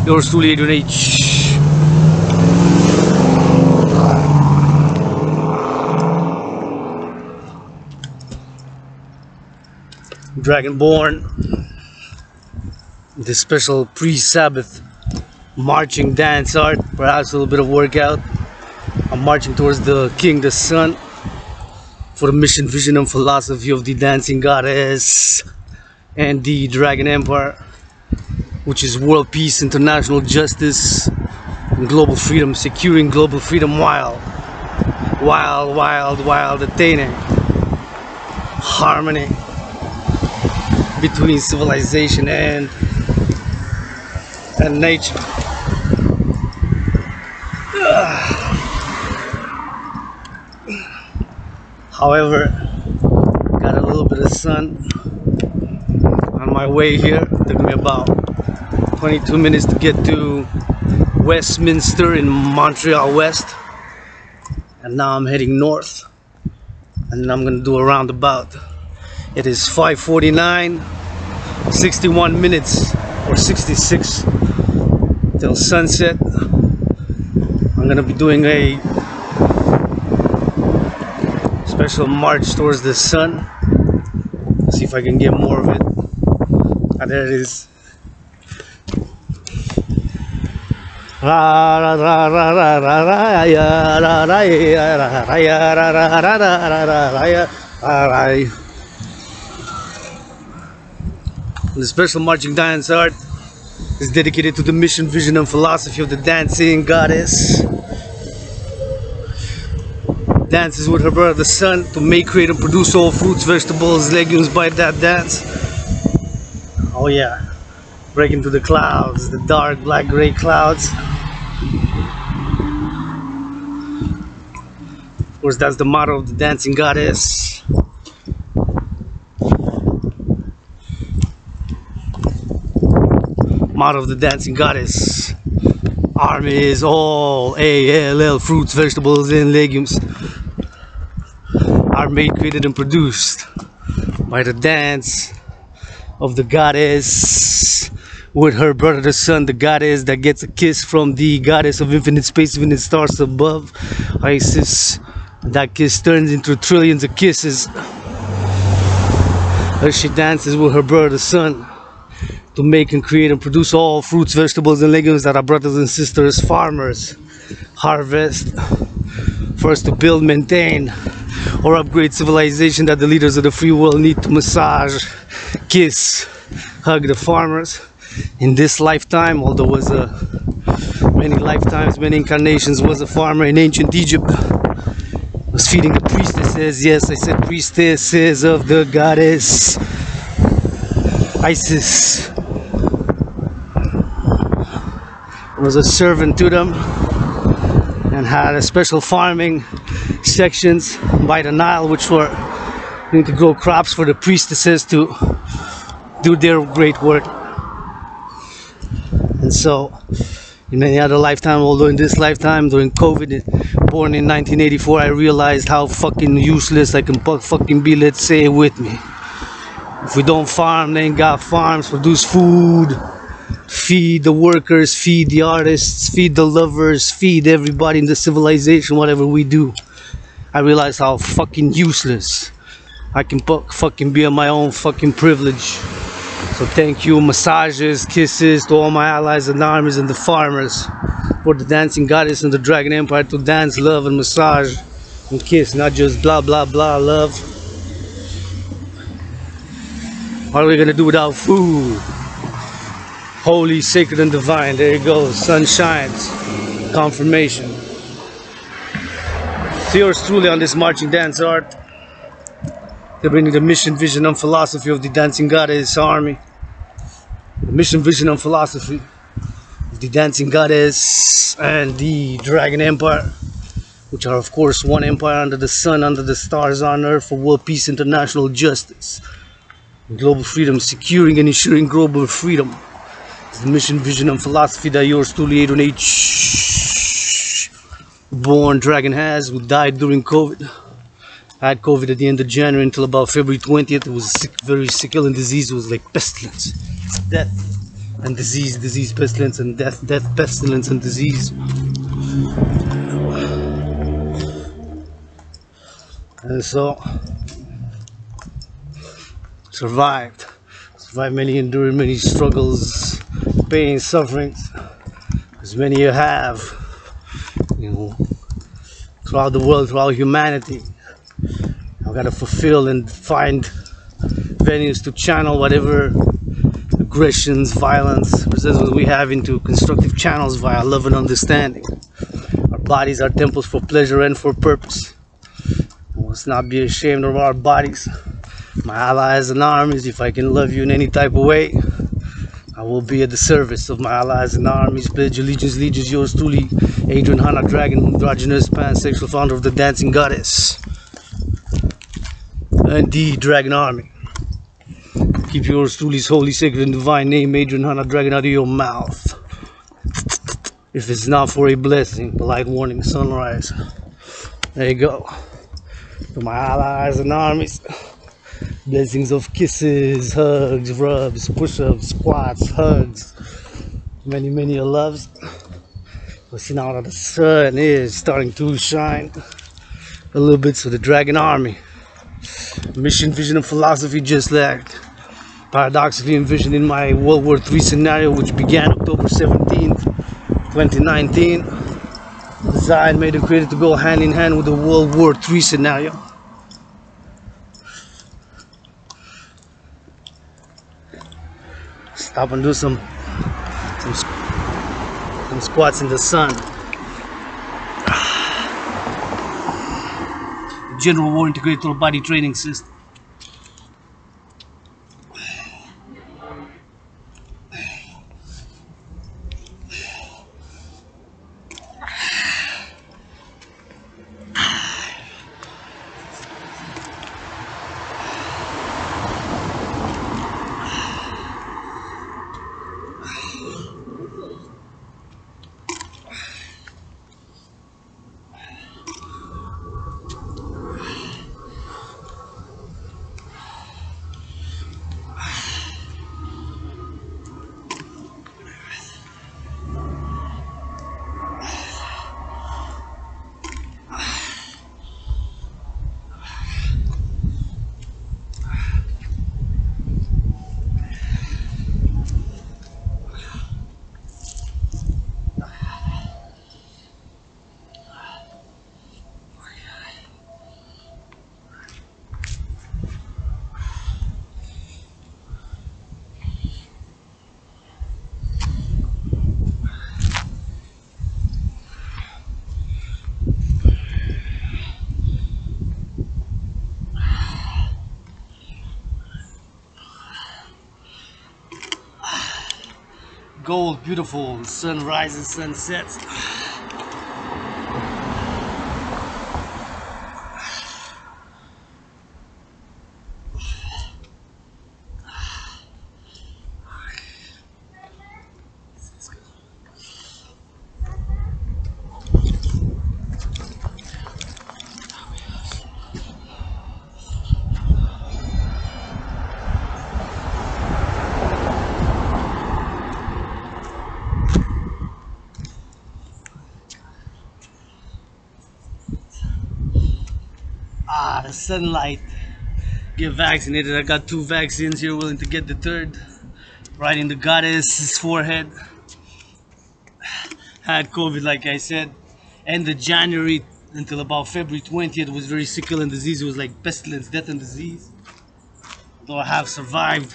Yours truly, Adrian H. Dragonborn. This special pre-Sabbath marching dance art, perhaps a little bit of workout. I'm marching towards the King, the Sun, for the mission, vision, and philosophy of the dancing goddess and the Dragon Empire, which is world peace, international justice, and global freedom, securing global freedom while attaining harmony between civilization and nature. However, got a little bit of sun on my way here. Took me about 22 minutes to get to Westminster in Montreal West, and now I'm heading north, and I'm gonna do a roundabout. It is 5:49, 61 minutes or 66 till sunset. I'm gonna be doing a special march towards the sun. See if I can get more of it. Ah, there it is. The special marching dance art is dedicated to the mission, vision, and philosophy of the dancing goddess. Dances with her brother the sun to make, create, and produce all fruits, vegetables, legumes by that dance. Oh yeah, breaking through the clouds, the dark black gray clouds. Of course, that's the motto of the dancing goddess. Motto of the dancing goddess: armies, all ALL, fruits, vegetables, and legumes are made, created, and produced by the dance of the goddess with her brother the sun, the goddess that gets a kiss from the goddess of infinite space, infinite stars above, Isis. That kiss turns into trillions of kisses as she dances with her brother the sun to make and create and produce all fruits, vegetables, and legumes that our brothers and sisters farmers harvest for us to build, maintain, or upgrade civilization that the leaders of the free world need to massage, kiss, hug the farmers in this lifetime. Although was many lifetimes, many incarnations, was a farmer in ancient Egypt, was feeding the priestesses. Yes, I said priestesses of the goddess Isis. Was a servant to them and had a special farming sections by the Nile, which were going to grow crops for the priestesses to do their great work. And so in many other lifetime, although in this lifetime during COVID, born in 1984, I realized how fucking useless I can fucking be. Let's say it with me: if we don't farm, they ain't got farms, produce food, feed the workers, feed the artists, feed the lovers, feed everybody in the civilization. Whatever we do, I realize how fucking useless I can fucking be on my own fucking privilege. So thank you, massages, kisses to all my allies and armies and the farmers, for the dancing goddess and the Dragon Empire to dance, love, and massage and kiss, not just blah blah blah love. What are we gonna do without food? Holy, sacred, and divine. There you go. Sun shines. Confirmation. So yours truly on this marching dance art. They're bringing the mission, vision, and philosophy of the dancing goddess army. The mission, vision, and philosophy of the dancing goddess and the Dragon Empire, which are of course one empire under the sun, under the stars, on earth, for world peace, international justice, and global freedom, securing and ensuring global freedom. It's the mission, vision, and philosophy that yours truly, Adrian H. born Dragon has, who died during COVID. I had COVID at the end of January until about February 20th. It was a sick, very sick, killing disease. It was like pestilence. It's death. and disease, pestilence, and death, pestilence, and disease. And so, survived many, endured many struggles, pain, sufferings, as many you have, you know, throughout the world, throughout humanity. I've got to fulfill and find venues to channel whatever aggressions, violence, resistance we have into constructive channels via love and understanding. Our bodies are temples for pleasure and for purpose. Let's not be ashamed of our bodies. My allies and armies, if I can love you in any type of way, I will be at the service of my allies and armies. Pledge allegiance, yours truly, Adrian Hanna Dragan, androgynous, pansexual, founder of the dancing goddess. And the Dragon Army. Keep yours truly's holy, sacred, and divine name, Adrian Hanna Dragan, out of your mouth. If it's not for a blessing, polite warning, sunrise. There you go. To my allies and armies. Blessings of kisses, hugs, rubs, push-ups, squats, hugs. Many, many loves. But see, now that the sun is starting to shine a little bit, so the Dragon Army. Mission, vision, and philosophy just lacked. Paradoxically envisioned in my World War III scenario, which began October 17th, 2019. Designed, made, and created to go hand in hand with the World War III scenario. Stop and do some squats in the sun. General War integrated total body training system. Gold, beautiful, sun rises, sun sets. The sunlight. Get vaccinated. I got 2 vaccines here, willing to get the 3rd. Right in the goddess's forehead. Had COVID, like I said. End of January until about February 20th was very sickle and disease. It was like pestilence, death, and disease. Though I have survived.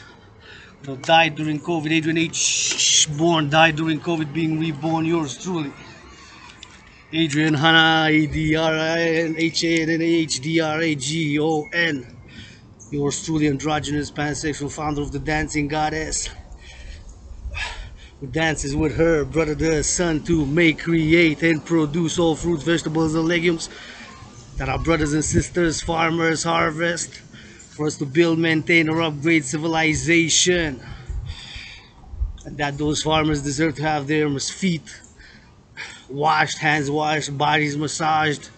Though died during COVID. Adrian H. born, died during COVID, being reborn. Yours truly. Adrian Hanna, ADRIANHANHDRAGON. Yours truly, androgynous, pansexual, founder of the dancing goddess. Who dances with her brother the sun to make, create, and produce all fruits, vegetables, and legumes that our brothers and sisters, farmers, harvest for us to build, maintain, or upgrade civilization. And that those farmers deserve to have their feet washed, hands washed, bodies massaged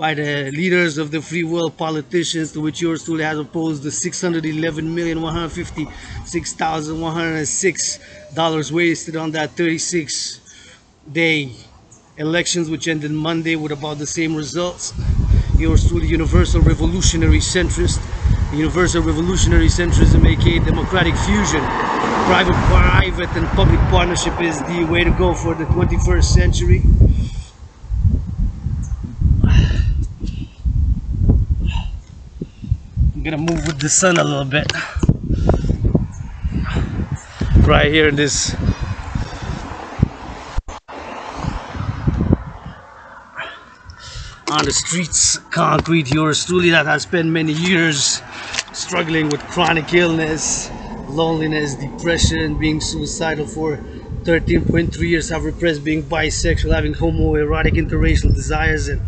by the leaders of the free world politicians, to which yours truly has opposed the $611,156,106 wasted on that 36-day elections, which ended Monday with about the same results. Yours truly, universal revolutionary centrist. Universal revolutionary centrism, aka democratic fusion. Private and public partnership is the way to go for the 21st century. I'm gonna move with the sun a little bit. Right here in this on the streets, concrete, yours truly, that has spent many years struggling with chronic illness, loneliness, depression, being suicidal for 13.3 years, have repressed being bisexual, having homoerotic interracial desires, and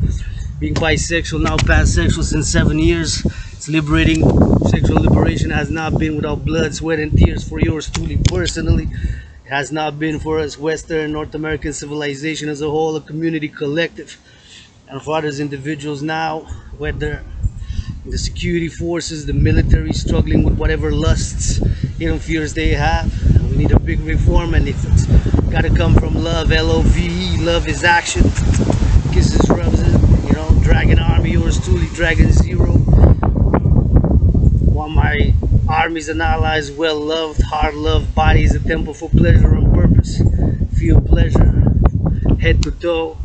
being bisexual, now pansexual since 7 years. It's liberating. Sexual liberation has not been without blood, sweat, and tears for yours truly personally. It has not been for us Western North American civilization as a whole, a community collective, and for others individuals now, whether the security forces, the military, struggling with whatever lusts, hidden fears they have. We need a big reform, and if it's gotta come from love, L-O-V-E, love is action. Kisses, rubs it, you know, Dragan army, yours truly, Dragan Zero. Want my armies and allies well loved, heart loved, body is a temple for pleasure and purpose. Feel pleasure, head to toe.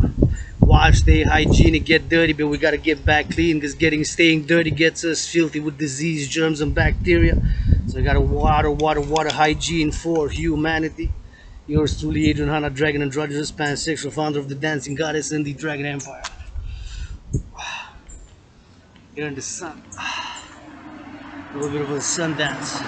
Wash, stay hygienic, get dirty, but we gotta get back clean, because staying dirty gets us filthy with disease, germs, and bacteria. So we gotta water hygiene for humanity. Yours truly, Adrian Hanna, Dragon Androgynous, pansexual, founder of the Dancing Goddess and the Dragon Empire. Here in the sun, a little bit of a sun dance.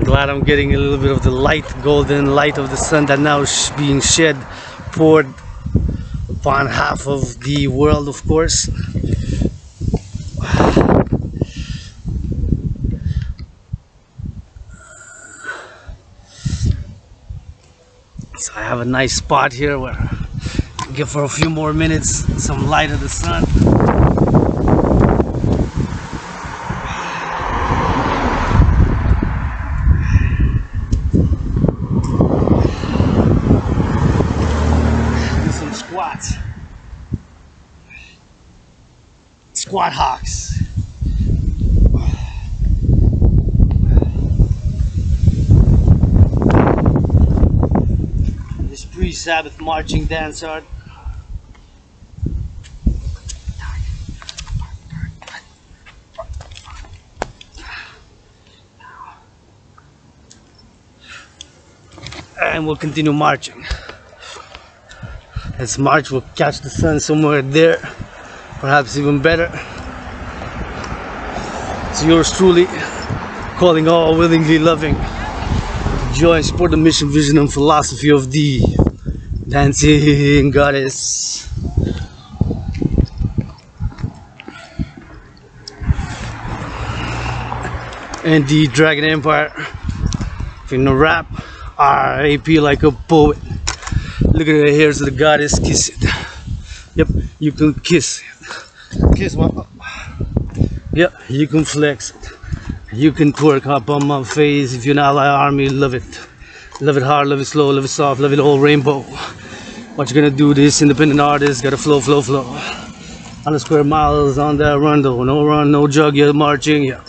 Glad I'm getting a little bit of the light, golden light of the sun that now is being shed, poured upon half of the world, of course. So I have a nice spot here where I can get for a few more minutes some light of the sun. Squat hawks. This pre-Sabbath marching dance art. And we'll continue marching. Let's march, we'll catch the sun somewhere there. Perhaps even better. It's yours truly, calling all willingly loving to join, support the mission, vision, and philosophy of the Dancing Goddess. And the Dragon Empire. If you're gonna rap, R.A.P. like a poet. Look at the hairs of the goddess, kiss it. Yep, you can kiss it. Kiss my. Yeah, you can flex it. You can twerk up on my face. If you're not like army, love it. Love it hard, love it slow, love it soft, love it all rainbow. What you gonna do, this independent artist, gotta flow, flow, flow. 100 square miles on that run though. No run, no jog, you're marching, yep.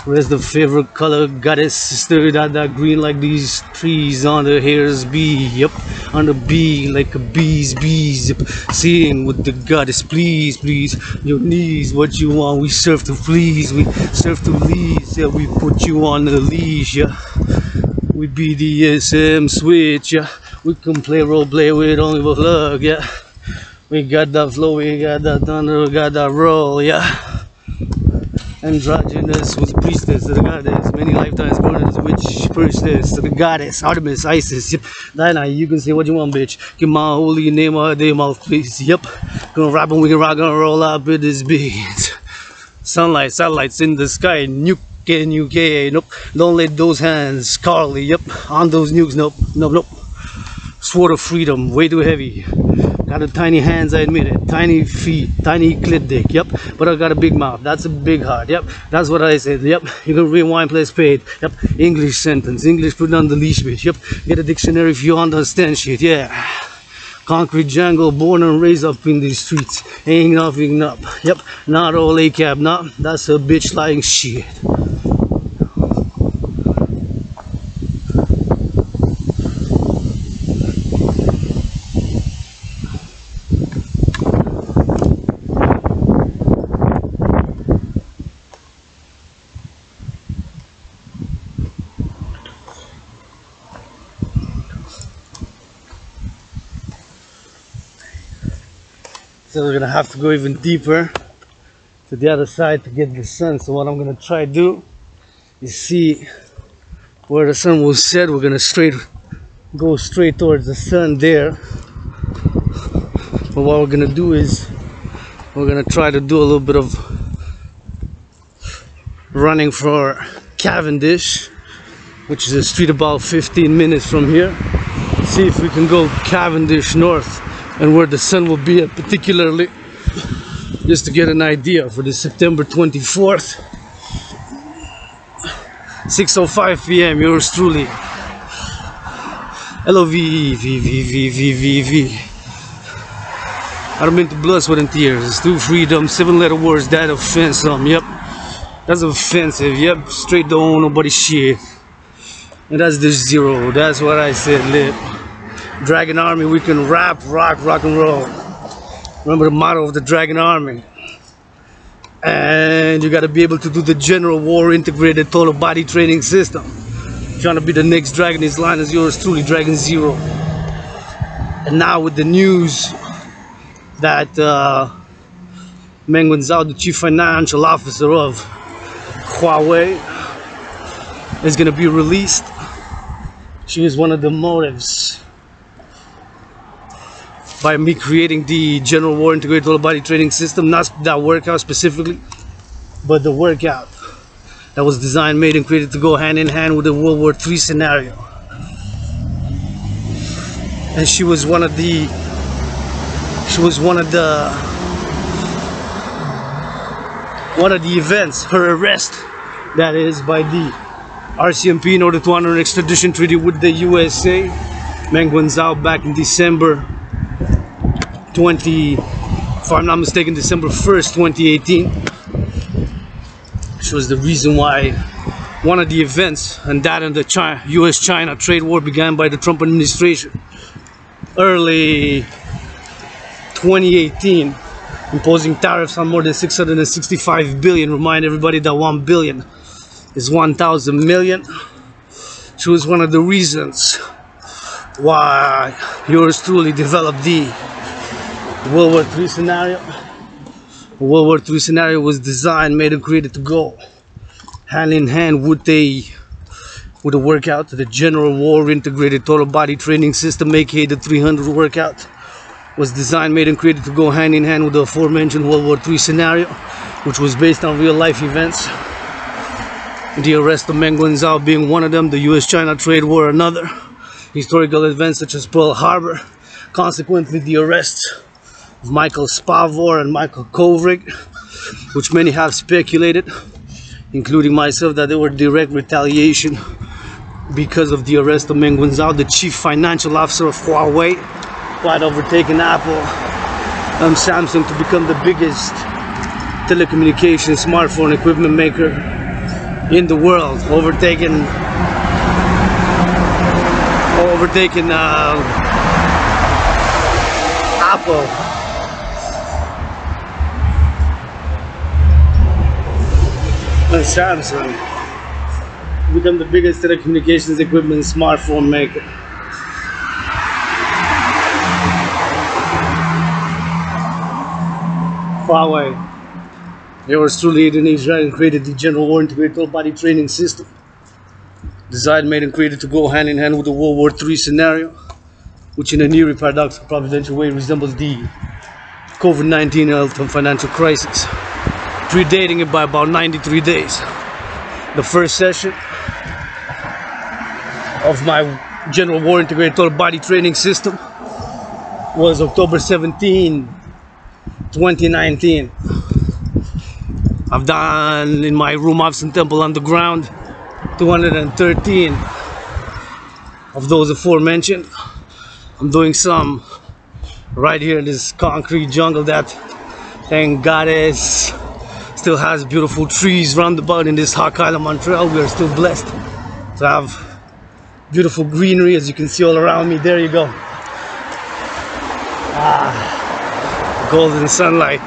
Where's the favorite color? Goddess, stirred out that green like these trees on the hair's bee, yep. On the bee, like a bees, yep. Seeing with the goddess, please, please. Your knees, what you want, we serve to please. We serve to lease, yeah. We put you on the leash, yeah. We BDSM switch, yeah. We can play role play with only a plug, yeah. We got that flow, we got that thunder, we got that roll, yeah. Androgynous was priestess to the goddess, many lifetimes born as a witch priestess to the goddess, Artemis, Isis, yep. Diana, you can say what you want, bitch. Give my holy name out of their mouth, please, yep. Gonna rap and we can rock and roll up with this beat. Sunlight, satellites in the sky, nuke in UK, nope. Don't let those hands, Carly, yep. On those nukes, nope, nope, nope. Sword of freedom, way too heavy. Got a tiny hands, I admit it. Tiny feet, tiny clit dick, yep. But I got a big mouth, that's a big heart, yep. That's what I said, yep. You can rewind, play spade, yep. English sentence, English put on the leash, bitch, yep. Get a dictionary if you understand shit, yeah. Concrete jungle, born and raised up in these streets. Ain't nothing up, yep. Not all A-cab, nah. That's a bitch lying shit. So we're gonna have to go even deeper to the other side to get the sun. So what I'm gonna try to do is see where the sun will set. We're gonna go straight towards the sun there. But what we're gonna do is we're gonna try to do a little bit of running for Cavendish, which is a street about 15 minutes from here. See if we can go Cavendish north and where the sun will be at particularly, just to get an idea for the September 24th, 6:05 p.m. Yours truly, LOVE. I don't mean to blood, sweat, and tears. Through freedom, 7-letter words that offend some. Yep, that's offensive. Yep, straight don't own nobody shit. And that's the zero. That's what I said, lip. Dragan Army, we can rap, rock, rock and roll. Remember the motto of the Dragan Army. And you gotta be able to do the general war integrated total body training system. Trying to be the next Dragon, his line is yours truly, Dragon Zero. And now with the news that Meng Wanzhou, the chief financial officer of Huawei, is gonna be released. She is one of the motives by me creating the general war integrated total body training system, not that workout specifically, but the workout that was designed, made, and created to go hand in hand with the World War III scenario. And she was one of the events, her arrest, that is, by the RCMP in order to honor an extradition treaty with the USA. Meng Wanzhou back in December 20, if I'm not mistaken, December 1st, 2018. Which was the reason why one of the events, and that and the US-China trade war began by the Trump administration early 2018, imposing tariffs on more than 665 billion. Remind everybody that 1 billion is 1,000 million. She was one of the reasons why yours truly developed the World War III scenario. The World War III scenario was designed, made, and created to go hand in hand with a workout, the General War Integrated Total Body Training System, aka the 300 workout, was designed, made, and created to go hand in hand with the aforementioned World War III scenario, which was based on real life events. The arrest of Meng Wanzhou being one of them, the US-China trade war another, historical events such as Pearl Harbor, consequently the arrests of Michael Spavor and Michael Kovrig, which many have speculated, including myself, that they were direct retaliation because of the arrest of Meng Wanzhou, the chief financial officer of Huawei, who had overtaken Apple and Samsung to become the biggest telecommunications smartphone equipment maker in the world, overtaken Apple. And Samsung become the biggest telecommunications equipment smartphone maker. Huawei, yours truly, Indonesia, and created the General War Integrated Body Training System, designed, made, and created to go hand in hand with the World War III scenario, which in a nearly paradoxical providential way resembles the COVID-19 health and financial crisis, predating it by about 93 days. The first session of my General War Integrated Total Body Training System was October 17, 2019. I've done in my room, office, and temple underground 213 of those aforementioned. I'm doing some right here in this concrete jungle that, thank God, still has beautiful trees roundabout in this hot island, Montreal. We are still blessed to have beautiful greenery, as you can see all around me. There you go. Golden sunlight.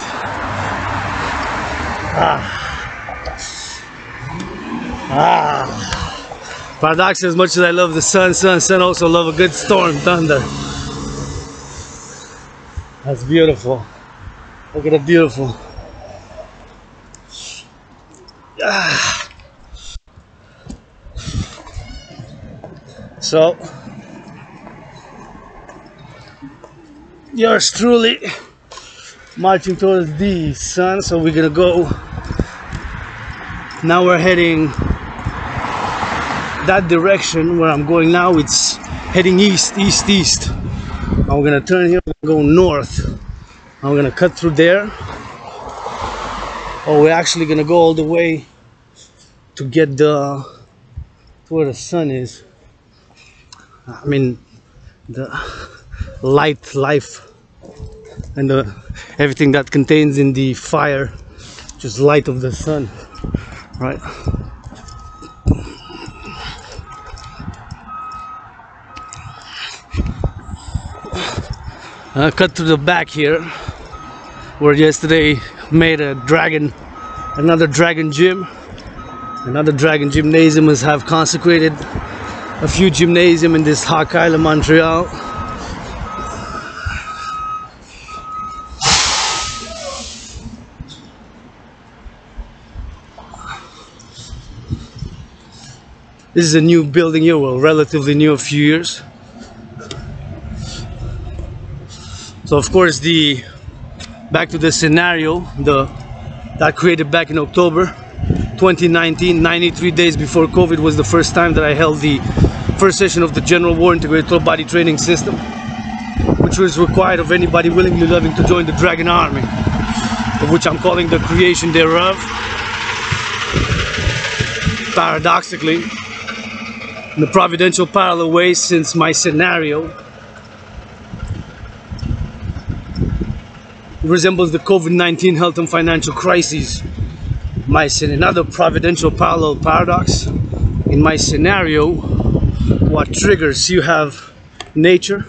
Paradoxically, as much as I love the sun, also love a good storm, thunder. That's beautiful. Look at it, beautiful. So, yours truly marching towards the sun. So we're gonna go. Now we're heading that direction where I'm going now. It's heading east. Now we're gonna turn here and go north. Now we're gonna cut through there. Oh, we're actually gonna go all the way to get to where the sun is. I mean, the light, life, and everything that contains in the fire, just light of the sun, right? I cut to the back here, where yesterday made a Dragan, another Dragan gym, another Dragan gymnasium, has have consecrated a few gymnasium in this hot island, Montreal. This is a new building here, well, relatively new, a few years. So of course, back to the scenario that created back in October 2019, 93 days before COVID, was the first time that I held the first session of the General War Integrated Total Body Training System, which was required of anybody willingly loving to join the Dragan army, of which I'm calling the creation thereof. Paradoxically, in the providential parallel way, since my scenario resembles the COVID-19 health and financial crises, another providential parallel paradox. In my scenario, what triggers, you have nature,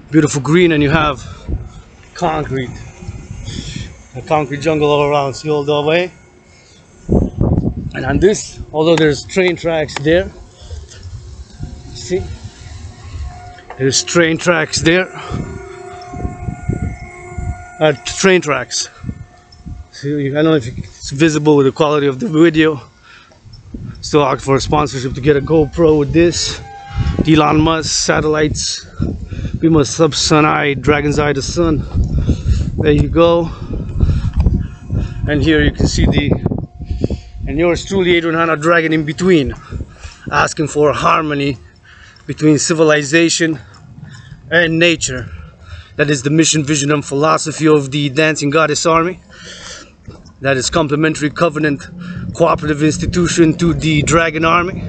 beautiful green, and you have concrete, a concrete jungle all around. See all the way. And on this, although there's train tracks there, see, there's train tracks there. Train tracks. See, I don't know if it's visible with the quality of the video. Still out for a sponsorship to get a GoPro with this. Elon Musk satellites. We must sun eye, Dragon's eye, the sun. There you go. And here you can see and yours truly, Adrian Hanna Dragan, in between, asking for harmony between civilization and nature. That is the mission, vision, and philosophy of the Dancing Goddess Army. That is complementary covenant cooperative institution to the Dragan Army,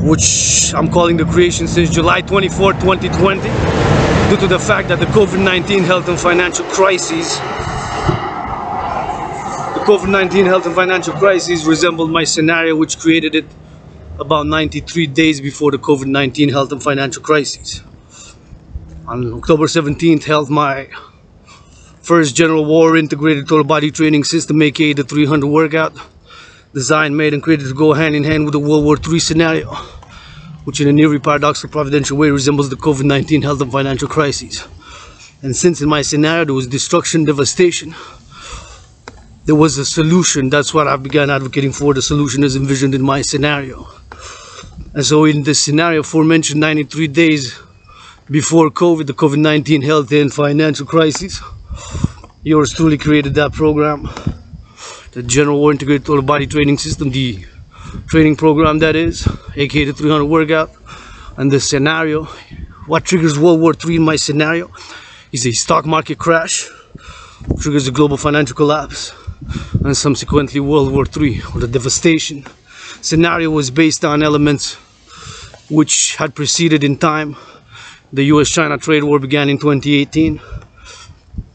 which I'm calling the creation since July 24, 2020, due to the fact that the COVID-19 health and financial crises resembled my scenario, which created it about 93 days before the COVID-19 health and financial crises. On October 17th, held my first General War integrated total body training system, aka the 300 workout, designed, made, and created to go hand in hand with the World War III scenario, which in a nearly paradoxical providential way resembles the COVID-19 health and financial crises. And since in my scenario there was destruction, devastation, there was a solution. That's what I began advocating for. The solution is envisioned in my scenario. And so in this scenario, aforementioned 93 days before COVID, the COVID-19 health and financial crisis, yours truly created that program, the General War Integrated Total Body Training System, the training program that is, aka the 300 workout. And the scenario, what triggers World War III in my scenario is a stock market crash, triggers a global financial collapse, and subsequently World War III, or the devastation. Scenario was based on elements which had preceded in time. The US-China trade war began in 2018.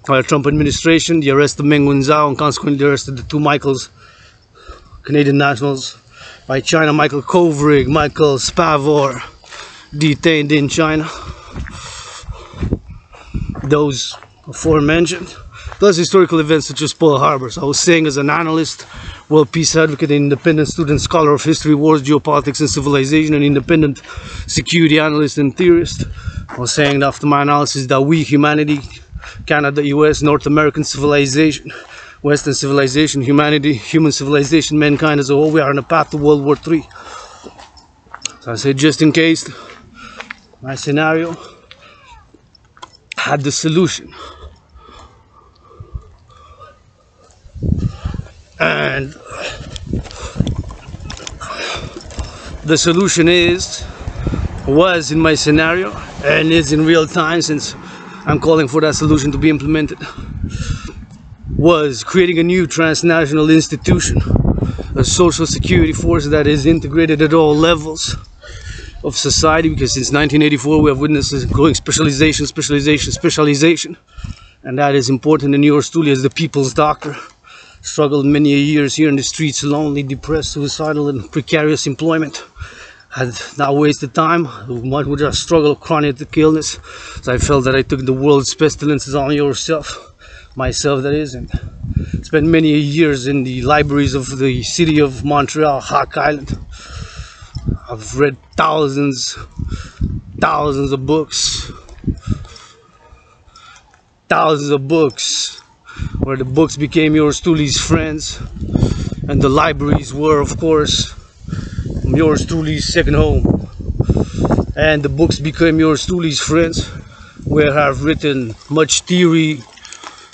By the Trump administration, the arrest of Meng Wanzhou, and consequently the arrest of the two Michaels, Canadian nationals. By China, Michael Kovrig, Michael Spavor, detained in China. Those aforementioned, plus historical events such as Pearl Harbor. So I was saying, as an analyst, world peace advocate, independent student, scholar of history, wars, geopolitics, and civilization, an independent security analyst and theorist, I was saying after my analysis that we, humanity, Canada, US, North American civilization, Western civilization, humanity, human civilization, mankind as a whole, we are on a path to World War III. So I said, just in case, my scenario had the solution. And the solution was in my scenario, and is in real time, since I'm calling for that solution to be implemented, was creating a new transnational institution, a social security force that is integrated at all levels of society, because since 1984 we have witnessed growing specialization, and that is important. And yours truly, as the people's doctor, struggled many years here in the streets, lonely, depressed, suicidal, and precarious employment. Had not wasted time, one would just struggle of chronic illness. So I felt that I took the world's pestilences on myself that is, and spent many years in the libraries of the city of Montreal, Hawk Island. I've read thousands of books, where the books became yours truly's friends, and the libraries were, of course, yours truly's second home. And the books became yours truly's friends, where I've written much theory,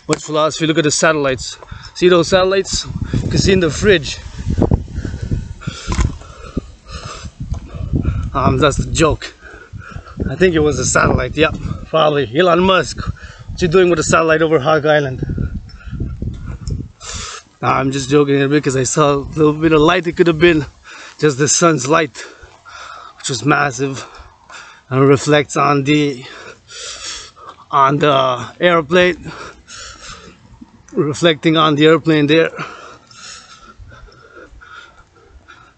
much philosophy. Look at the satellites. See those satellites? You can see in the fridge. That's the joke. I think it was a satellite. Yep, probably. Elon Musk. What you doing with a satellite over Hawk Island? I'm just joking a bit, because I saw a little bit of light. It could have been just the sun's light, which was massive, and reflects on the airplane, reflecting on the airplane there.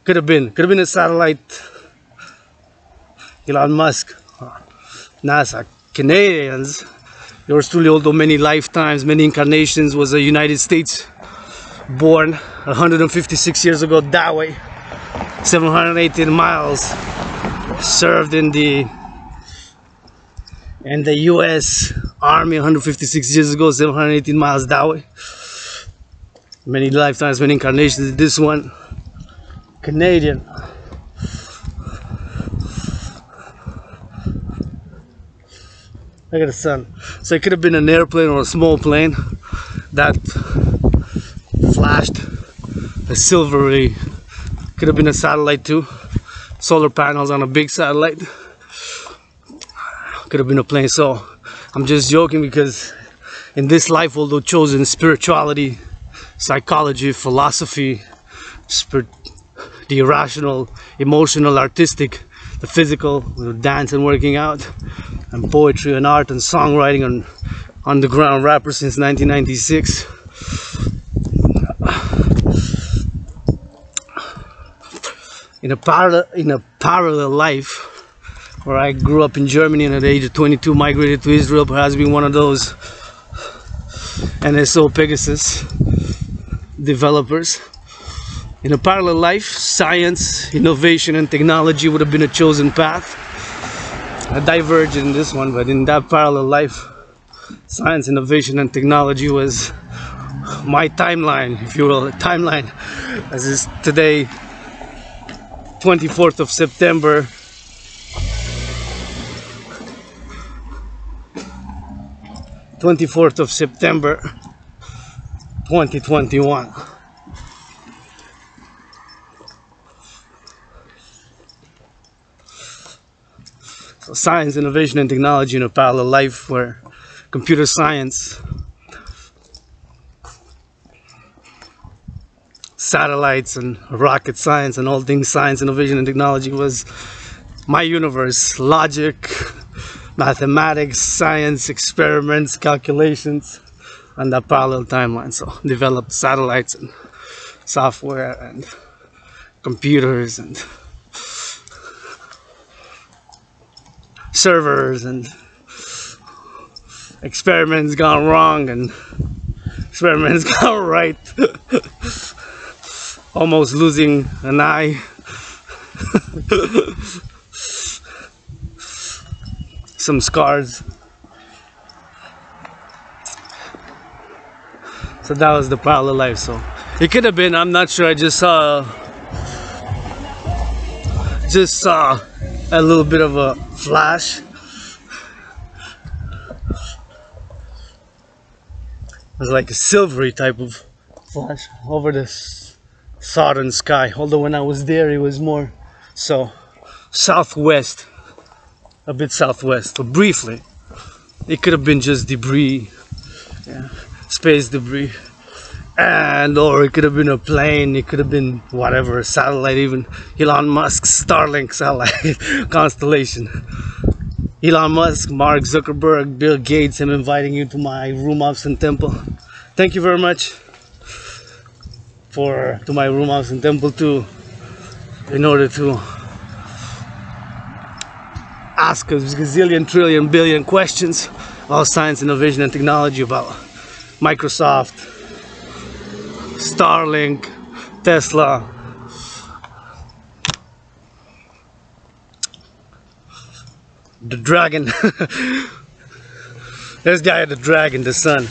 Could have been a satellite. Elon Musk, NASA, Canadians. Yours truly, although many lifetimes, many incarnations, was a United States born 156 years ago that way. 718 miles served in the US Army 156 years ago, 718 miles that way. Many lifetimes, many incarnations. This one, Canadian. Look at the sun. So it could have been an airplane or a small plane that flashed a silvery. Could have been a satellite too. Solar panels on a big satellite. Could have been a plane. So I'm just joking, because in this life, although chosen spirituality, psychology, philosophy, the irrational, emotional, artistic, the physical, dance and working out, and poetry and art and songwriting and underground rapper since 1996. In a parallel life, where I grew up in Germany and at the age of 22 migrated to Israel, perhaps being one of those NSO Pegasus developers. In a parallel life, science, innovation and technology would have been a chosen path. I diverged in this one, but in that parallel life, science, innovation and technology was my timeline, if you will. A timeline, as is today, 24th of September 2021. So science, innovation and technology in a parallel life, where computer science, satellites and rocket science and all things science, innovation and technology was my universe. Logic, mathematics, science, experiments, calculations, and that parallel timeline. So developed satellites and software and computers and servers, and experiments gone wrong and experiments gone right. Almost losing an eye. Some scars. So that was the parallel life. So it could have been, I'm not sure, I just saw a little bit of a flash. It was like a silvery type of flash over the southern sky, although when I was there it was more so southwest, a bit southwest. So briefly it could have been just debris, yeah, space debris, and or it could have been a plane, it could have been whatever, a satellite, even Elon Musk's Starlink satellite constellation. Elon Musk, Mark Zuckerberg, Bill Gates, I'm inviting you to my room house and temple. Thank you very much to my room house and temple too, in order to ask a gazillion, trillion, billion questions about science, innovation and technology, about Microsoft, Starlink, Tesla, the Dragon. This guy, the Dragon, the sun.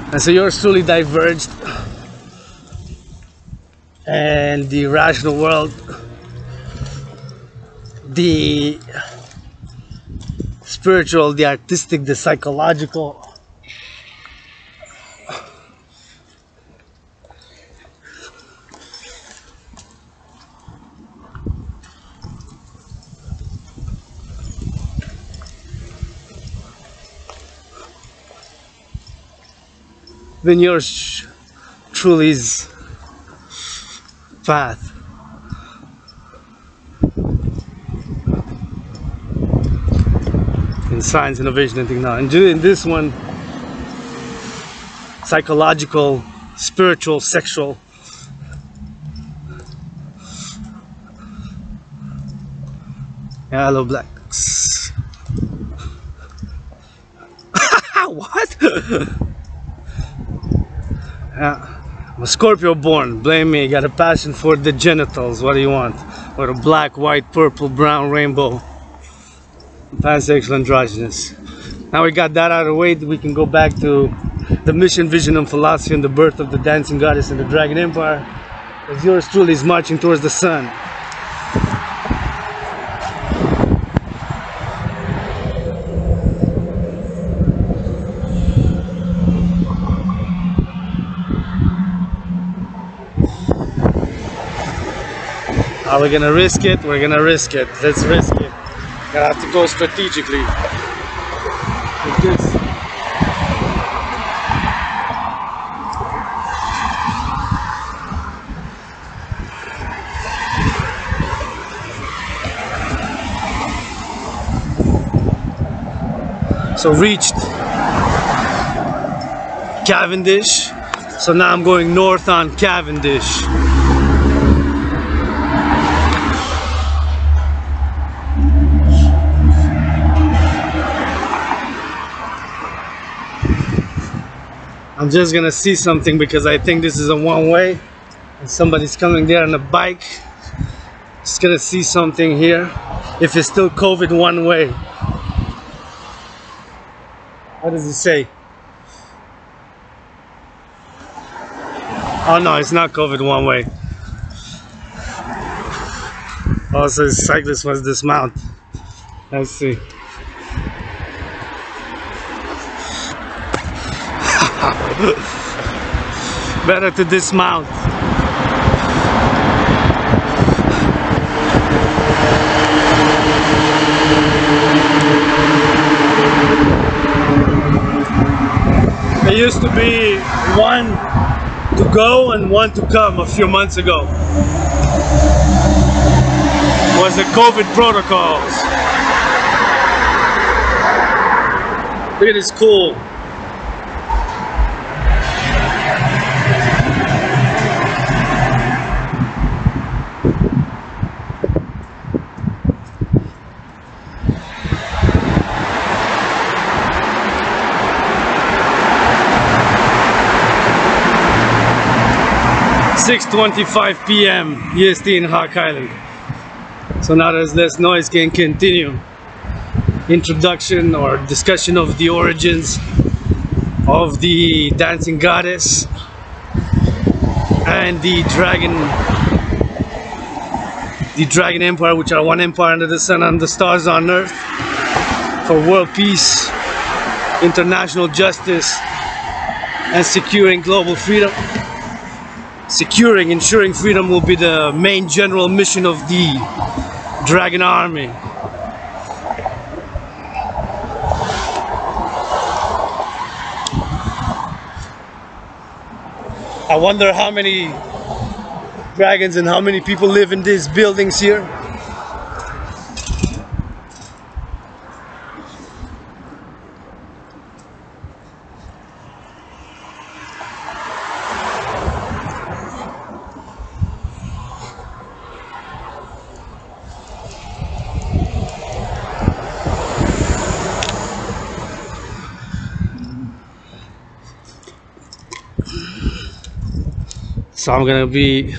And so yours truly diverged, and the rational world, the spiritual, the artistic, the psychological, then yours truly's path. In science, innovation and technology. In this one, psychological, spiritual, sexual. Yeah, hello blacks. What? Yeah, I'm a Scorpio born, blame me, got a passion for the genitals, what do you want? Or a black, white, purple, brown, rainbow, pansexual, androgynous. Now we got that out of the way, we can go back to the mission, vision and philosophy and the birth of the dancing goddess and the Dragon Empire, as yours truly is marching towards the sun. Are we gonna risk it? We're gonna risk it. Let's risk it. Gotta have to go strategically. Like this. So reached Cavendish. So now I'm going north on Cavendish. I'm just gonna see something because I think this is a one-way and somebody's coming there on a bike. Just gonna see something here. If it's still COVID one way. What does it say? Oh no, it's not COVID one way. Oh, so cyclists must dismount. Let's see. Better to dismount. There used to be one to go and one to come a few months ago. Was the COVID protocols. Look at this cool. .25 p.m. EST in Hawk Island. So now there's less noise, can continue. Introduction or discussion of the origins of the dancing goddess and the Dragan Empire, which are one empire under the sun and the stars on earth, for world peace, international justice, and securing global freedom. Ensuring freedom will be the main general mission of the Dragan army. I wonder how many dragons and how many people live in these buildings here. So I'm gonna be, I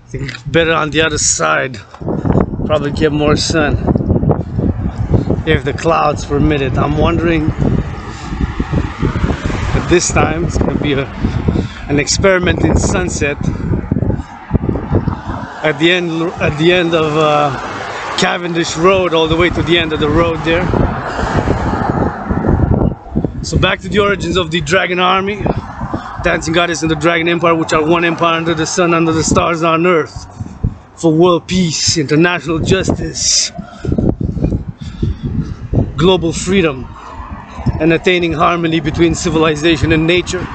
think, better on the other side. Probably get more sun if the clouds permit it. I'm wondering at this time it's gonna be an experiment in sunset at the end of Cavendish Road, all the way to the end of the road there. So back to the origins of the Dragan army. Dancing goddess and the Dragan Empire, which are one empire under the sun, under the stars on earth, for world peace, international justice, global freedom, and attaining harmony between civilization and nature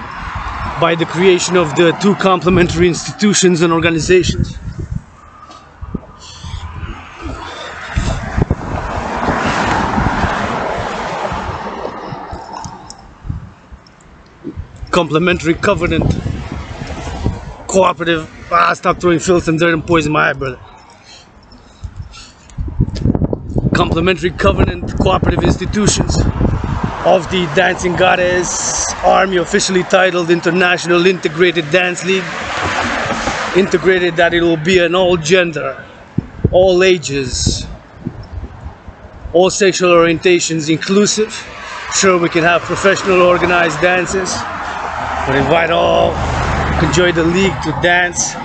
by the creation of the two complementary institutions and organizations. Complementary covenant, cooperative. Stop throwing filth and dirt and poison my eye, brother. Complementary covenant, cooperative institutions of the Dancing Goddess Army, officially titled International Integrated Dance League. Integrated that it will be an all gender, all ages, all sexual orientations inclusive. Sure, we can have professional organized dances. We invite all to enjoy the league to dance,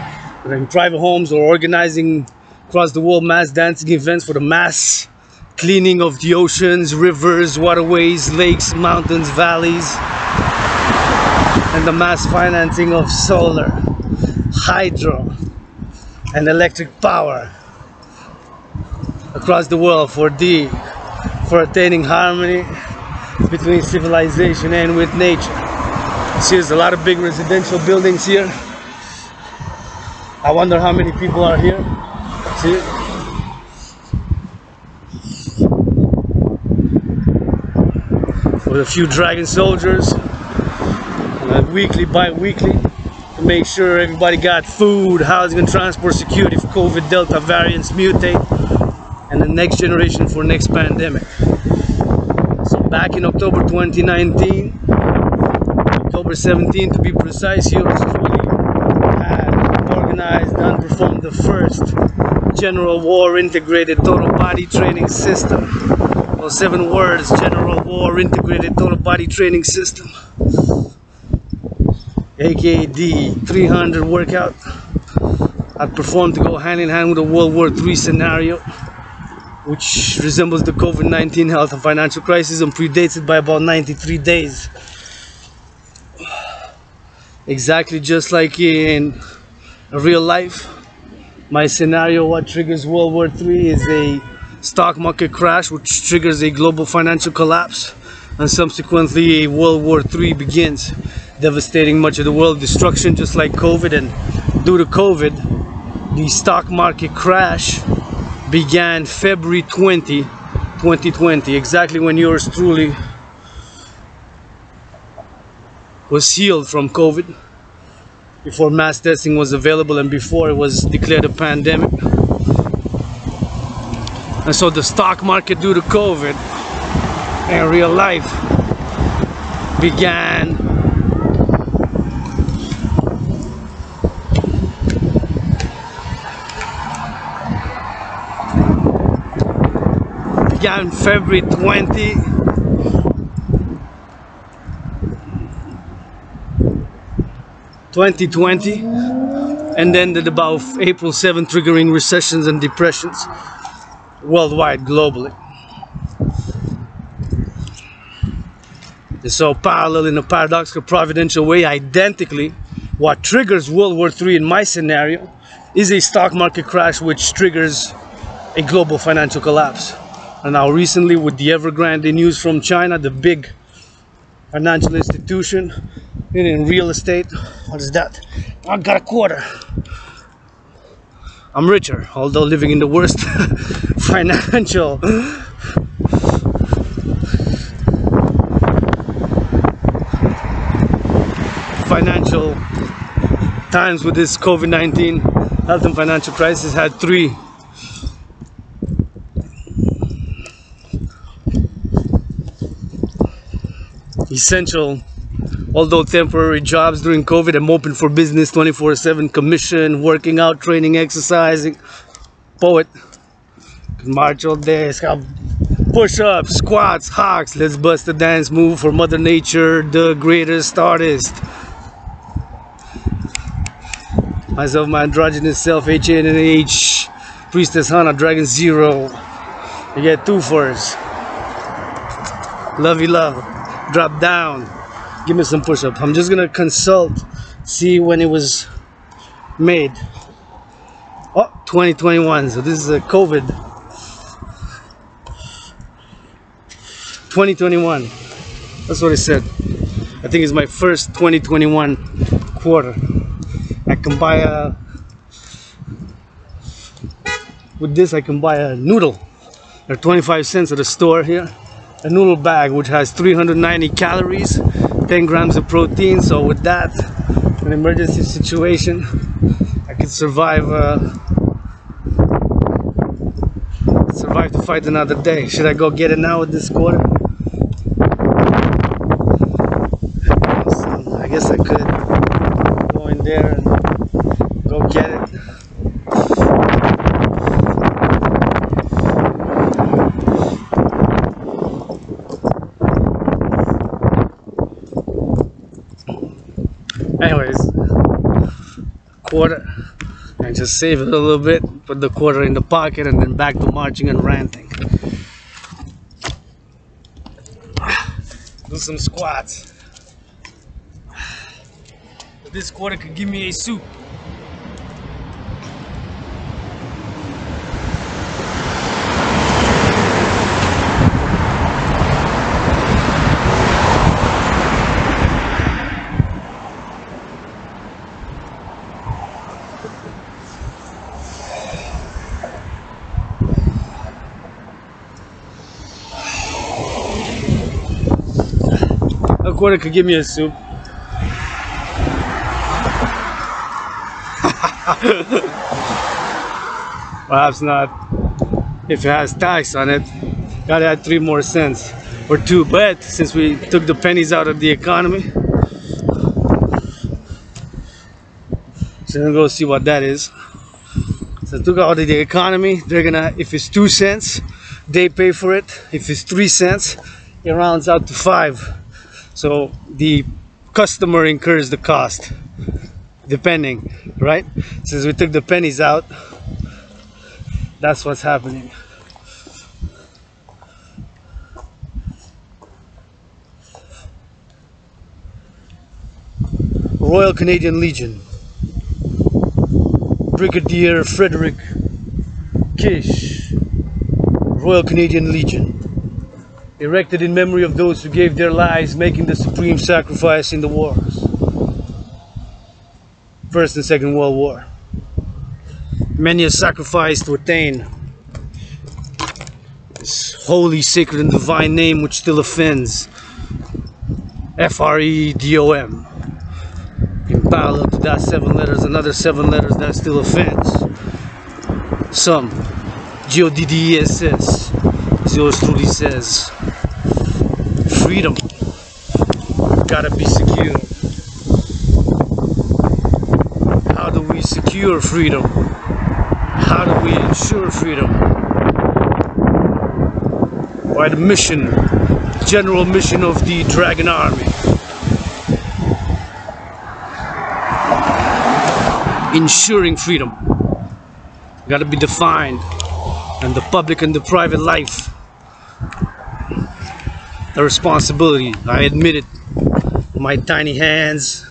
whether in private homes or organizing across the world mass dancing events for the mass cleaning of the oceans, rivers, waterways, lakes, mountains, valleys, and the mass financing of solar, hydro and electric power across the world for attaining harmony between civilization and with nature. See, there's a lot of big residential buildings here. I wonder how many people are here. See? With a few Dragan soldiers, weekly, bi-weekly, to make sure everybody got food, housing and transport security if COVID Delta variants mutate, and the next generation for next pandemic. So back in October 2019, October 17 to be precise, yours truly had organized and performed the first General War Integrated Total Body Training System. Well, 7 words, General War Integrated Total Body Training System, aka the 300 workout. I performed to go hand in hand with a World War III scenario, which resembles the COVID-19 health and financial crisis and predates it by about 93 days. Exactly just like in real life, my scenario, what triggers World War III, is a stock market crash, which triggers a global financial collapse, and subsequently a World War III begins, devastating much of the world, destruction just like COVID. And due to COVID, the stock market crash began February 20, 2020, exactly when yours truly was healed from COVID, before mass testing was available and before it was declared a pandemic. And so the stock market, due to COVID and real life, began February 20, 2020, and ended about April 7, triggering recessions and depressions worldwide, globally. And so, parallel in a paradoxical providential way, identically, what triggers World War III in my scenario is a stock market crash, which triggers a global financial collapse. And now recently, with the Evergrande news from China, the big financial institution in real estate. What is that? I got a quarter. I'm richer, although living in the worst financial times with this COVID-19 health and financial crisis. Had 3 essential, although temporary, jobs during COVID. I'm open for business 24/7, commission, working out, training, exercising. Poet, can march all day, push-ups, squats, hawks. Let's bust a dance move for Mother Nature, the greatest artist. Myself, my androgynous self, HNH, Priestess Hana, Dragan 0. You get 2 first. Lovey love. Drop down. Give me some push-up. I'm just gonna consult, see when it was made. Oh, 2021. So this is a COVID. 2021. That's what it said. I think it's my first 2021 quarter. I can buy a, with this I can buy a noodle. They're 25 cents at the store here. A noodle bag which has 390 calories, 10 grams of protein. So with that, an emergency situation, I could survive to fight another day. Should I go get it now with this quarter? I guess I could go in there and go get it. Anyways, quarter, and just save it a little bit, put the quarter in the pocket, and then back to marching and ranting. Do some squats. This quarter could give me a soup. quarter could give me a soup. Perhaps not. If it has tax on it, gotta add 3 more cents or 2. But since we took the pennies out of the economy, so let's go see what that is. So took out of the economy, they're gonna, if it's 2 cents, they pay for it. If it's 3 cents, it rounds out to 5. So the customer incurs the cost, depending, right? Since we took the pennies out, that's what's happening. Royal Canadian Legion. Brigadier Frederick Kish. Royal Canadian Legion. Erected in memory of those who gave their lives making the supreme sacrifice in the wars. First and Second World War. Many a sacrifice to attain this holy, sacred and divine name which still offends. FREDOM. In parallel to that 7 letters, another 7 letters that still offends. Some. GODDESS. As yours truly says. Freedom. Gotta be secure. How do we secure freedom? How do we ensure freedom? By the mission, general mission of the Dragan Army. Ensuring freedom. Gotta be defined. And the public and the private life. The responsibility, I admit it. My tiny hands.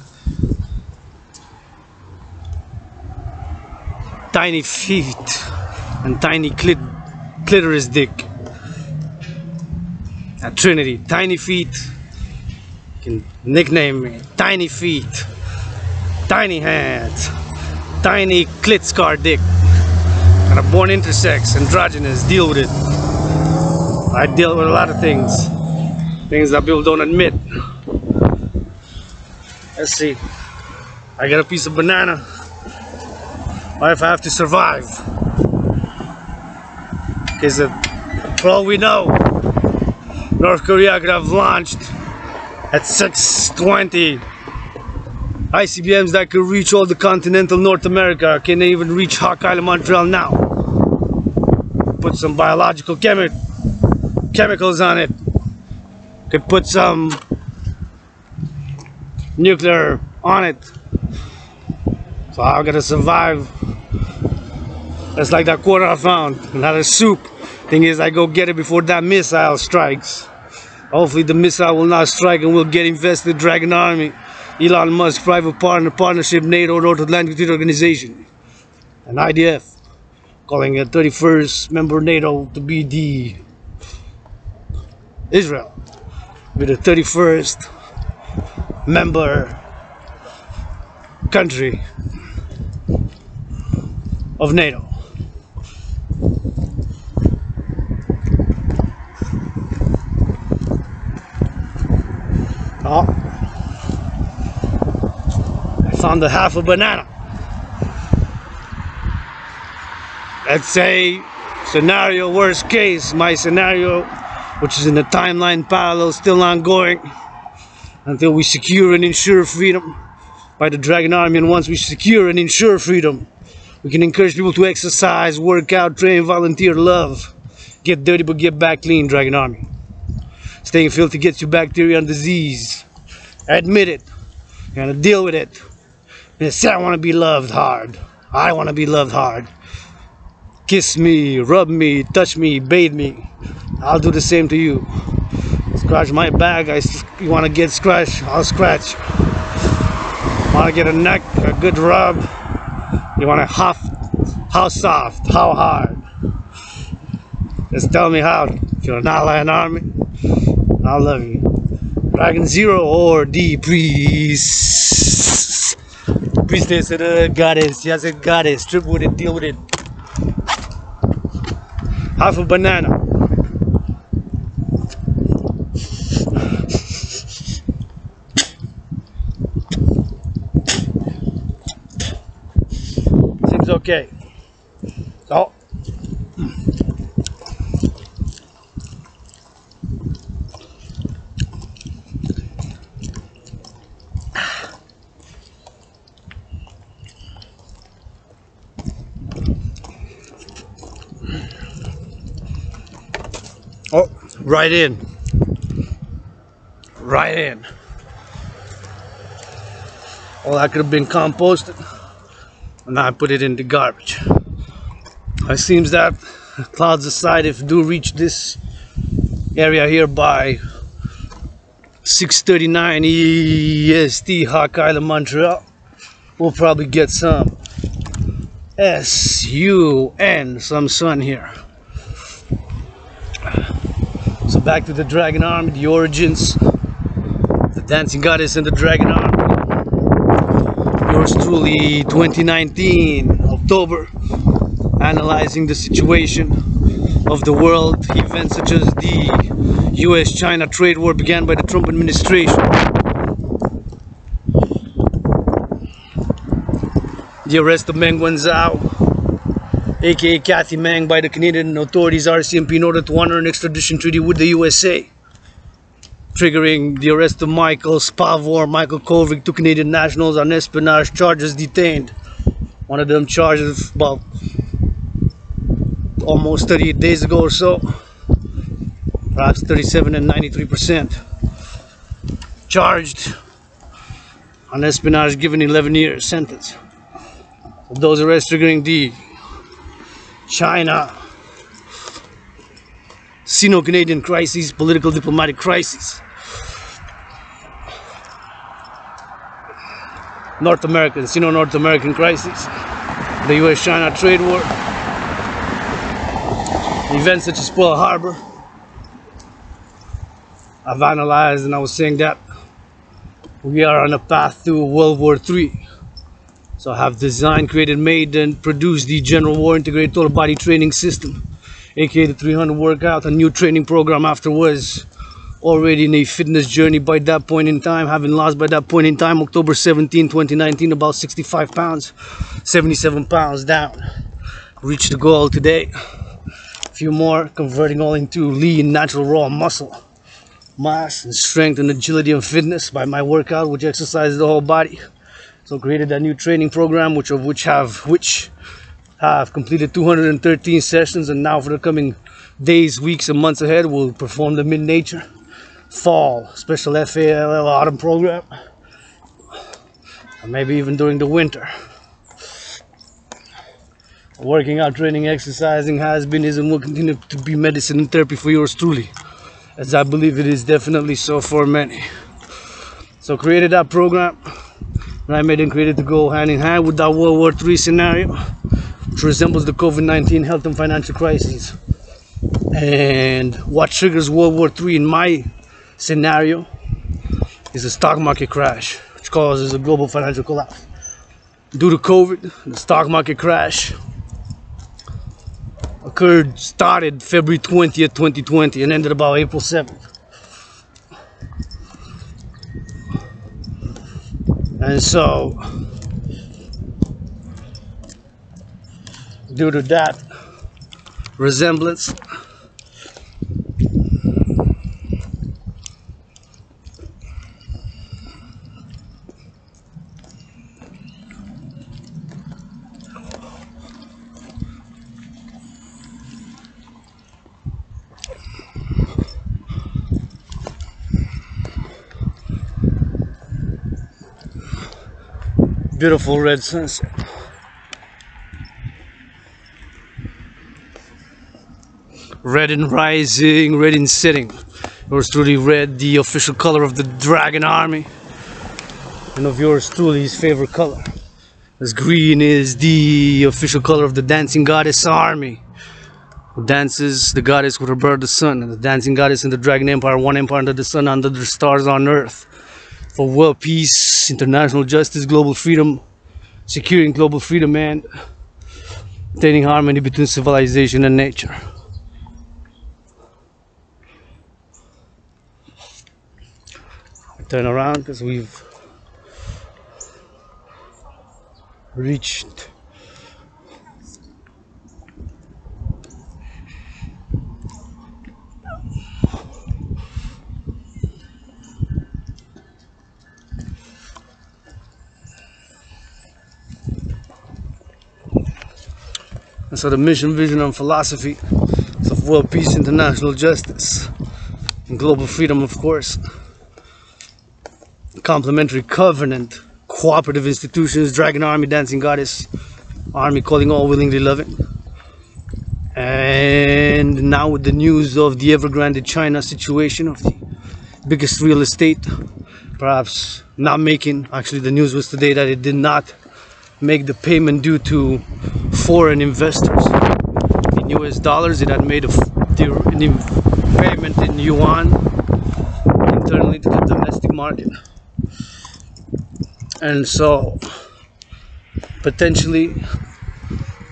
Tiny feet and tiny clitoris dick. A trinity. Tiny feet. You can nickname me. Tiny feet. Tiny hands. Tiny clit scar dick. And I'm born intersex, androgynous. Deal with it. I deal with a lot of things. Things that people don't admit. Let's see. I got a piece of banana. What if I have to survive? Because for all we know, North Korea could have launched at 6:20 ICBMs that could reach all the continental North America. Can they even reach Hawk Island, Montreal now? Put some biological chemicals on it. Could put some nuclear on it. So I gotta survive. That's like that quarter I found. Not a soup. Thing is, I go get it before that missile strikes. Hopefully the missile will not strike and we'll get invested. Dragan Army, Elon Musk, private partnership, NATO, North Atlantic Treaty Organization, and IDF, calling it 31st member NATO to be the Israel, with the 31st member country of NATO. Oh, I found a half a banana. Let's say scenario, worst case, my scenario, which is in the timeline parallel, still ongoing until we secure and ensure freedom by the Dragan Army. And once we secure and ensure freedom, we can encourage people to exercise, work out, train, volunteer, love, get dirty but get back clean. Dragan Army. Staying filthy gets you bacteria and disease. Admit it. You gotta deal with it. And say I want to be loved hard. I want to be loved hard. Kiss me, rub me, touch me, bathe me. I'll do the same to you. Scratch my back. You want to get scratched? I'll scratch. Want to get a neck, a good rub? You want to how soft, how hard? Just tell me how. If you're an ally in army, I'll love you. Dragon Zero or the priest. Priestess to the goddess. Yes, it goddess. Trip with it, deal with it. Half a banana. Everything's okay. So, oh, right in. Right in. All that could have been composted, and I put it in the garbage. It seems that clouds aside, if do reach this area here by 6:39 EST, Hawk Island, Montreal, we'll probably get some sun, some sun here. So back to the Dragan Army, the origins, the dancing goddess and the Dragan Army. Yours truly, 2019, October, analyzing the situation of the world, events such as the US-China trade war began by the Trump administration, the arrest of Meng Wanzhou, aka Kathy Meng, by the Canadian authorities, RCMP, in order to honor an extradition treaty with the USA, triggering the arrest of Michael Kovic, two Canadian nationals on espionage charges, detained. One of them charges about almost 38 days ago or so, perhaps 37 and 93%. Charged on espionage, given 11-year sentence. Those arrests triggering the China Sino-Canadian crisis, political diplomatic crisis. North American, Sino-North American crisis. The US-China trade war. Events such as Pearl Harbor. I've analyzed, and I was saying that we are on a path to World War III. So I have designed, created, made, and produced the General War Integrated Total Body Training System, aka the 300 workout, a new training program afterwards. Already in a fitness journey by that point in time, having lost by that point in time, October 17, 2019, about 65 pounds, 77 pounds down. Reached the goal today. A few more, converting all into lean, natural, raw muscle mass and strength and agility and fitness by my workout, which exercises the whole body. So created a new training program, which have completed 213 sessions, and now for the coming days, weeks, and months ahead, we'll perform the mid-nature fall special FALL autumn program, or maybe even during the winter. Working out, training, exercising has been, is, and will continue to be medicine and therapy for yours truly, as I believe it is definitely so for many. So created that program, and I made and created to go hand in hand with that World War III scenario, which resembles the COVID-19 health and financial crisis. And what triggers World War III in my scenario is a stock market crash, which causes a global financial collapse. Due to COVID, the stock market crash started February 20th, 2020 and ended about April 7th. And so, due to that resemblance, beautiful red sunset. Red in rising, red in setting. Yours truly red, the official color of the Dragan Army, and of yours truly his favorite color, as green is the official color of the Dancing Goddess Army, who dances the goddess with her bird, the sun, and the Dancing Goddess and the Dragon Empire, one empire under the sun, under the stars on earth, for world peace, international justice, global freedom, securing global freedom, and attaining harmony between civilization and nature. Turn around because we've reached And so the mission, vision, and philosophy is of world peace, international justice, and global freedom, of course. Complementary covenant, cooperative institutions, Dragon Army, Dancing Goddess, Army calling all willingly loving. And now with the news of the Evergrande China situation, of the biggest real estate perhaps not making, actually the news was today that it did not make the payment due to foreign investors in US dollars. It had made an payment in yuan internally to the domestic market, and so potentially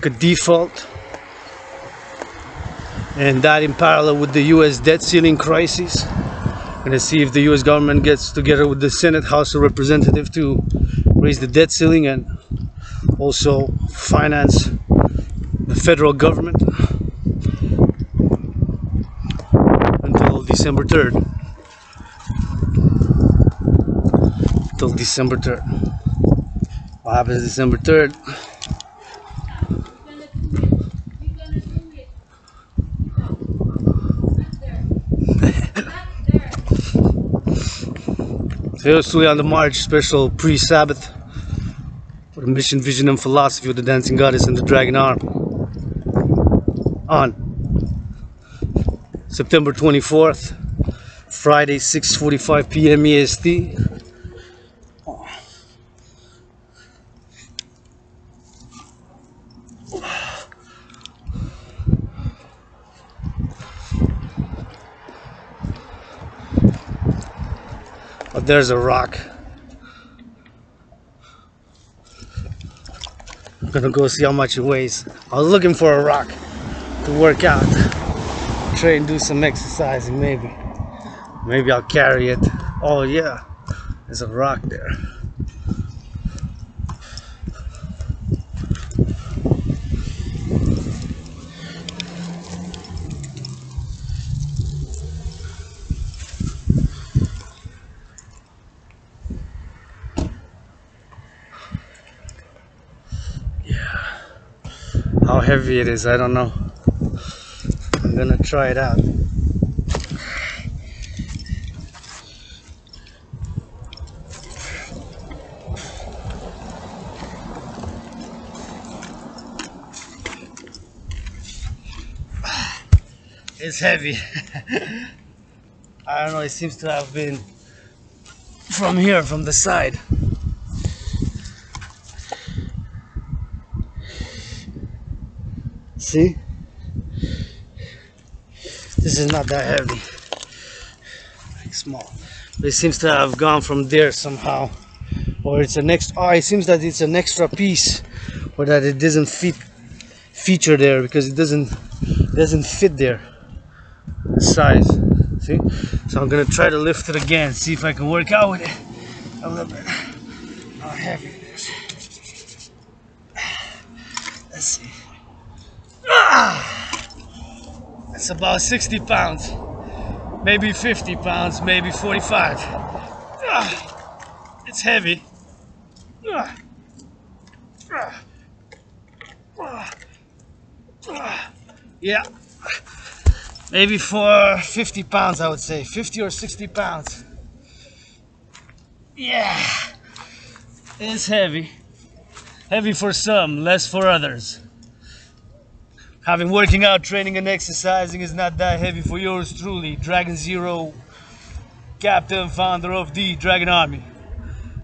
could default, and that in parallel with the US debt ceiling crisis. Gonna see if the US government gets together with the Senate, House of Representatives to raise the debt ceiling and also finance the federal government until December 3rd. Until December 3rd. What happens December 3rd? Here's on the March special pre-Sabbath for the mission, vision, and philosophy of the Dancing Goddess and the Dragon Army on September 24th, Friday, 6:45 p.m. EST. Oh, there's a rock. I'm gonna go see how much it weighs. I was looking for a rock to work out, try and do some exercising. Maybe I'll carry it. Oh yeah, there's a rock there. How heavy it is, I don't know. I'm gonna try it out. It's heavy. I don't know, it seems to have been from here, from the side. See? This is not that heavy. Like small. But it seems to have gone from there somehow. Or it's an extra. Oh, it seems that it's an extra piece. Or that it doesn't feature there because it doesn't fit there. The size. See? So I'm gonna try to lift it again, see if I can work out with it a little bit. How heavy it is. Let's see. It's about 60 pounds, maybe 50 pounds, maybe 45. It's heavy. Yeah, maybe for 50 pounds, I would say 50 or 60 pounds. Yeah, it's heavy. Heavy for some, less for others. Having working out, training, and exercising is not that heavy for yours truly. Dragon Zero, Captain, founder of the Dragon Army.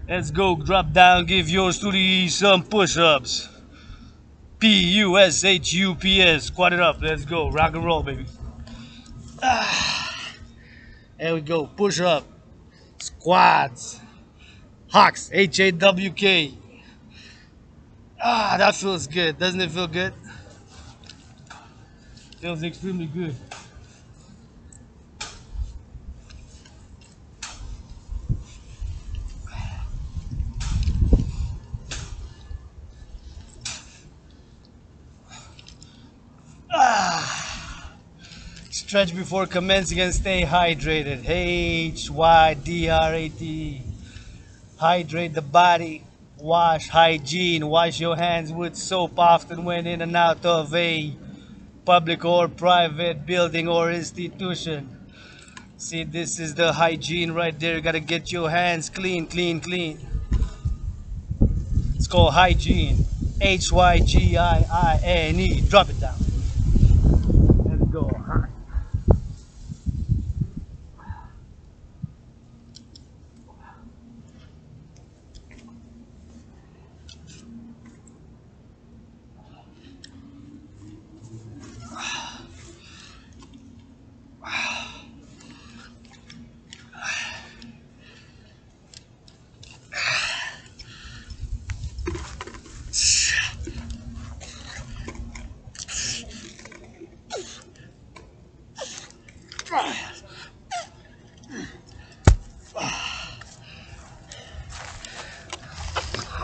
Let's go, drop down, give yours truly some push-ups. P-U-S-H-U-P-S, squat it up, let's go, rock and roll, baby. There we go, push-up, squats, hawks, H-A-W-K. That feels good, doesn't it feel good? Feels extremely good. Stretch before commencing and stay hydrated. H-Y-D-R-A-T. Hydrate the body Wash, hygiene, wash your hands with soap often when in and out of a public or private building or institution. See, this is the hygiene right there. You gotta get your hands clean, clean, clean. It's called hygiene. Hygiene. Drop it down. Let's go.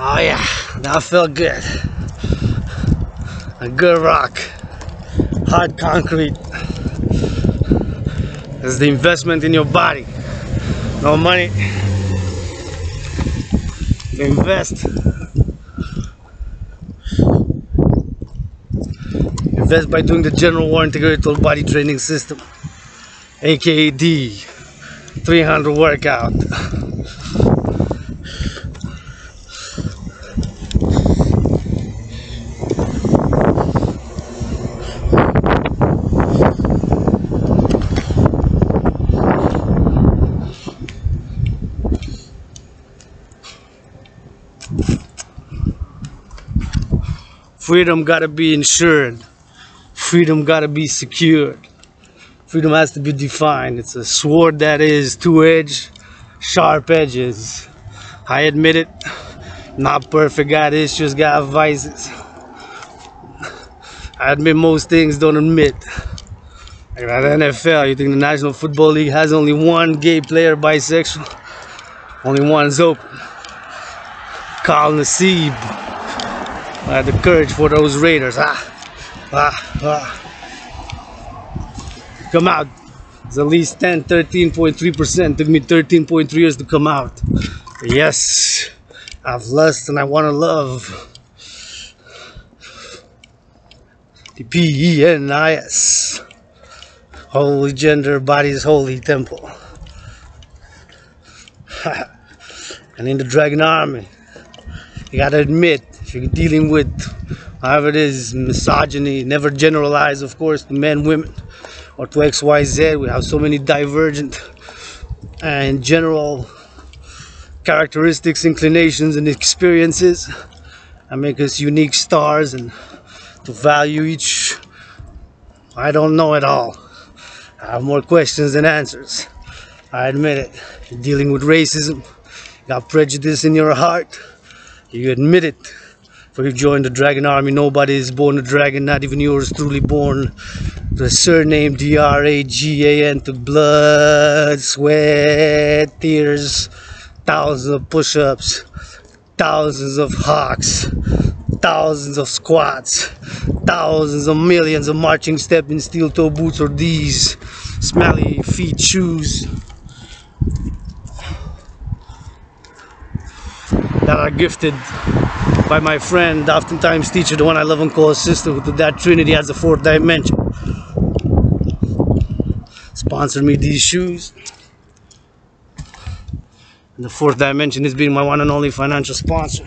Oh yeah, that felt good. A good rock, hard concrete. It's the investment in your body. No money. Invest. Invest by doing the general war integrated total body training system, aka D 300 workout. Freedom gotta be insured. Freedom gotta be secured. Freedom has to be defined. It's a sword that is two-edged, sharp edges. I admit it. Not perfect, got issues, got vices. I admit most things don't admit. Like at the NFL, you think the National Football League has only one gay player bisexual? Only one's open. Carl Nassib. I had the courage for those Raiders. Come out. It's at least 13.3%. Took me 13.3 years to come out. Yes, I've lust and I want to love. The PENIS. Holy gender, body's holy temple. And in the Dragan army, you gotta admit, if you're dealing with however it is, misogyny, never generalize, of course, to men, women, or to XYZ. We have so many divergent and general characteristics, inclinations, and experiences that make us unique stars, and to value each. I don't know it all. I have more questions than answers. I admit it. You're dealing with racism, you got prejudice in your heart, you admit it. For you joined the Dragan army. Nobody is born a dragon, not even yours truly born. The surname Dragan took blood, sweat, tears, thousands of push-ups, thousands of hawks, thousands of squats, thousands of millions of marching steps in steel-toe boots or these smelly feet shoes that are gifted by my friend, oftentimes teacher, the one I love and call a sister, who to that Trinity has a fourth dimension. Sponsored me these shoes. And the fourth dimension is being my one and only financial sponsor.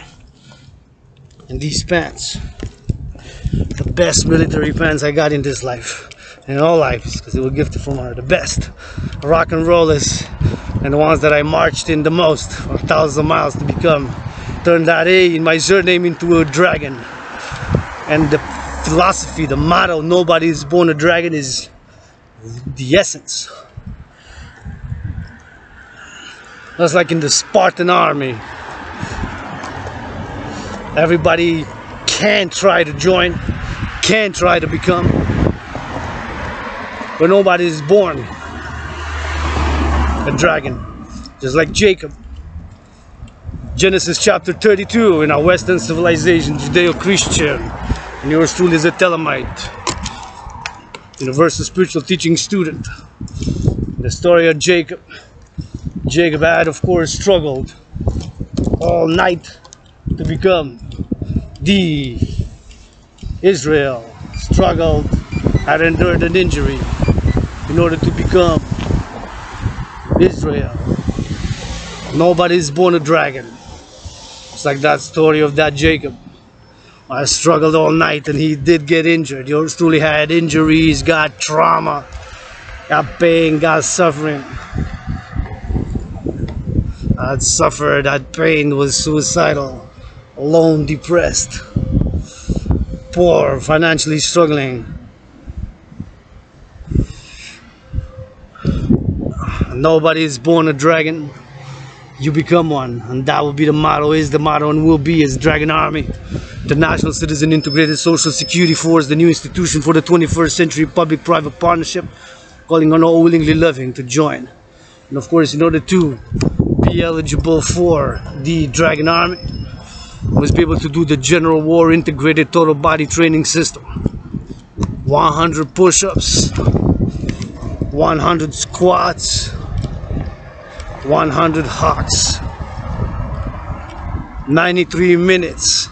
And these pants. The best military pants I got in this life. In all lives, because they were gifted from her. The best rock and rollers. And the ones that I marched in the most, for thousands of miles to become. Turned that A in my surname into a dragon. And the philosophy, the motto, nobody is born a dragon, is the essence. That's like in the Spartan army. Everybody can try to join, can try to become, but nobody is born a dragon. Just like Jacob. Genesis chapter 32 in our Western civilization, Judeo-Christian, and yours truly is a Telemite, universal spiritual teaching student. The story of Jacob. Jacob had, of course, struggled all night to become the Israel struggled, had endured an injury in order to become Israel. Nobody's born a dragon. It's like that story of that Jacob. I struggled all night and he did get injured. Yours truly had injuries, got trauma, got pain, got suffering. I'd suffered, had pain, was suicidal, alone, depressed, poor, financially struggling. Nobody is born a dragon. You become one, and that will be the motto, is the motto, and will be as Dragan Army, the National Citizen Integrated Social Security Force, the new institution for the 21st century public-private partnership, calling on all willingly loving to join. And of course, in order to be eligible for the Dragan Army, must be able to do the General War Integrated Total Body Training System. 100 push-ups, 100 squats, 100 hawks, 93 minutes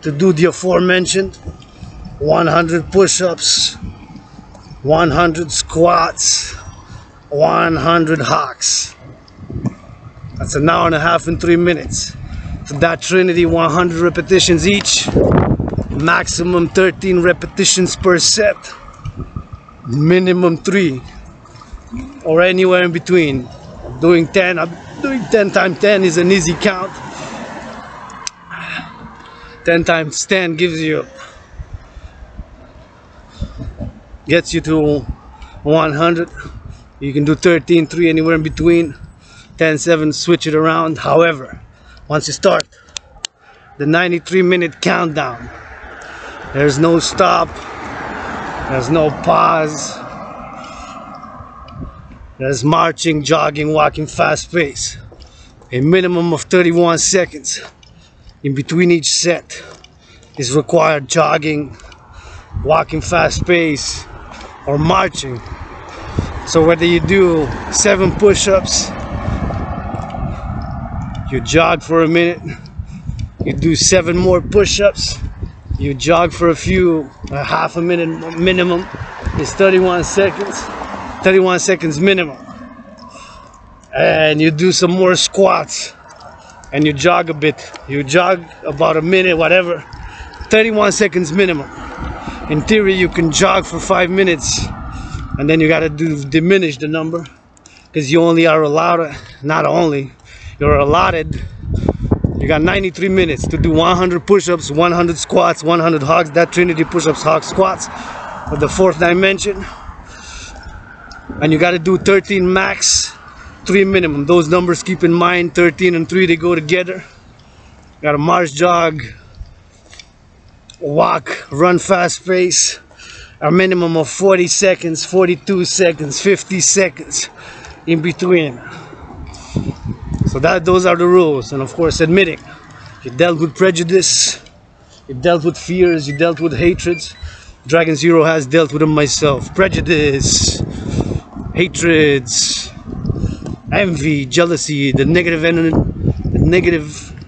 to do the aforementioned 100 push-ups, 100 squats, 100 hawks. That's an hour and a half and 3 minutes. To that trinity, 100 repetitions each, maximum 13 repetitions per set, minimum 3 or anywhere in between. Doing 10 times 10 is an easy count. 10 times 10 gets you to 100. You can do 13, 3 anywhere in between, 10, 7, switch it around. However, once you start the 93-minute countdown, there's no stop, there's no pause. There's marching, jogging, walking, fast pace. A minimum of 31 seconds in between each set is required. Jogging, walking fast pace, or marching. So whether you do 7 push-ups, you jog for a minute, you do 7 more push-ups, you jog for a half a minute minimum, is 31 seconds. 31 seconds minimum, and you do some more squats and you jog a bit, you jog about a minute, whatever. 31 seconds minimum. In theory you can jog for 5 minutes, and then you got to diminish the number, because you only are allowed, not only, you're allotted, you got 93 minutes to do 100 push-ups, 100 squats, 100 hogs, that trinity, push-ups, hogs, squats, with the fourth dimension. And you got to do 13 max, 3 minimum. Those numbers, keep in mind, 13 and 3, they go together. You got to march, jog, walk, run fast pace. A minimum of 40 seconds, 42 seconds, 50 seconds in between. So those are the rules. And of course, admitting you dealt with prejudice, you dealt with fears, you dealt with hatreds. Dragan Zero has dealt with them myself. Prejudice, hatreds, envy, jealousy, the negative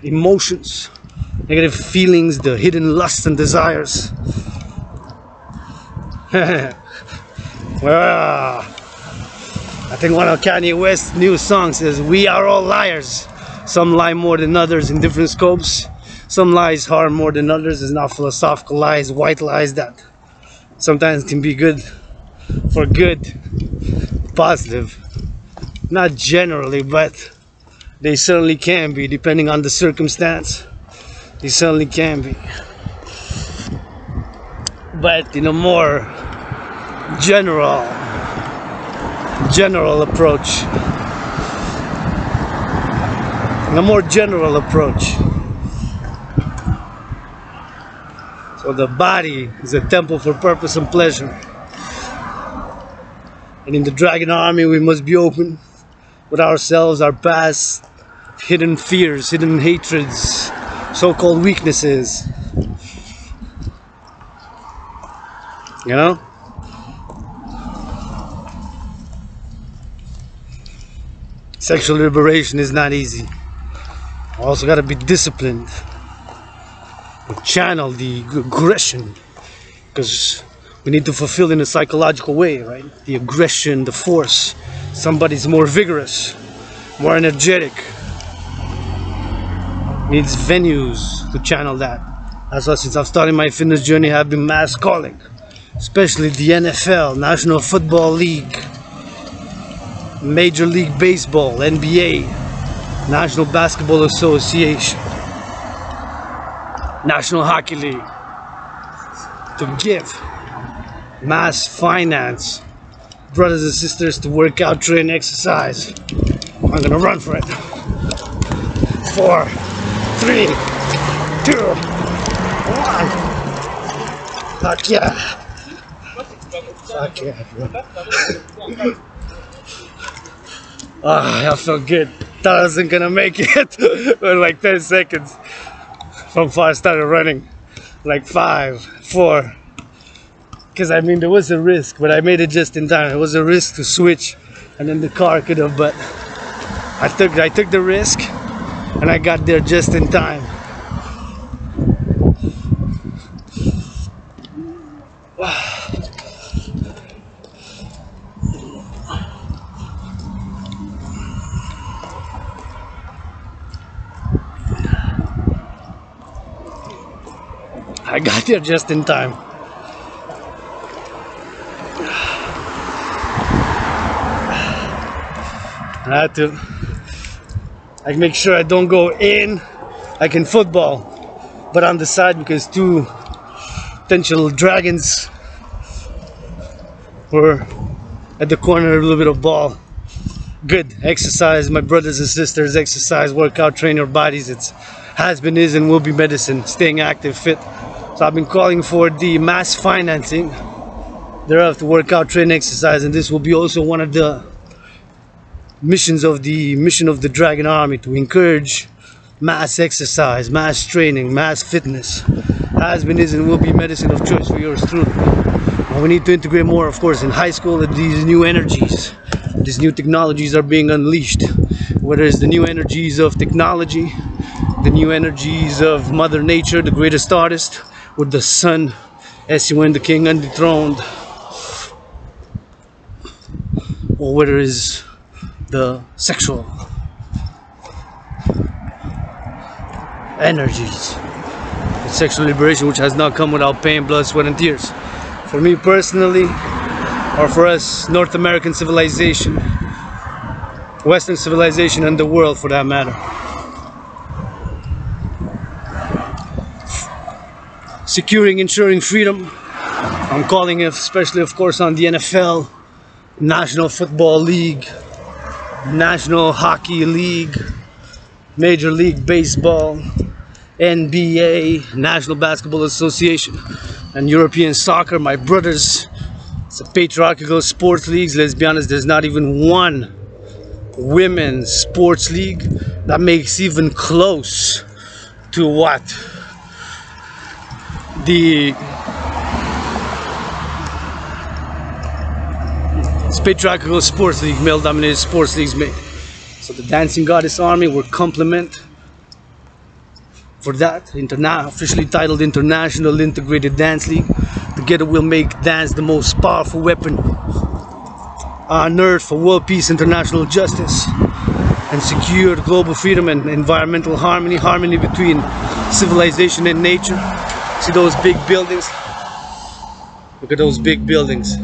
emotions, negative feelings, the hidden lusts and desires. Well, I think one of Kanye West's new songs says, "We are all liars. Some lie more than others in different scopes. Some lies harm more than others." It's not philosophical lies, white lies that sometimes can be good for good, positive. Not generally, but they certainly can be, depending on the circumstance. They certainly can be. But in a more general approach, so the body is a temple for purpose and pleasure, and in the Dragan Army we must be open with ourselves, our past, hidden fears, hidden hatreds, so-called weaknesses, you know. Sexual liberation is not easy. I also gotta be disciplined. Channel the aggression, because we need to fulfill in a psychological way, right? The aggression, the force. Somebody's more vigorous, more energetic. Needs venues to channel that. That's why since I've started my fitness journey, I've been mass calling, especially the NFL, National Football League, Major League Baseball, NBA, National Basketball Association, National Hockey League, to give mass finance brothers and sisters to work out, train, exercise. I'm gonna run for it. 4, 3, 2, 1. Fuck yeah. Fuck yeah, bro. Ah, I felt good. Thought I wasn't gonna make it for like 10 seconds. From far I started running. Like 5, 4. Because I mean there was a risk, but I made it just in time. It was a risk to switch, and then the car could have, but I took the risk, and I got there just in time. I got there just in time. I had to make sure I don't go in like in football, but on the side, because 2 potential dragons were at the corner, a little bit of ball. Good exercise, my brothers and sisters, exercise, work out, train your bodies. It's has been, is, and will be medicine. Staying active, fit. So I've been calling for the mass financing thereof to work out, train, exercise, and this will be also one of the mission of the Dragan army, to encourage mass exercise, mass training, mass fitness. Has been, is, and will be medicine of choice for yours truly. And we need to integrate more, of course, in high school, that these new energies, these new technologies are being unleashed. Whether it's the new energies of technology, the new energies of Mother Nature, the greatest artist, with the sun, S-U-N, the king undethroned, or whether it's the sexual energies, the sexual liberation, which has not come without pain, blood, sweat, and tears. For me personally, or for us, North American civilization, Western civilization, and the world for that matter, securing, ensuring freedom. I'm calling it, especially of course, on the NFL, National Football League, National Hockey League, Major League Baseball, NBA, National Basketball Association, and European soccer. My brothers, it's a patriarchal sports leagues. Let's be honest, there's not even one women's sports league that makes even close to what the patriarchal sports league, male dominated sports leagues made. So the Dancing Goddess Army will complement for that, officially titled International Integrated Dance League. Together we'll make dance the most powerful weapon on earth for world peace, international justice, and secure global freedom and environmental harmony between civilization and nature. See those big buildings? Look at those big buildings.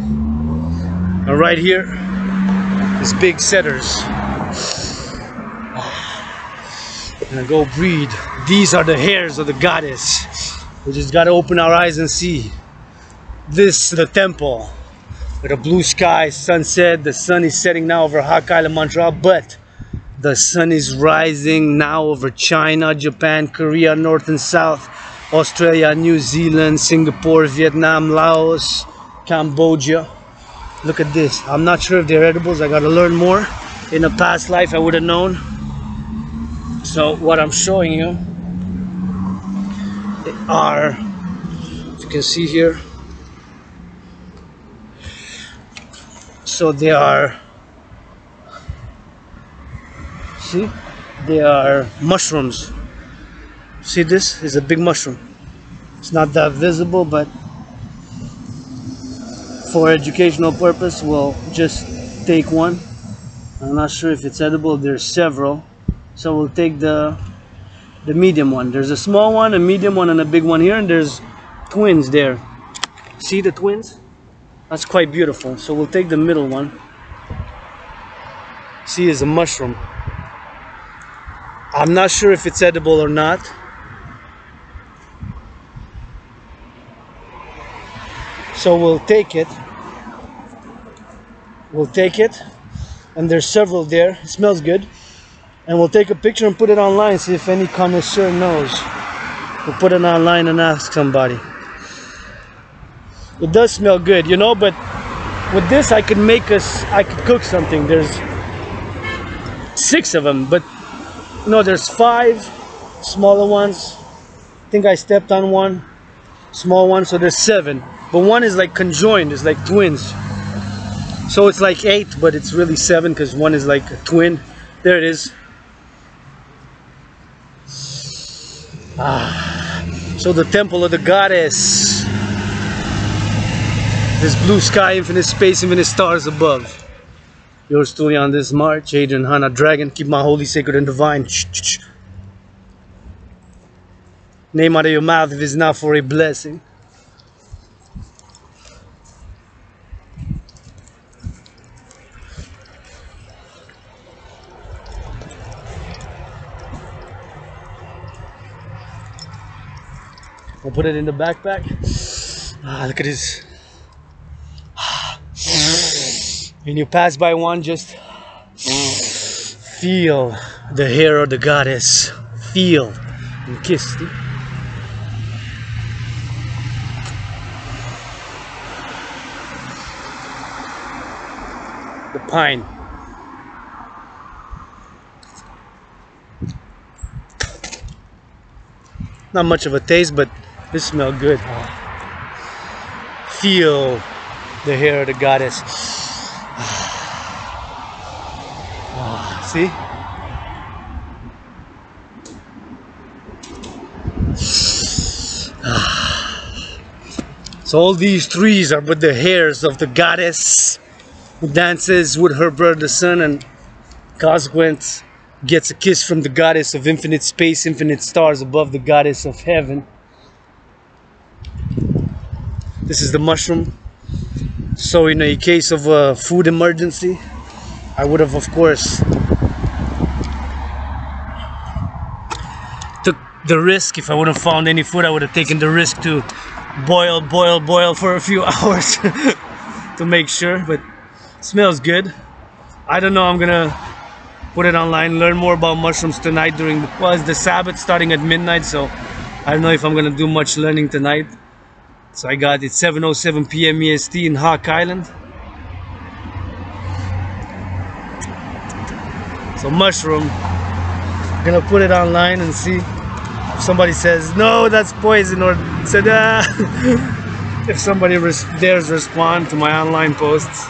And right here is big setters. And go breathe. These are the hairs of the goddess. We just gotta open our eyes and see. This is the temple with a blue sky, sunset. The sun is setting now over Hawk Island, Montreal, but the sun is rising now over China, Japan, Korea, North and South, Australia, New Zealand, Singapore, Vietnam, Laos, Cambodia. Look at this. I'm not sure if they're edibles. I gotta learn more. In a past life I would have known. So what I'm showing you are, as you can see here, so they are, see, They are mushrooms. See, this is a big mushroom. It's not that visible, but for educational purpose, we'll just take one. I'm not sure if it's edible. There's several, so we'll take the medium one. There's a small one, a medium one, and a big one here, and there's twins there. See the twins? That's quite beautiful. So we'll take the middle one. See, it's a mushroom. I'm not sure if it's edible or not. So we'll take it. We'll take it. And there's several there. It smells good. And we'll take a picture and put it online, see if any connoisseur knows. We'll put it online and ask somebody. It does smell good, you know, but with this I could cook something. There's 6 of them, but no, there's 5 smaller ones. I think I stepped on one small one, so there's 7. But one is like conjoined, it's like twins. So it's like 8, but it's really 7 because one is like a twin. There it is. So the temple of the goddess. This blue sky, infinite space, infinite stars above. Yours truly on this march, Adrian Hana Dragan. Keep my holy, sacred, and divine. Name out of your mouth if it's not for a blessing. I'll put it in the backpack. Look at this. When you pass by one, just feel the hair of the goddess. Feel and kiss. The pine. Not much of a taste, but this smells good. Feel the hair of the goddess. See? So all these trees are but the hairs of the goddess who dances with her brother the sun, and consequence gets a kiss from the goddess of infinite space, infinite stars above the goddess of heaven. This is the mushroom. So in a case of a food emergency, I would have, of course, took the risk. If I wouldn't have found any food, I would have taken the risk to boil for a few hours to make sure. But it smells good. I don't know, I'm gonna put it online, learn more about mushrooms tonight during it's the Sabbath starting at midnight, so I don't know if I'm gonna do much learning tonight. So I got it 7:07 p.m. EST in Hawk Island. So mushroom, I'm gonna put it online and see if somebody says no, that's poison, or said if somebody dares respond to my online posts.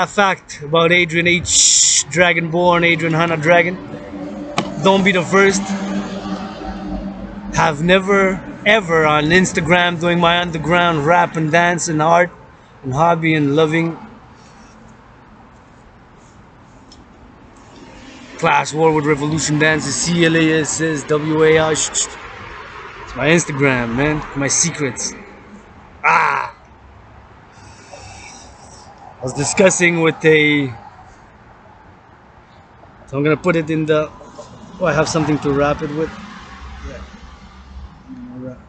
Fact about Adrian H. Dragonborn, Adrian Hana Dragan. Don't be the first. Have never ever on Instagram doing my underground rap and dance and art and hobby and loving class war with revolution dances, CLASS, WAR. It's my Instagram, man. My secrets. I was discussing with so I'm gonna put it in the, I have something to wrap it with. Yeah.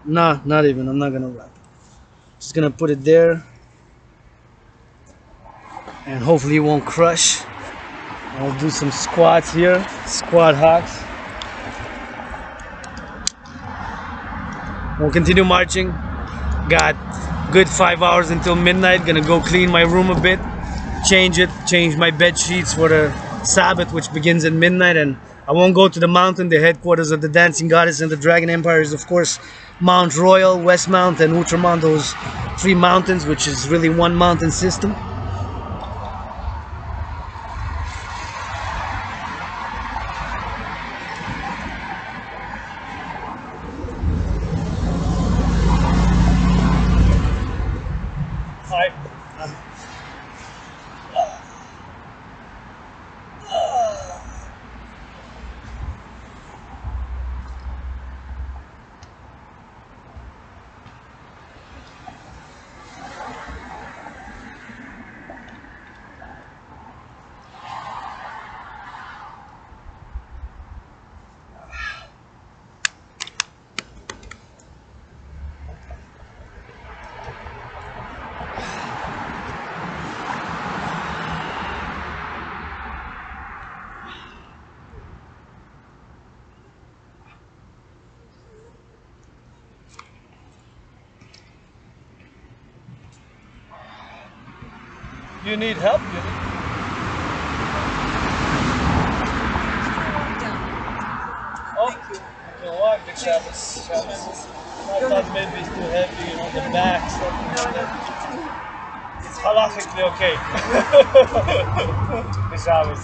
No, not even, I'm not gonna wrap it. Just gonna put it there and hopefully it won't crush. I'll do some squats here, squat hacks. We'll continue marching. Got good 5 hours until midnight. Gonna go clean my room a bit, change my bed sheets for the Sabbath, which begins at midnight. And I won't go to the mountain. The headquarters of the Dancing Goddess and the Dragon Empire is, of course, Mount Royal, West Mount, and Outramount. Those 3 mountains, which is really one mountain system. you need help, oh, you can walk the Shabbat. I thought maybe it's too heavy on the back, something like that. It's halakhically okay. The Shabbat.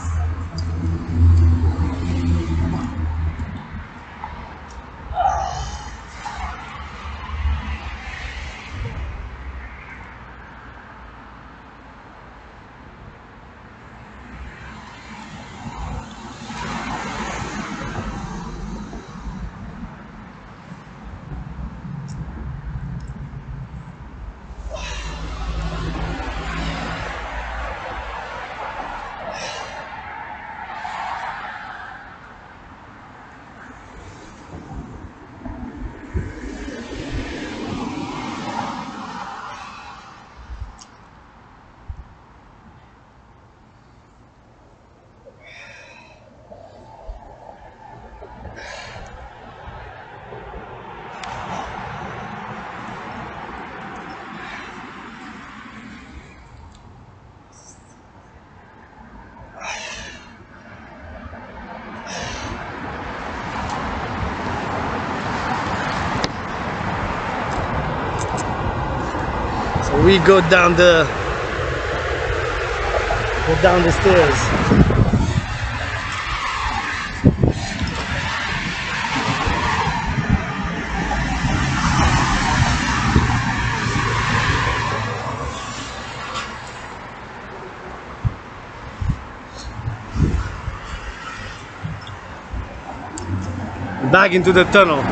We go down the stairs. Back into the tunnel.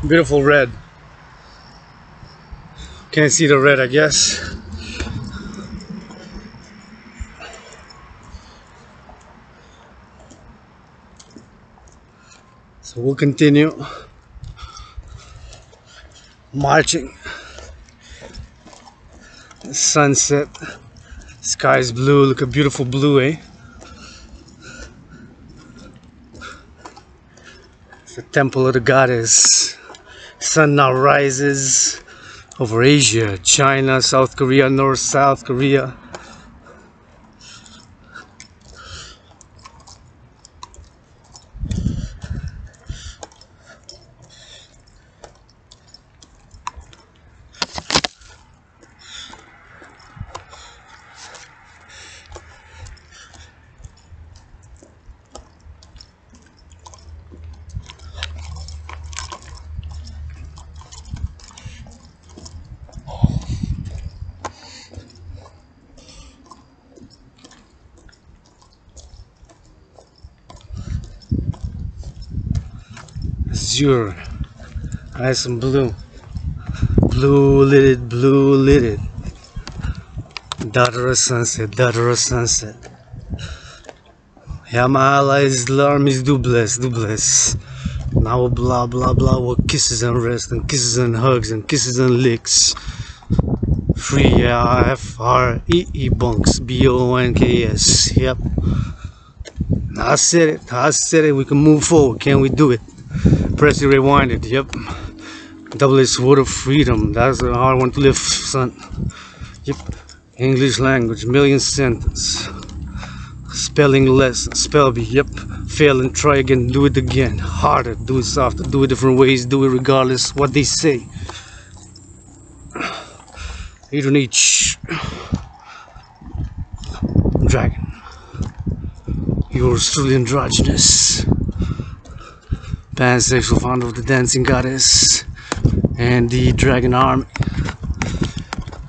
Beautiful red. Can't see the red, I guess. So we'll continue marching. Sunset. Sky's blue. Look at beautiful blue, eh? It's the temple of the goddess. Sun now rises over Asia, China, South Korea, North South Korea. Azure, nice and blue, blue lidded, daughter of sunset, daughter of sunset. Yeah, my allies, the armies, do bless, do bless. Now blah blah blah with kisses and rest and kisses and hugs and kisses and licks. Free, yeah, F-R-E-E bunks, B-O-N-K-S, yep. I said it, we can move forward, can we do it? Press it, rewind it, yep. Double sword of freedom. That's a hard one to live, son. Yep. English language, million sentence. Spelling lesson, spell bee, yep. Fail and try again, do it again. Harder, do it softer, do it different ways, do it regardless what they say. You don't need shh. Dragon. Yours truly androgynous. Pansexual founder of the dancing goddess and the dragon army.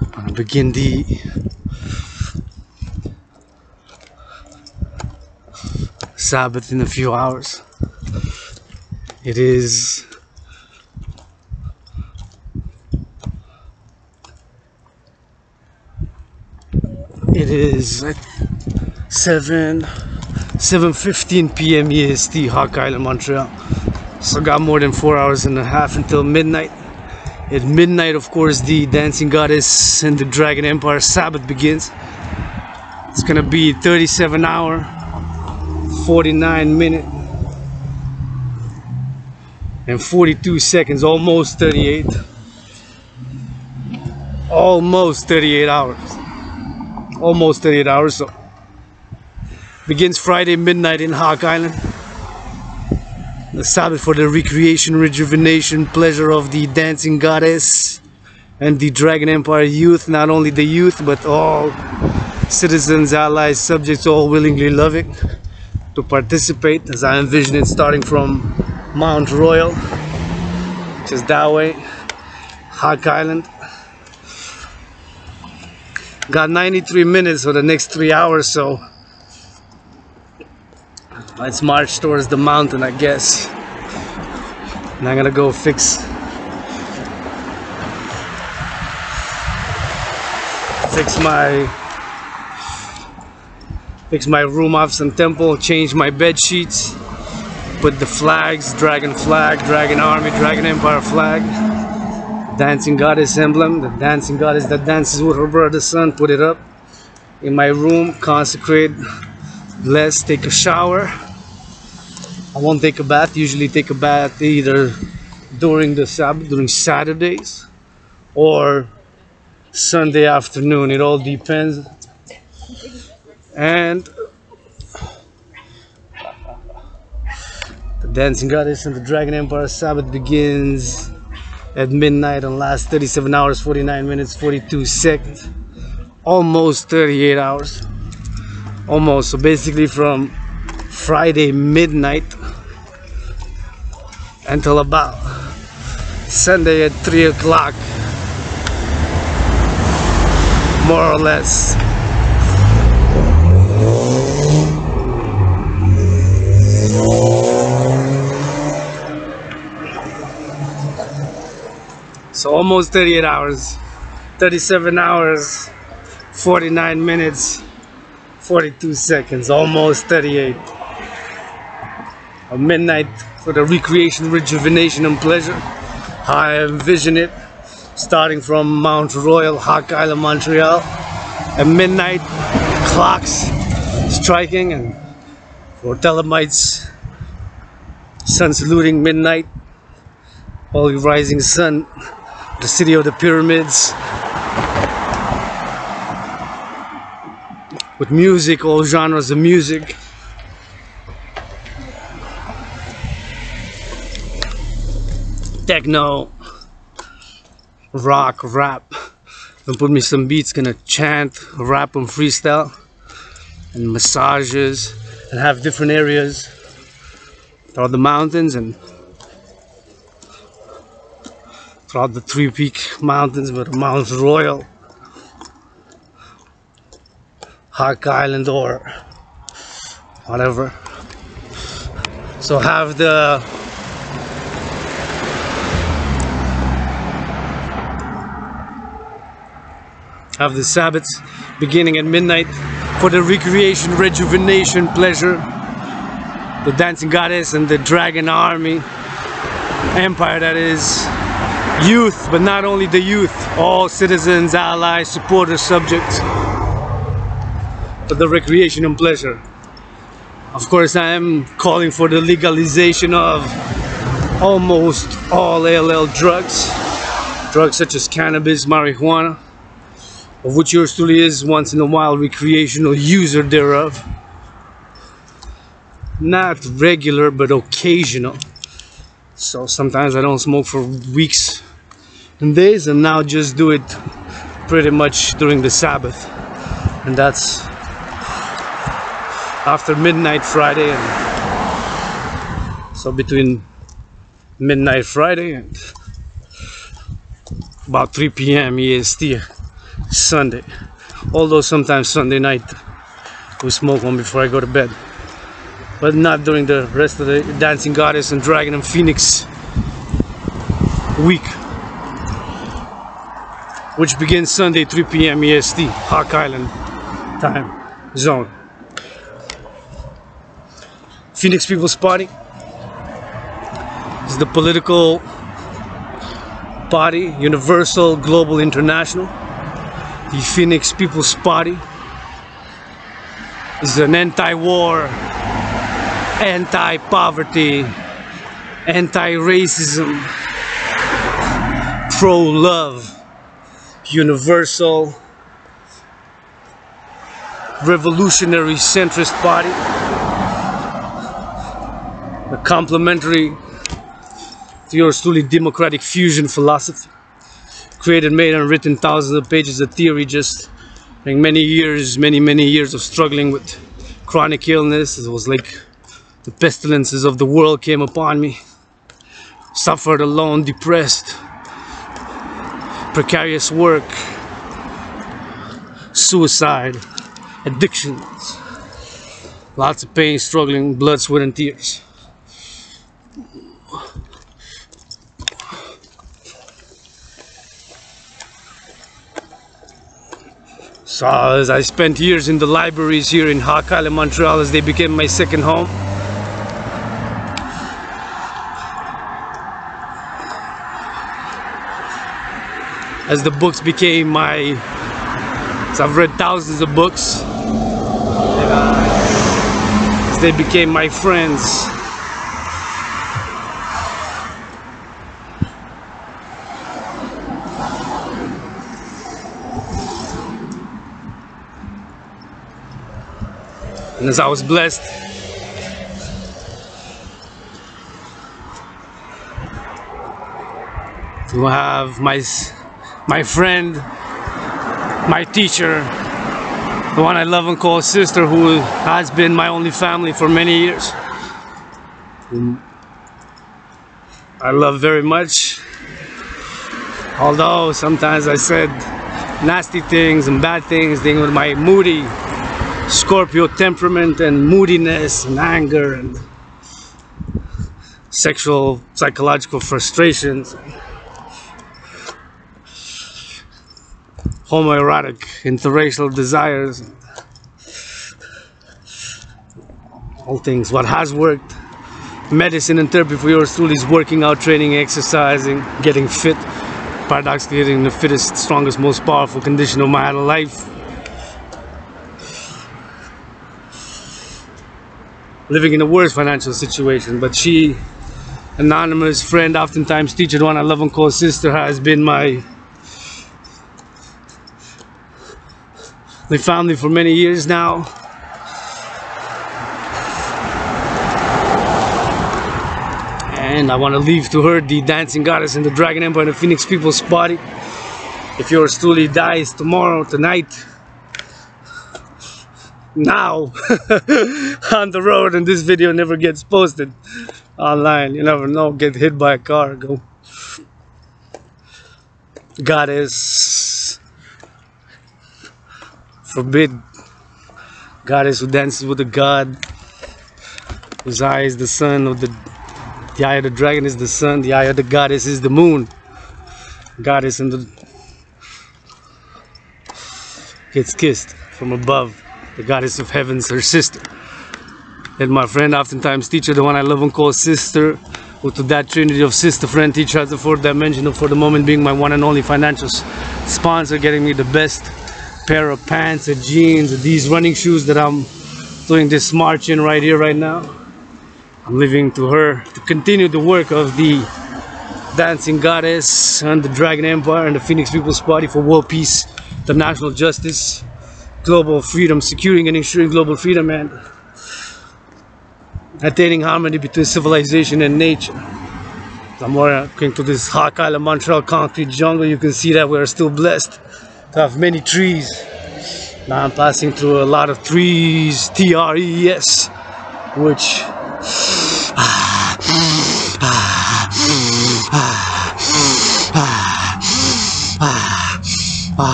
I'm gonna begin the Sabbath in a few hours. It is like 7:15 p.m. EST, Hawk Island, Montreal. So got more than 4 hours and a half until midnight. At midnight, of course, the dancing goddess and the dragon empire Sabbath begins. It's gonna be 37-hour, 49-minute, and 42 seconds, almost 38. Almost 38 hours. Almost 38 hours. So begins Friday midnight in Hawk Island. The Sabbath for the recreation, rejuvenation, pleasure of the dancing goddess and the Dragon Empire youth. Not only the youth, but all citizens, allies, subjects, all willingly loving to participate, as I envision it, starting from Mount Royal, which is that way, Hawk Island. Got 93 minutes for the next 3 hours, so let's march towards the mountain, I guess. And I'm gonna go fix my room off some temple, change my bed sheets, put the flags, dragon flag, dragon army, dragon empire flag, dancing goddess emblem, the dancing goddess that dances with her brother son, put it up in my room, consecrate, bless, take a shower. I won't take a bath, usually take a bath either during the Sabbath, during Saturdays, or Sunday afternoon, it all depends. And the dancing goddess and the dragon empire Sabbath begins at midnight and lasts 37 hours, 49 minutes, 42 seconds, almost 38 hours. Almost. So basically from Friday midnight until about Sunday at 3 o'clock, more or less. So almost 38 hours, 37 hours, 49 minutes, 42 seconds, almost 38. A midnight for the recreation, rejuvenation, and pleasure. How I envision it, starting from Mount Royal, Hawk Island, Montreal. At midnight, clocks striking, and for Telemites, sun saluting midnight, holy rising sun, the city of the pyramids. With music, all genres of music. Techno, rock, rap. Gonna put me some beats, gonna chant, rap and freestyle. And massages, and have different areas throughout the mountains and throughout the Three Peak Mountains, but Mount Royal, Hawk Island, or whatever. So have the Sabbaths beginning at midnight for the recreation, rejuvenation, pleasure. The dancing goddess and the dragon army, empire that is youth, but not only the youth, all citizens, allies, supporters, subjects. For the recreation and pleasure. Of course, I am calling for the legalization of almost all LL drugs such as cannabis, marijuana, of which yours truly is once in a while recreational user thereof. Not regular but occasional. So sometimes I don't smoke for weeks and days, and now just do it pretty much during the Sabbath, and that's after midnight Friday. And so between midnight Friday and about 3 p.m. EST Sunday, although sometimes Sunday night we smoke one before I go to bed, but not during the rest of the Dancing Goddess and Dragan and Phoenix week, which begins Sunday 3 p.m. EST, Hawk Island time zone. Phoenix People's Party is the political party, universal, global, international. The Phoenix People's Party is an anti-war, anti-poverty, anti-racism, pro-love, universal, revolutionary centrist party. A complementary to yours truly democratic fusion philosophy, created, made, and written thousands of pages of theory, just like many years of struggling with chronic illness. It was like the pestilences of the world came upon me. Suffered alone, depressed, precarious work, suicide, addictions, lots of pain, struggling, blood, sweat, and tears. So as I spent years in the libraries here in Hawk Island, Montreal, as they became my second home, as the books became my, so I've read thousands of books, and, as they became my friends. And as I was blessed to have my friend, my teacher, the one I love and call sister, who has been my only family for many years, whom I love very much, although sometimes I said nasty things and bad things, dealing with my moody Scorpio temperament and moodiness and anger and sexual, psychological frustrations, homoerotic, interracial desires, all things. What has worked, medicine and therapy for yours truly, is working out, training, exercising, getting fit, paradoxically getting the fittest, strongest, most powerful condition of my life. Living in a worse financial situation, but she, anonymous friend, oftentimes teacher, the one I love and call sister, has been my family for many years now. And I want to leave to her the Dancing Goddess and the Dragan Empire and the Phoenix People's Party. If yours truly dies tomorrow, tonight, now, on the road, and this video never gets posted online, you never know, get hit by a car, go. Goddess, forbid. Goddess who dances with a god, whose eye is the sun, the eye of the dragon is the sun, the eye of the goddess is the moon. Goddess and the gets kissed from above. The goddess of heaven's her sister. And my friend, oftentimes teacher, the one I love and call sister, who to that trinity of sister, friend, teacher, has the fourth dimension, for the moment being my one and only financial sponsor, getting me the best pair of pants and jeans and these running shoes that I'm doing this march in right here, right now. I'm leaving to her to continue the work of the dancing goddess and the Dragon Empire and the Phoenix People's Party for world peace, international justice, global freedom, securing and ensuring global freedom, and attaining harmony between civilization and nature. I'm walking to this Hawk Island, Montreal concrete jungle. You can see that we are still blessed to have many trees. Now I'm passing through a lot of trees, T-R-E-E-S, which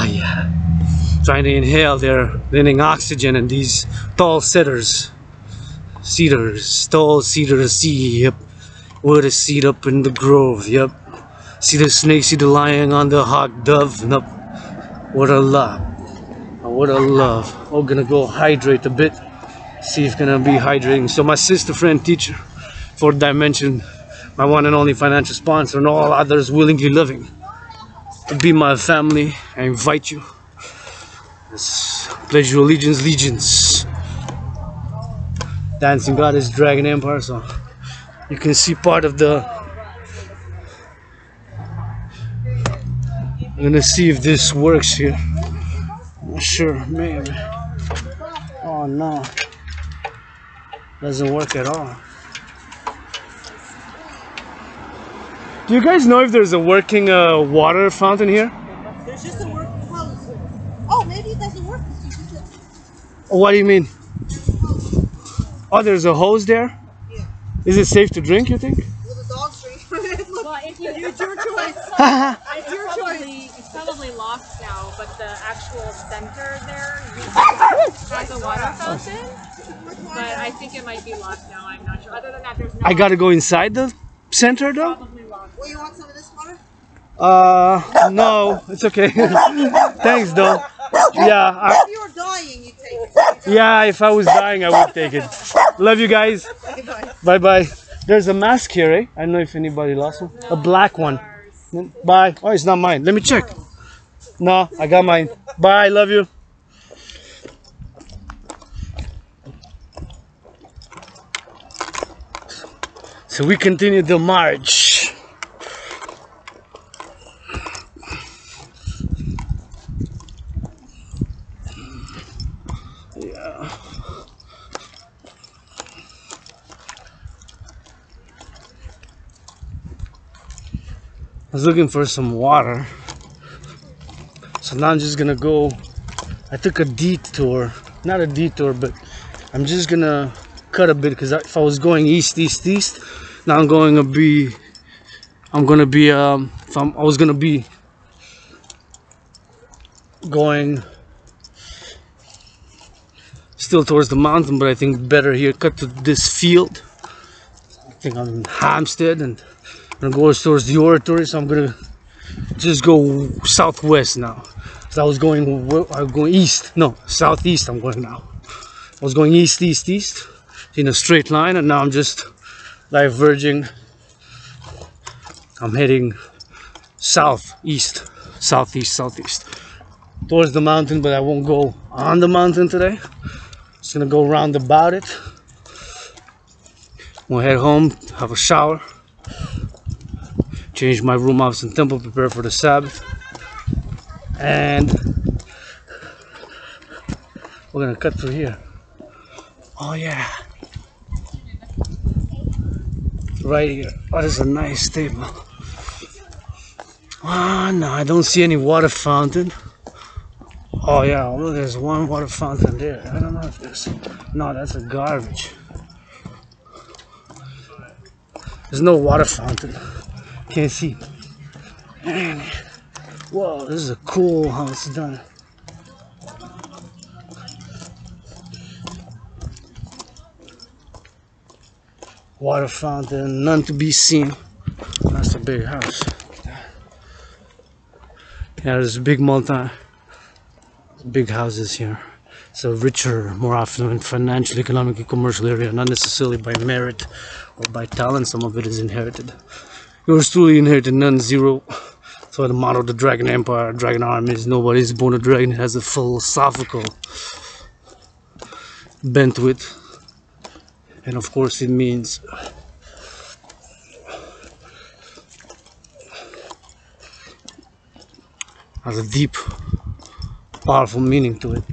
yeah, trying to inhale their letting oxygen in these tall cedars, tall cedars, yep, with a seat up in the grove, yep, see the snake, see the lion on the hawk dove, yep, what a love, what a love. We're gonna go hydrate a bit, see if gonna be hydrating. So my sister, friend, teacher, fourth dimension, my one and only financial sponsor, and all others willingly loving to be my family, I invite you. Let's pledge your allegiance, legions. Dancing Goddess, Dragon Empire. So you can see part of the. I'm gonna see if this works here. I'm not sure, maybe. Oh no, doesn't work at all. Do you guys know if there's a working water fountain here? There's just a work. Oh, maybe it doesn't work. What do you mean? Oh, there's a hose there? Yeah. Is it safe to drink, you think? Well, the dogs drink. Well, if you It's your choice. it's your choice. It's probably locked now, but the actual center there has a water fountain. But I think it might be locked now. I'm not sure. Other than that, there's no. I gotta go inside the center though? Probably locked. Well, you want some of this water? No, it's okay. Thanks though. Yeah, If you were dying, you'd take it. yeah, if I was dying, I would take it. Love you guys. Bye-bye. Bye bye. There's a mask here, eh? I don't know if anybody lost one. A black one. Bye. Oh, it's not mine. Let me check. No, I got mine. Bye, love you. So we continue the march. Yeah. I was looking for some water. So now I'm just gonna go. I took a detour. Not a detour, but I'm just gonna cut a bit because if I was going east, now I'm going to be. I was gonna be going still towards the mountain, but I think better here cut to this field. I think I'm in Hampstead and I'm gonna go towards the oratory, so I'm gonna just go southwest now. So I was going east, no, southeast. I'm going now. I was going east in a straight line, and now I'm just diverging. I'm heading southeast towards the mountain, but I won't go on the mountain today. Just gonna go round about it. We'll head home, have a shower, change my room, office, and temple, prepare for the Sabbath, and we're gonna cut through here. Oh yeah, right here. Oh, this is a nice table. Ah, no, I don't see any water fountain. Oh yeah, well, there's one water fountain there. I don't know if there's. No, that's a garbage. There's no water fountain. Can't see. Man. Whoa, this is a cool how it's done. Water fountain, none to be seen. That's a big house. Yeah, there's big big houses here. It's a richer, more affluent, financial, economic, commercial area, not necessarily by merit or by talent. Some of it is inherited. Yours truly inherited, none, zero. So the motto of the Dragon Empire, Dragon armies, nobody's born a dragon. It has a philosophical bent to it. And of course it means has a deep, powerful meaning to it.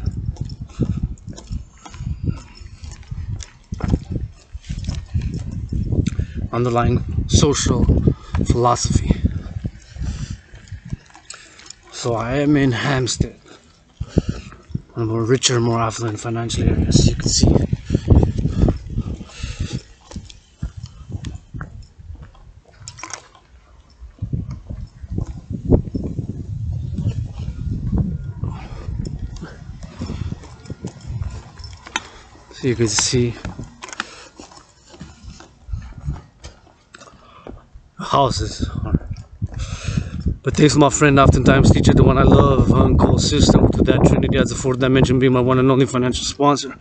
Underlying social philosophy. So I am in Hampstead, one of the richer, more affluent financial areas, you can see. So you can see houses. But thanks to my friend, oftentimes teacher, the one I love, uncle, sister, to that Trinity as the fourth dimension, being my one and only financial sponsor,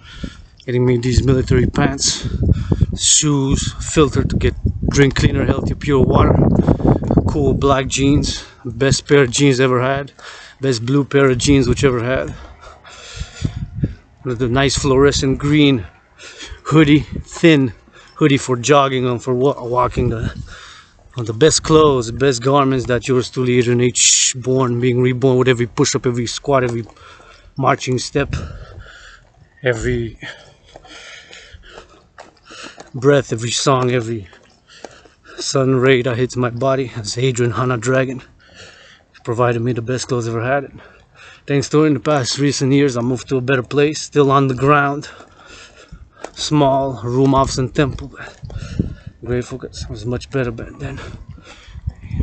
getting me these military pants, shoes, filter to drink cleaner, healthier, pure water, cool black jeans, best pair of jeans ever had, best blue pair of jeans which ever had, with the nice fluorescent green hoodie, thin hoodie for jogging and for walking, the best clothes, the best garments that yours truly is in each born, being reborn with every push-up, every squat, every marching step, every breath, every song, every sun ray that hits my body. As Adrian Hanna Dragan provided me the best clothes I've ever had. And thanks to her, in the past recent years, I moved to a better place, still on the ground, small room, office, and temple. But grateful because it was much better back then,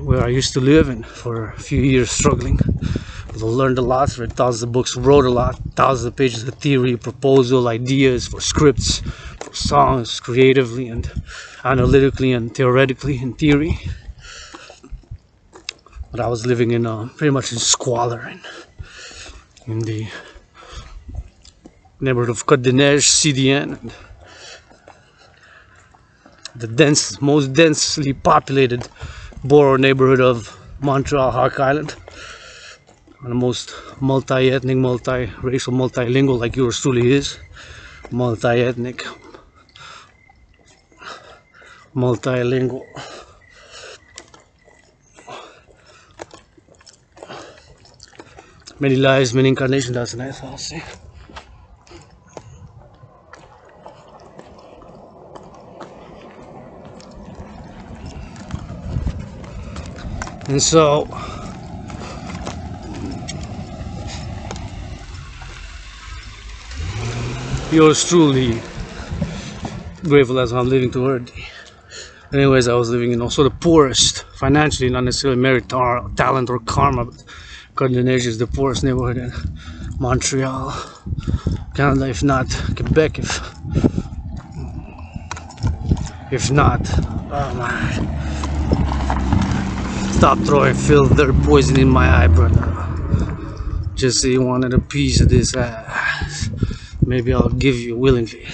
where I used to live, and for a few years struggling. I learned a lot, read thousands of books, wrote a lot, thousands of pages of theory, proposal, ideas for scripts, for songs, creatively and analytically and theoretically in theory. But I was living in pretty much in squalor and in the neighborhood of Côte des Neiges, CDN, and the most densely populated borough neighborhood of Montreal, Hawk Island, and the most multi-ethnic, multi-racial, multilingual, like yours truly is, multi-ethnic, multilingual. Many lives, many incarnations. That's a nice house. See? And so yours truly, grateful as I'm living to her. Anyways, I was living in also the poorest, financially, not necessarily merit or talent or karma, but Côte des Neiges is the poorest neighborhood in Montreal, Canada, if not Quebec, if not, oh my. Stop throwing filter poison in my eye, brother. Just say you wanted a piece of this ass. Maybe I'll give you willingly.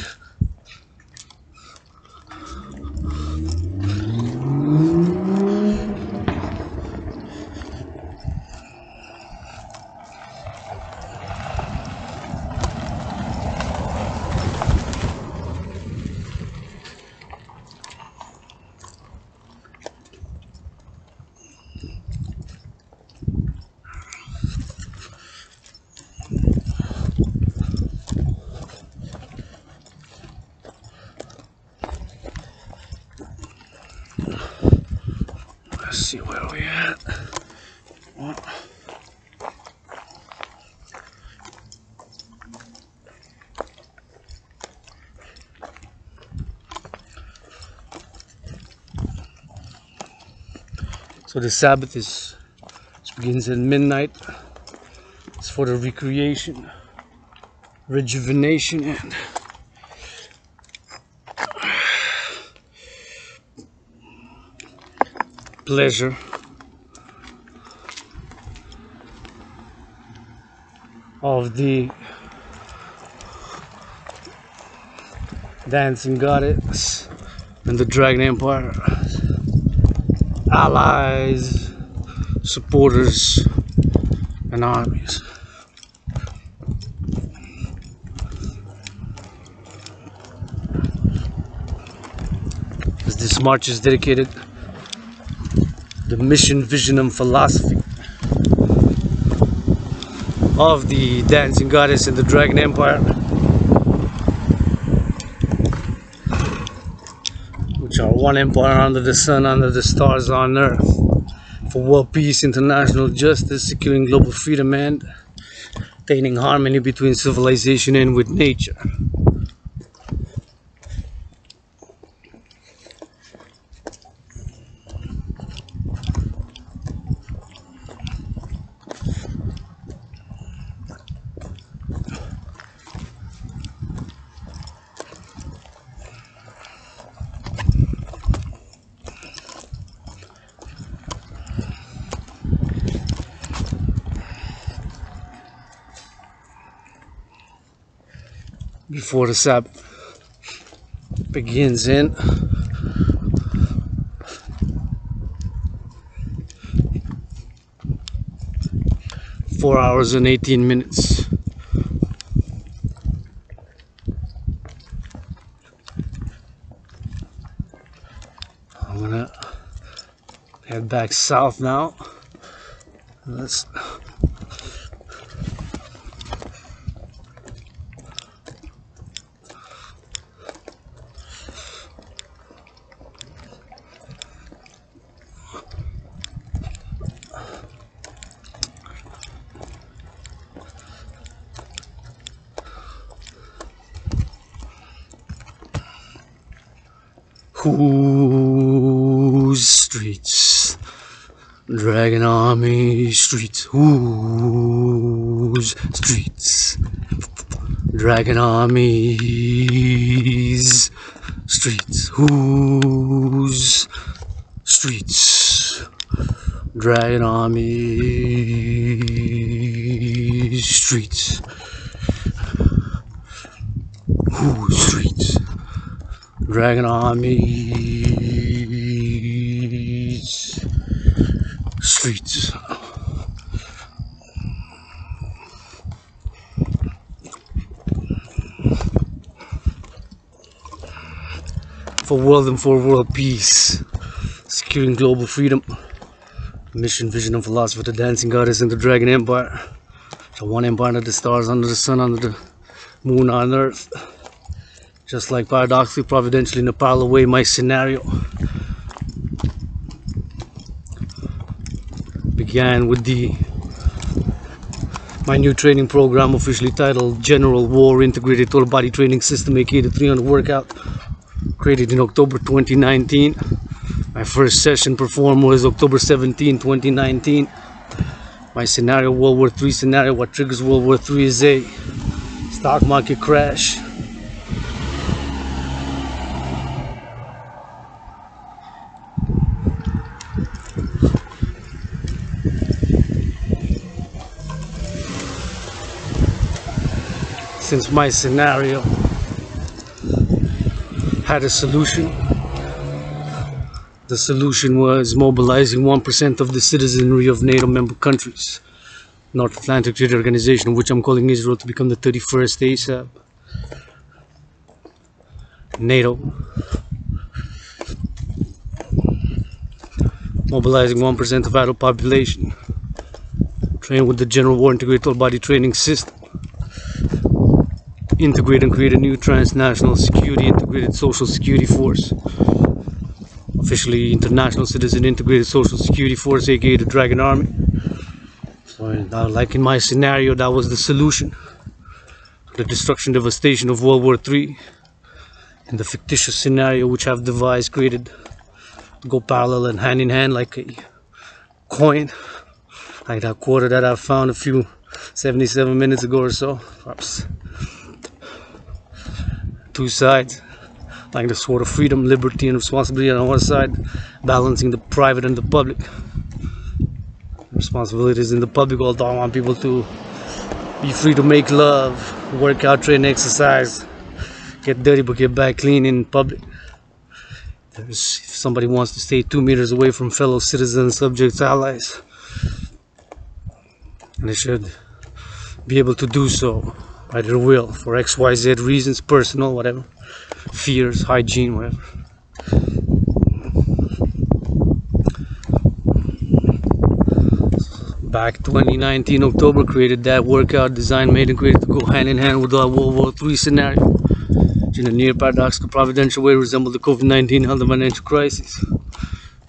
Let's see where we at. So the Sabbath begins at midnight. It's for the recreation, rejuvenation, and pleasure of the dancing goddess and the Dragon Empire, allies, supporters, and armies. This march is dedicated to the mission, vision, and philosophy of the dancing goddess in the Dragon Empire, which are one empire under the sun, under the stars, on earth, for world peace, international justice, securing global freedom, and attaining harmony between civilization and with nature. Before the Sabbath begins in 4 hours and 18 minutes. I'm gonna head back south now. Let's whose streets? Dragon Army streets. Whose streets? Dragon Army's streets. Whose streets? Dragon Army's streets. Whose streets? Dragon Army's streets. For world and for world peace, securing global freedom, mission, vision, and philosophy of the dancing goddess in the Dragon Empire. So one empire under the stars, under the sun, under the moon, on earth. Just like paradoxically, providentially, in a parallel way, my scenario began with my new training program, officially titled General War Integrated Total Body Training System, aka the 300 workout, created in October 2019. My first session performed was October 17, 2019. My scenario, World War III scenario. What triggers World War III is a stock market crash, since my scenario had a solution. The solution was mobilizing 1% of the citizenry of NATO member countries, North Atlantic Treaty Organization, which I'm calling Israel, to become the 31st ASAP. NATO. Mobilizing 1% of adult population. Train with the General War Integrated Total Body Training System. Integrate and create a new transnational security integrated social security force, officially International Citizen Integrated Social Security Force, aka the Dragon Army. So like in my scenario, that was the solution to the destruction, devastation of World War III. In the fictitious scenario which I've devised, created to go parallel and hand in hand like a coin, like that quarter that I found a few 77 minutes ago or so. Perhaps two sides, like the sword of freedom, liberty, and responsibility on one side, balancing the private and the public. Responsibilities in the public, although I want people to be free to make love, work out, train, exercise, get dirty but get back clean in public. If somebody wants to stay 2 meters away from fellow citizens, subjects, allies, and they should be able to do so by their will, for XYZ reasons, personal, whatever, fears, hygiene, whatever. Back 2019 October, created that workout designed, made and created to go hand in hand with the World War III scenario, which in a near paradoxical providential way resembled the COVID-19 health and financial crisis.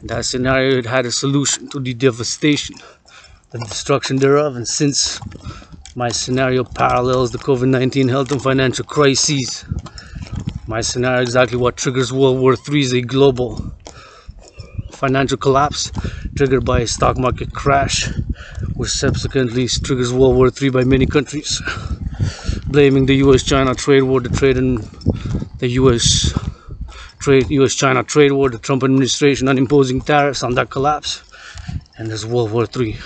In that scenario, it had a solution to the devastation, the destruction thereof, and since my scenario parallels the COVID-19 health and financial crises, my scenario exactly what triggers World War III is a global financial collapse triggered by a stock market crash, which subsequently triggers World War III by many countries, blaming the US-China trade war, the trade in the US-China trade war, the Trump administration on imposing tariffs on that collapse, and there's World War III.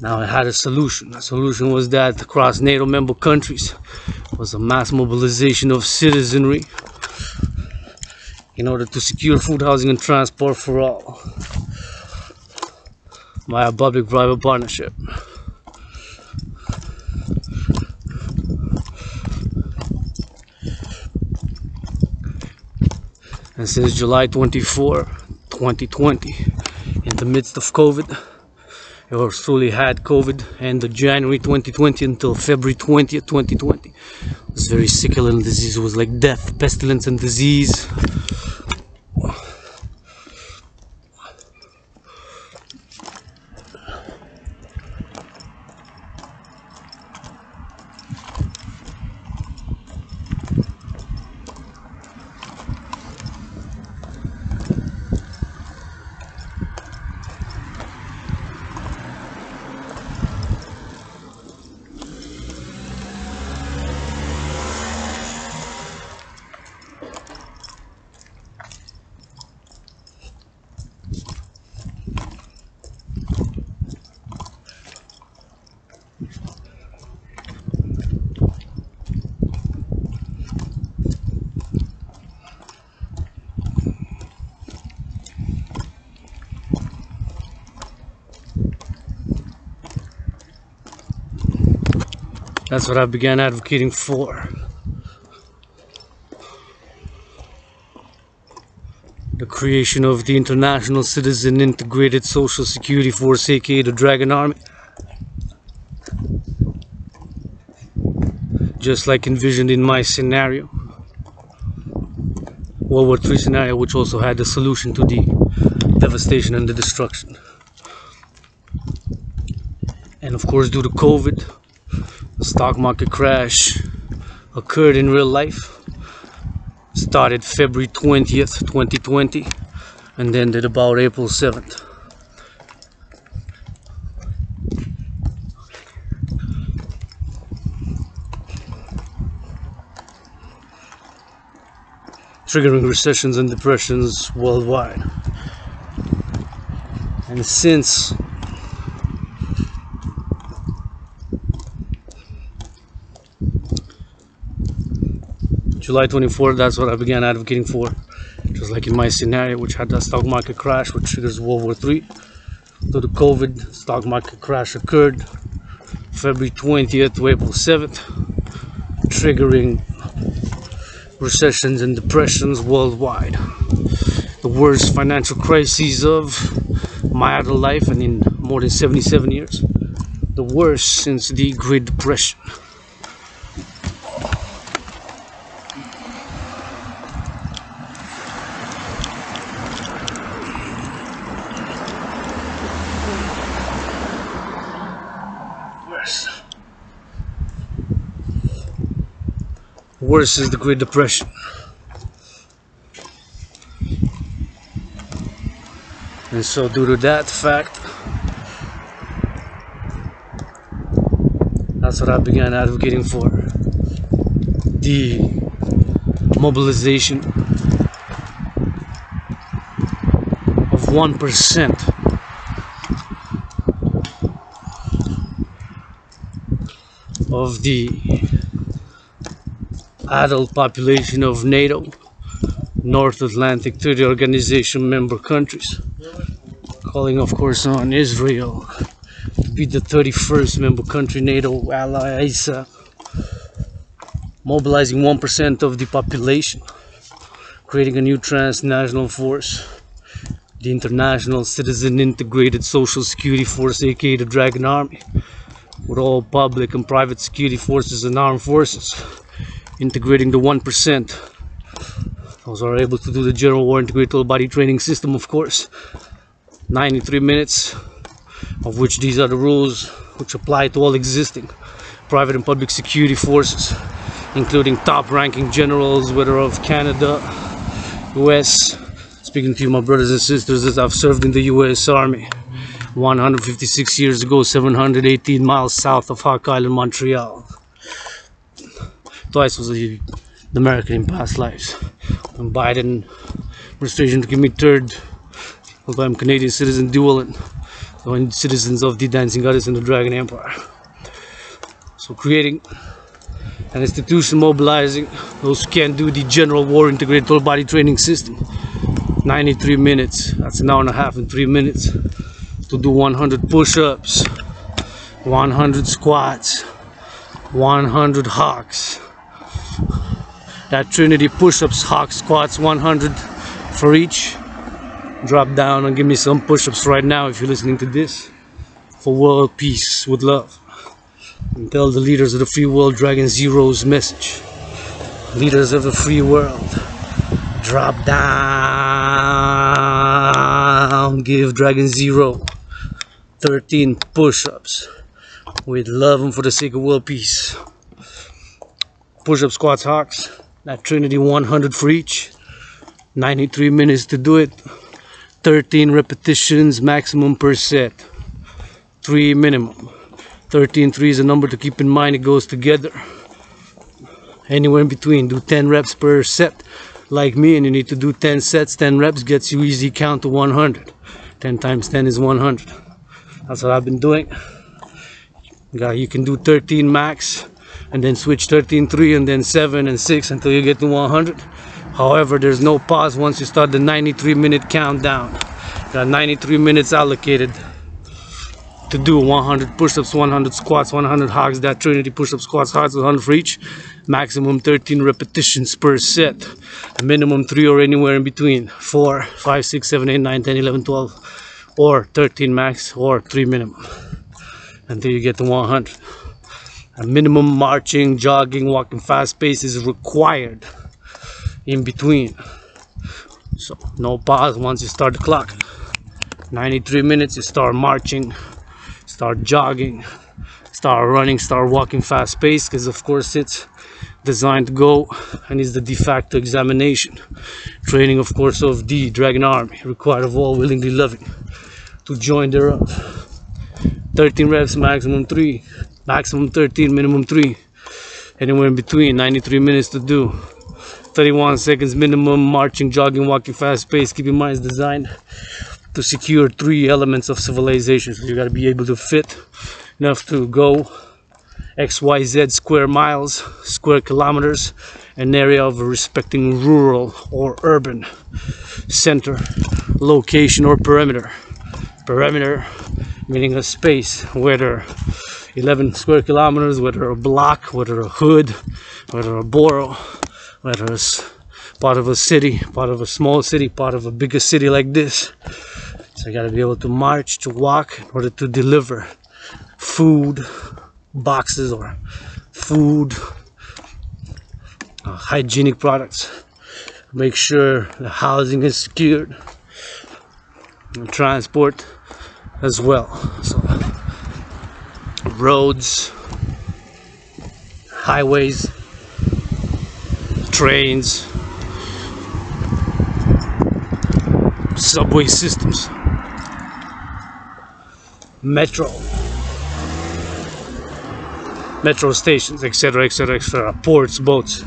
Now it had a solution. The solution was that across NATO member countries was a mass mobilization of citizenry in order to secure food, housing, and transport for all via public-private partnership. And since July 24, 2020, in the midst of COVID, or truly had COVID, and the January 2020 until February 20th, 2020, it was very sickle and disease. It was like death, pestilence, and disease. That's what I began advocating for. The creation of the International Citizen Integrated Social Security Force, aka the Dragan Army. Just like envisioned in my scenario, World War III scenario, which also had the solution to the devastation and the destruction. And of course, due to COVID, the stock market crash occurred in real life. Started February 20th, 2020, and ended about April 7th. Triggering recessions and depressions worldwide. And since July 24th, that's what I began advocating for. Just like in my scenario, which had that stock market crash, which triggers World War III. So the COVID stock market crash occurred February 20th to April 7th, triggering recessions and depressions worldwide. The worst financial crises of my adult life, and in more than 77 years. The worst since the Great Depression. Worse is the Great Depression. And so due to that fact, that's what I began advocating for. The mobilization of 1% of the adult population of NATO, North Atlantic Treaty Organization member countries, calling of course on Israel to be the 31st member country NATO ally ISA, mobilizing 1% of the population, creating a new transnational force, the International Citizen Integrated Social Security Force, aka the Dragan Army, with all public and private security forces and armed forces, integrating the 1%. Those are able to do the general war integrated total body training system, of course. 93 minutes, of which these are the rules which apply to all existing private and public security forces, including top-ranking generals, whether of Canada, US. Speaking to you, my brothers and sisters, as I've served in the US Army 156 years ago, 718 miles south of Hawk Island, Montreal. Twice was the American in past lives. When Biden administration to give me third, although I'm Canadian citizen dual and citizens of the Dancing Goddess and the Dragon Empire. So creating an institution, mobilizing those who can't do the general war integrated total body training system. 93 minutes, that's an hour and a half and 3 minutes to do 100 push-ups, 100 squats, 100 hawks. That Trinity push-ups, hawks, squats, 100 for each. Drop down and give me some push-ups right now if you're listening to this, for world peace with love. And tell the leaders of the free world Dragan Zero's message. Leaders of the free world, drop down, give Dragan Zero 13 push-ups with love and for the sake of world peace. Push-up, squats, hawks, that Trinity, 100 for each. 93 minutes to do it. 13 repetitions maximum per set. 3 minimum. 13, 3 is a number to keep in mind. It goes together. Anywhere in between. Do 10 reps per set like me, and you need to do 10 sets. 10 reps gets you easy count to 100. 10 times 10 is 100. That's what I've been doing. You can do 13 max and then switch 13, 3 and then 7 and 6 until you get to 100. However, there's no pause once you start the 93-minute countdown. Got 93 minutes allocated to do 100 push-ups, 100 squats, 100 hogs. That Trinity push-ups, squats, hogs, 100 for each. Maximum 13 repetitions per set. Minimum 3 or anywhere in between. 4, 5, 6, 7, 8, 9, 10, 11, 12. Or 13 max or 3 minimum. Until you get to 100. A minimum marching, jogging, walking fast pace is required in between. So no pause once you start the clock. 93 minutes, you start marching, start jogging, start running, start walking fast pace, because of course it's designed to go and is the de facto examination. Training, of course, of the Dragan Army, required of all willingly loving to join thereof. 13 reps, maximum 3, maximum 13, minimum 3, anywhere in between. 93 minutes to do. 31 seconds minimum marching, jogging, walking fast pace. Keep in mind, it's designed to secure 3 elements of civilization. So you got to be able to fit enough to go XYZ square miles, square kilometers, an area of a respecting rural or urban center, location, or perimeter. Perimeter meaning a space, whether 11 square kilometers, whether a block, whether a hood, whether a borough, whether it's part of a city, part of a small city, part of a bigger city like this. So you gotta be able to march, to walk in order to deliver food, boxes, or food, hygienic products. Make sure the housing is secured, and transport as well. So roads, highways, trains, subway systems, metro stations, etc., etc., etc., ports, boats.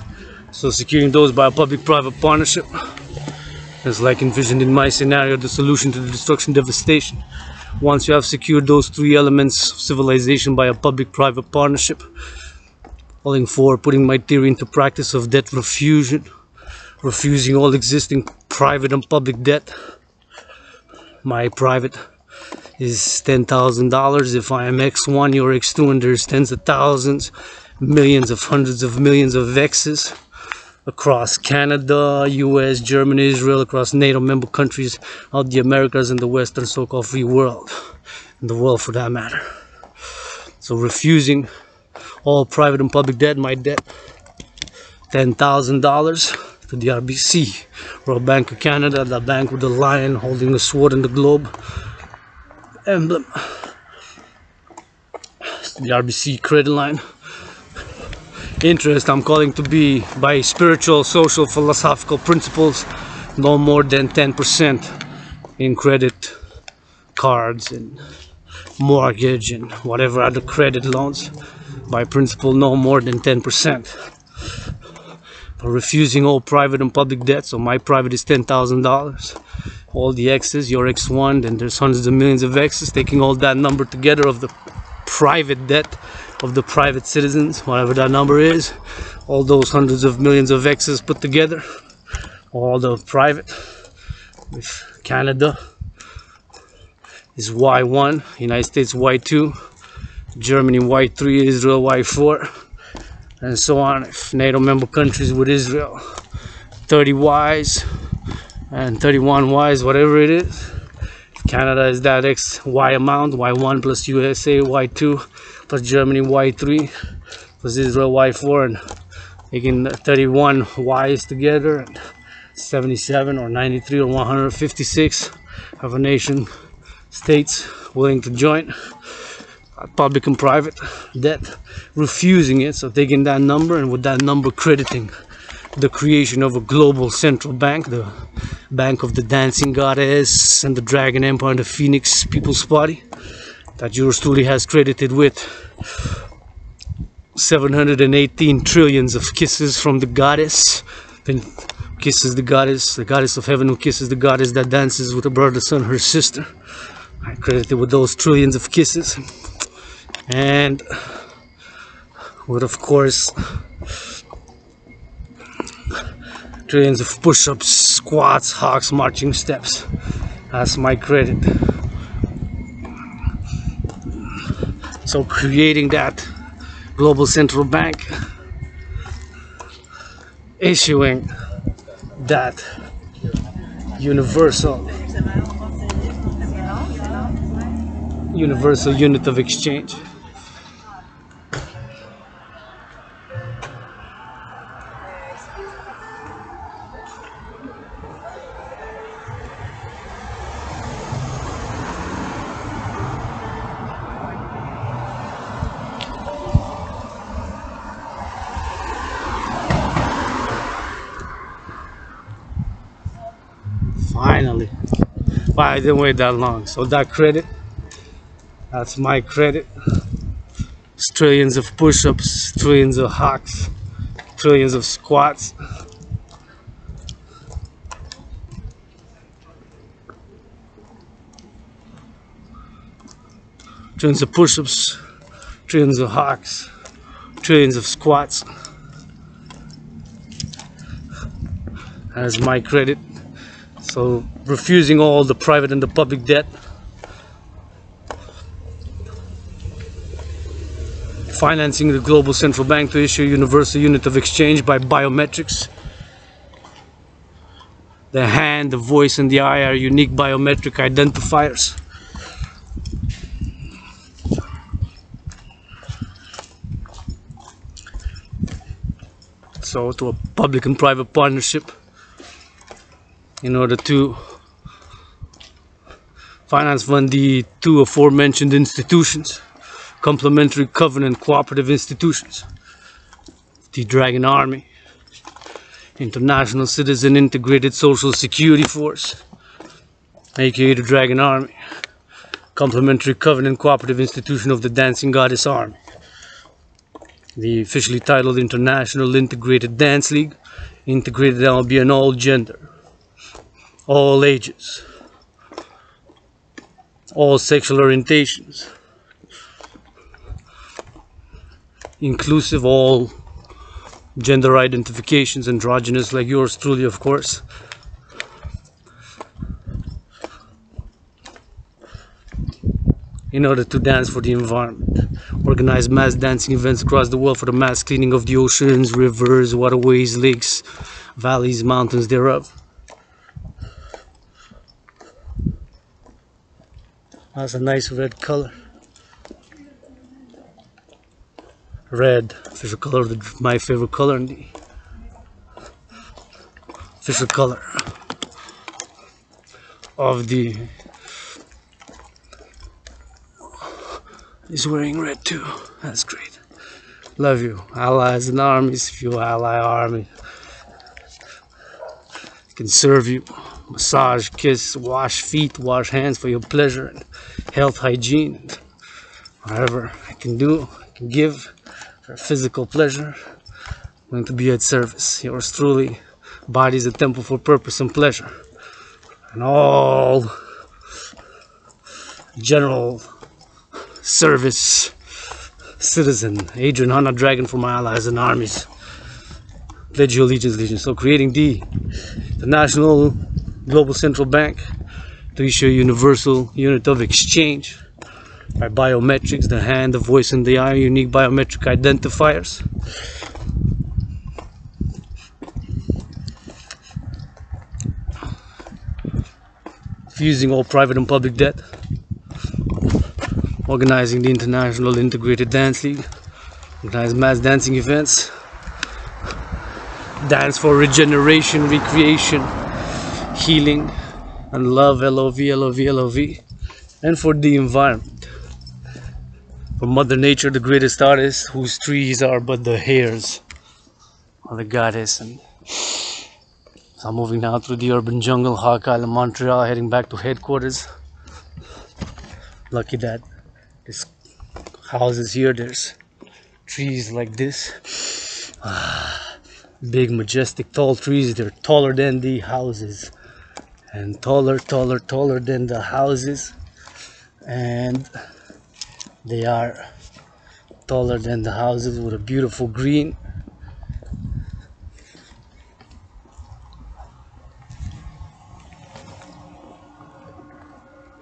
So securing those by a public-private partnership is like envisioned in my scenario, the solution to the destruction, devastation. Once you have secured those 3 elements of civilization by a public-private partnership, calling for putting my theory into practice of debt refusion, refusing all existing private and public debt. My private is $10,000. If I am X1, you're X2, and there's tens of thousands, millions of hundreds of millions of X's. across Canada, US, Germany, Israel, across NATO member countries of the Americas and the Western so-called free world, and the world for that matter. So refusing all private and public debt, my debt, $10,000 to the RBC, Royal Bank of Canada, the bank with the lion holding the sword and the globe emblem. The RBC credit line. Interest I'm calling to be by spiritual, social, philosophical principles no more than 10% in credit cards and mortgage and whatever other credit loans. By principle no more than 10%. For refusing all private and public debt, so my private is $10,000. All the X's, your X1, then there's hundreds of millions of X's, taking all that number together of the private debt of the private citizens, whatever that number is, all those hundreds of millions of X's put together, all the private with Canada is Y1, United States Y2, Germany Y3, Israel Y4, and so on. If NATO member countries with Israel 30 Ys and 31 Ys, whatever it is. Canada is that Y amount, Y1 plus USA Y2 plus Germany Y3 plus Israel Y4, and taking 31 Ys together, and 77 or 93 or 156 of a nation states willing to join public and private debt, refusing it, so taking that number and with that number crediting the creation of a global central bank, the bank of the dancing goddess and the dragon empire and the phoenix people's party, that yours truly has credited with 718 trillions of kisses from the goddess, then kisses the goddess of heaven, who kisses the goddess that dances with her brother, son, her sister. I credited with those trillions of kisses, and with, of course, trillions of push-ups, squats, hawks, marching steps. That's my credit. So creating that global central bank, issuing that universal unit of exchange. Finally. Wow, I didn't wait that long. So that credit, that's my credit. It's trillions of push-ups, trillions of hawks, trillions of squats. Trillions of push-ups, trillions of hawks, trillions of squats. That's my credit. So refusing all the private and the public debt, financing the global central bank to issue a universal unit of exchange by biometrics. The hand, the voice, and the eye are unique biometric identifiers. So to a public and private partnership in order to finance fund the two aforementioned institutions, complementary covenant cooperative institutions, the Dragan Army, International Citizen Integrated Social Security Force, aka the Dragan Army, complementary covenant cooperative institution of the Dancing Goddess Army, the officially titled International Integrated Dance League, integrated that will be an all gender, all ages, all sexual orientations, inclusive all gender identifications, androgynous like yours truly, of course. in order to dance for the environment. Organize mass dancing events across the world for the mass cleaning of the oceans, rivers, waterways, lakes, valleys, mountains thereof. That's a nice red color. Red, official color, my favorite color, and the official color of the. He's wearing red too. That's great. Love you, allies and armies. If you ally army, can serve you. Massage, kiss, wash feet, wash hands for your pleasure and health, hygiene, whatever I can do, I can give for physical pleasure. I'm going to be at service. Yours truly. Body is a temple for purpose and pleasure. And all general service citizen, Adrian Hanna Dragan for my allies and armies. Pledge your allegiance, Legion. So creating the National Global Central Bank to issue a universal unit of exchange by biometrics, the hand, the voice, and the eye, unique biometric identifiers. Fusing all private and public debt. Organizing the International Integrated Dance League. Organize mass dancing events. Dance for regeneration, recreation, healing, and love, L-O-V, L-O-V, L-O-V. And for the environment. For Mother Nature, the greatest artist, whose trees are but the hairs of the goddess. And so I'm moving now through the urban jungle, Hawk Island, Montreal, heading back to headquarters. Lucky that this house is here. There's trees like this. Big, majestic, tall trees. They're taller than the houses. And taller than the houses. And they are taller than the houses with a beautiful green.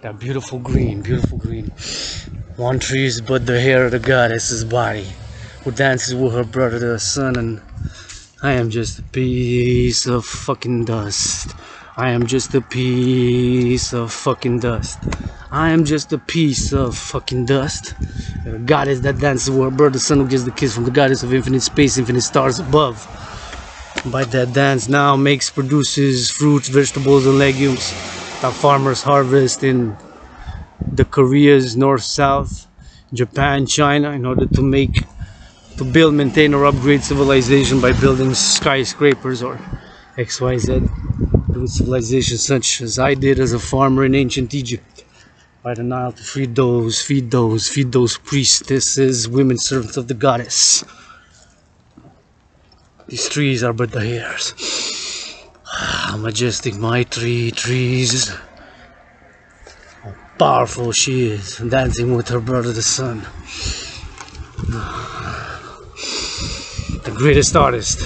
That beautiful green, beautiful green. One tree is but the hair of the goddess's body, who dances with her brother the sun, and I am just a piece of fucking dust. I am just a piece of fucking dust. I am just a piece of fucking dust. A goddess that dances with her brother the sun, who gives the kiss from the goddess of infinite space, infinite stars above. By that dance now makes, produces fruits, vegetables, and legumes that farmers harvest in the Koreas, north, south, Japan, China, in order to build, maintain, or upgrade civilization by building skyscrapers or XYZ. Build civilization such as I did as a farmer in ancient Egypt by the Nile, to feed those priestesses, women servants of the goddess. These trees are but the hairs. Majestic, my trees. How powerful she is, dancing with her brother the sun. The greatest artist.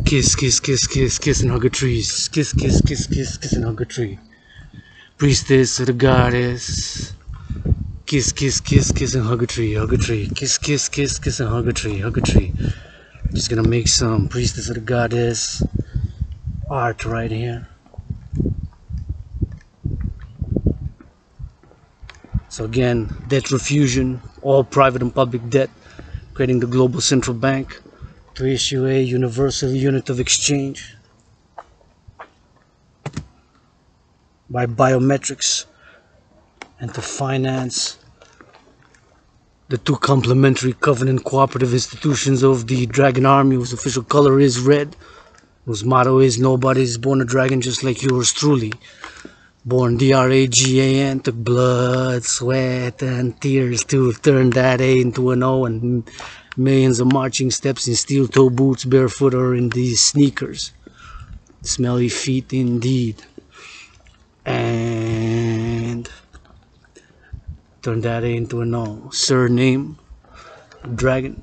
Kiss, kiss, kiss, kiss, kiss and hug a tree. Kiss, kiss, kiss, kiss, kiss and hug a tree. Priestess of the goddess. Kiss, kiss, kiss, kiss and hug a tree, hug a tree. Kiss, kiss, kiss, kiss and hug a tree, hug a tree. I'm just gonna make some priestess of the goddess art right here. So again, debt refusion, all private and public debt, creating the global central bank to issue a universal unit of exchange by biometrics, and to finance the two complementary covenant cooperative institutions of the Dragan army, whose official color is red, whose motto is nobody's born a dragon, just like yours truly. Born D-R-A-G-A-N, took blood, sweat, and tears to turn that A into an O, and millions of marching steps in steel toe boots, barefoot, or in these sneakers. Smelly feet indeed. And turn that A into an O. Surname, Dragan.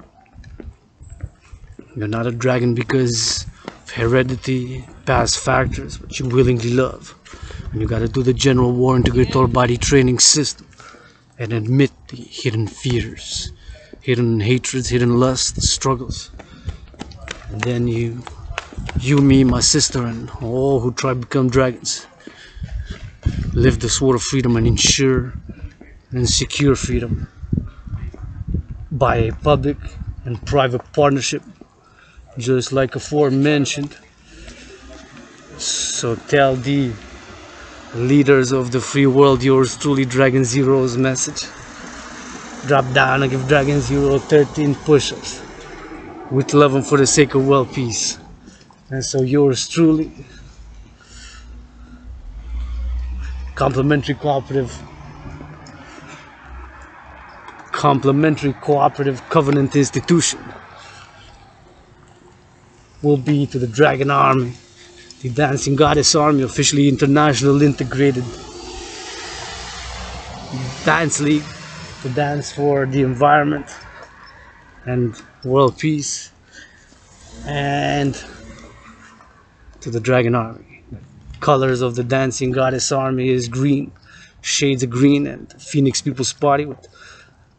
You're not a dragon because of heredity, past factors, but you willingly love. And you gotta do the general war integrated all body training system and admit the hidden fears, hidden hatreds, hidden lusts, struggles. And then you, me, my sister, and all who try to become dragons, live the sword of freedom and ensure and secure freedom by a public and private partnership, just like aforementioned. So tell the leaders of the free world, yours truly, Dragan Zero's message. Drop down and give Dragan Zero 13 push-ups with love and for the sake of world peace. And so yours truly, complementary cooperative covenant institution will be to the Dragan Army, the Dancing Goddess Army, officially international integrated dance league to dance for the environment and world peace, and to the Dragan Army. The colors of the Dancing Goddess Army is green, shades of green, and Phoenix People's Party with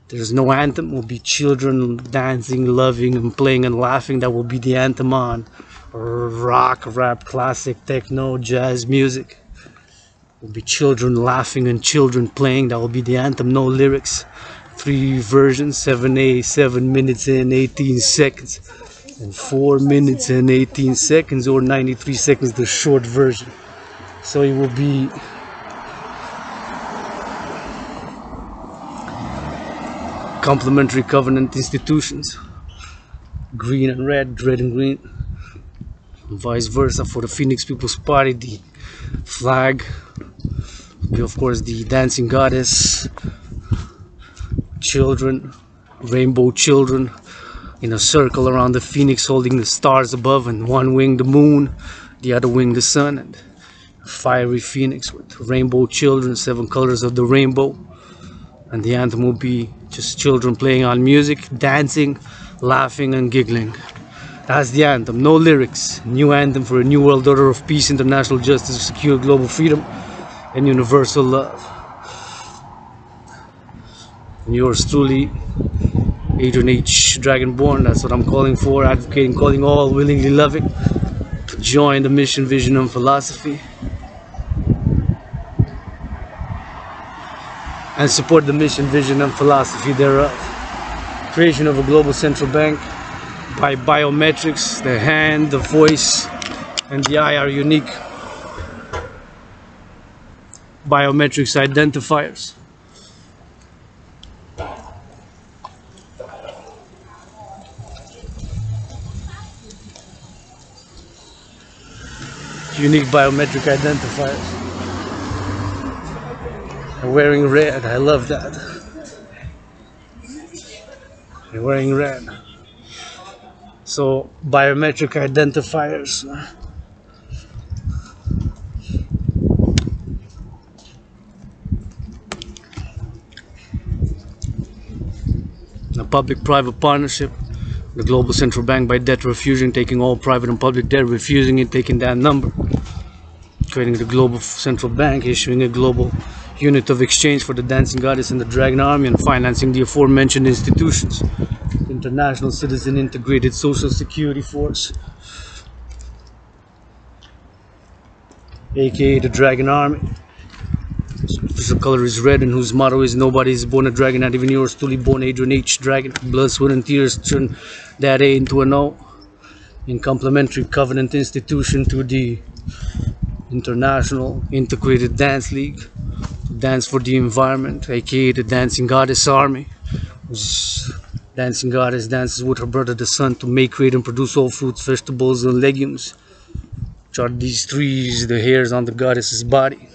there's no anthem, will be children dancing, loving, and playing and laughing. That will be the anthem on rock, rap, classic, techno, jazz music. Will be children laughing and children playing. That will be the anthem, no lyrics. 3 versions, 7 minutes and 18 seconds. And 4 minutes and 18 seconds, or 93 seconds, the short version. So it will be complementary covenant institutions, green and red, red and green, and vice versa. For the Phoenix People's Party, the flag will be, of course, the dancing goddess, children, rainbow children in a circle around the phoenix, holding the stars above, and one wing the moon, the other wing the sun, and a fiery phoenix with rainbow children, 7 colors of the rainbow. And the anthem will be just children playing on music, dancing, laughing and giggling. That's the anthem, no lyrics. New anthem for a new world order of peace, international justice, secure global freedom and universal love. And yours truly, Adrian H. Dragonborn, that's what I'm calling for, advocating, calling all willingly loving to join the mission, vision and philosophy, and support the mission, vision and philosophy thereof. Creation of a global central bank by biometrics. The hand, the voice and the eye are unique biometrics identifiers. Unique biometric identifiers. You're wearing red, I love that. You're wearing red. So, biometric identifiers. A public-private partnership. The global central bank by debt refusing, taking all private and public debt, refusing it, taking that number. Creating the global central bank, issuing a global unit of exchange for the dancing goddess and the Dragan Army, and financing the aforementioned institutions. International Citizen Integrated Social Security Force, aka the Dragan Army, whose color is red and whose motto is nobody is born a dragon, not even yours truly born Adrian H. Dragan. Blood, sweat and tears turn that A into an O. In complementary covenant institution to the International Integrated Dance League, Dance for the Environment, aka the Dancing Goddess Army, whose dancing goddess dances with her brother the sun to make, create and produce all fruits, vegetables and legumes, which are these trees, the hairs on the goddess's body.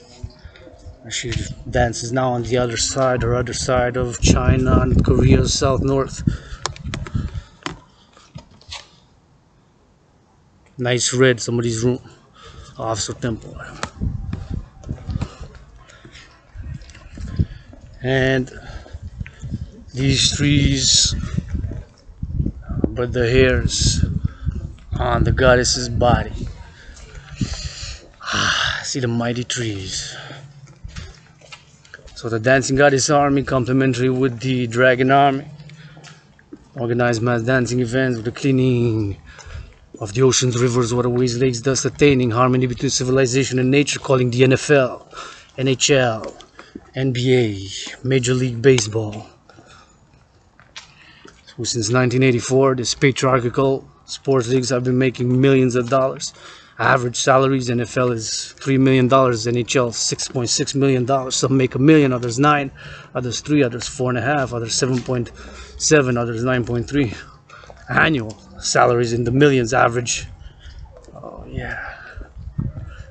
She dances now on the other side, or other side of China and Korea, south north. Nice red, somebody's room, officer temple. And these trees, but the hairs on the goddess's body. See the mighty trees. So the dancing goddess army, complementary with the dragon army, organized mass dancing events with the cleaning of the oceans, rivers, waterways, lakes, thus attaining harmony between civilization and nature, calling the NFL, NHL, NBA, Major League Baseball. So since 1984, this patriarchal sports leagues have been making millions of dollars. Average salaries, NFL is $3 million, NHL $6.6 million. Some make $1 million, others 9, others 3, others 4.5, others 7.7, others 9.3. Annual salaries in the millions average. Oh yeah,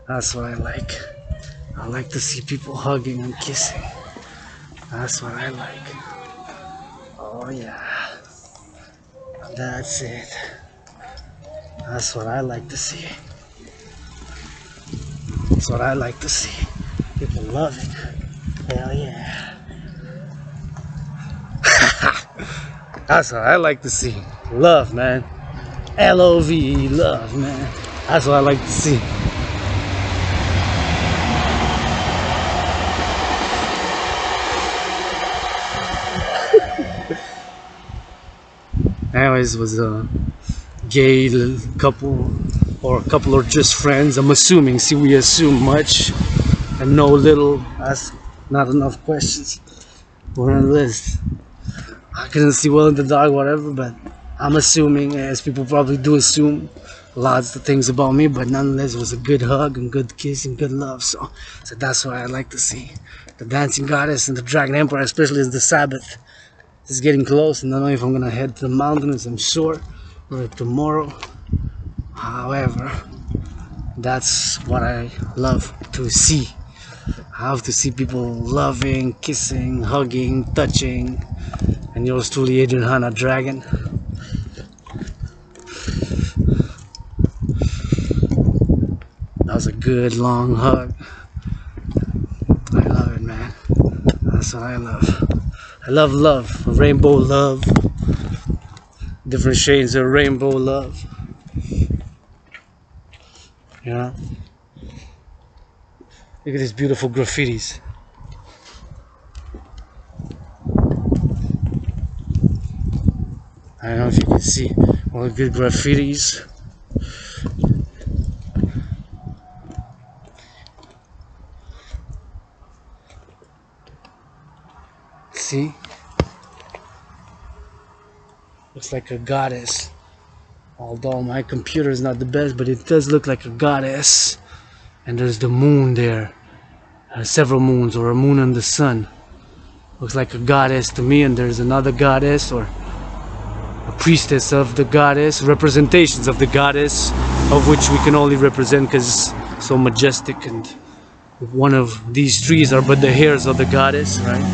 that's what I like. I like to see people hugging and kissing. That's what I like. Oh yeah, that's it. That's what I like to see. That's what I like to see. People love it. Hell yeah. That's what I like to see. Love, man. L-O-V-E, love, man. That's what I like to see. Anyways, was a gay couple, or a couple or just friends. I'm assuming. See, we assume much and know little. That's not enough questions. We're on the list. I couldn't see well in the dark, whatever, but I'm assuming, as people probably do assume lots of things about me, but nonetheless, it was a good hug and good kiss and good love. So that's what I like to see. The dancing goddess and the dragon emperor, especially as the Sabbath is getting close, and I don't know if I'm gonna head to the mountains, I'm sure, or tomorrow. However, that's what I love to see. I have to see people loving, kissing, hugging, touching. And yours truly, Adrian Hanna Dragan. That was a good long hug. I love it, man. That's what I love. I love love, rainbow love, different shades of rainbow love. You know? Look at these beautiful graffitis. I don't know if you can see all the good graffitis. See? Looks like a goddess. Although my computer is not the best, but it does look like a goddess. And there's the moon there. Several moons, or a moon and the sun. Looks like a goddess to me, and there's another goddess, or a priestess of the goddess, representations of the goddess, of which we can only represent because so majestic, and one of these trees are but the hairs of the goddess, right?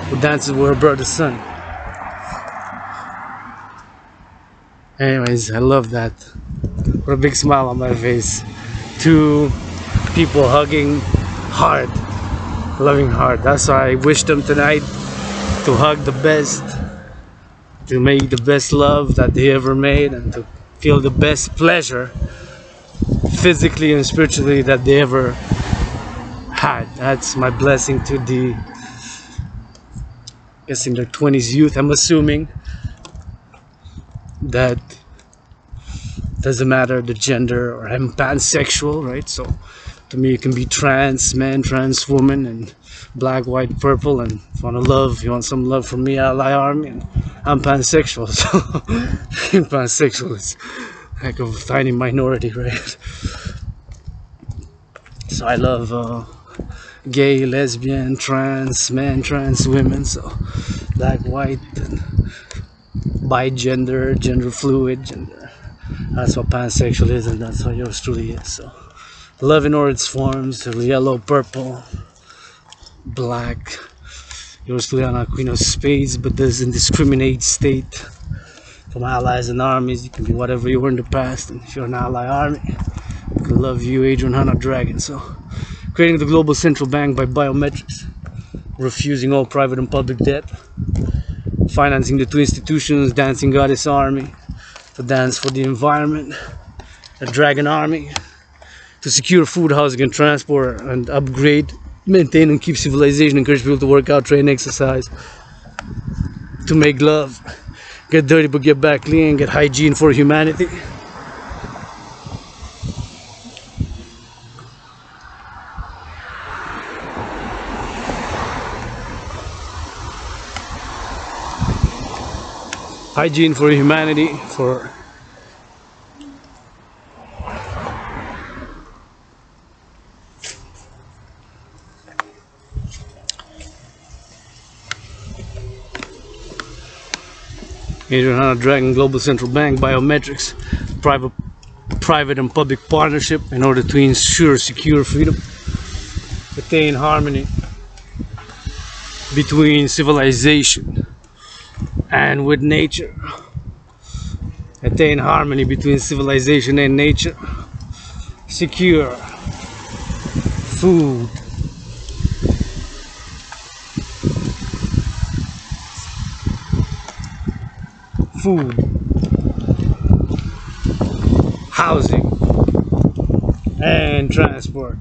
Who dances with her brother sun. Anyways, I love that. What a big smile on my face. Two people hugging hard, loving hard. That's why I wish them tonight to hug the best, to make the best love that they ever made, and to feel the best pleasure physically and spiritually that they ever had. That's my blessing to the, I guess, in their 20s youth. I'm assuming that doesn't matter the gender, or I'm pansexual, right? So to me it can be trans man, trans woman, and black, white, purple. And if you want to love, you want some love from me, ally army, and I'm pansexual. So pansexual is like a tiny minority, right? So I love gay, lesbian, trans men, trans women, so black, white, and bi-gender, gender fluid, gender. That's what pansexual is, and that's what yours truly is. So love in all its forms, yellow, purple, black. Yours truly on a queen of spades, but doesn't discriminate state. From allies and armies, you can be whatever you were in the past, and if you're an ally army, I can love you, Adrian Hanna Dragan. So creating the global central bank by biometrics, refusing all private and public debt, financing the two institutions, dancing goddess army, to dance for the environment, a Dragan army, to secure food, housing, and transport, and upgrade, maintain, and keep civilization, encourage people to work out, train, exercise, to make love, get dirty but get back clean, get hygiene for humanity. Hygiene for humanity, for Dragan Global Central Bank biometrics, private and public partnership in order to ensure secure freedom, attain harmony between civilization and with nature, attain harmony between civilization and nature, secure food, housing, and transport.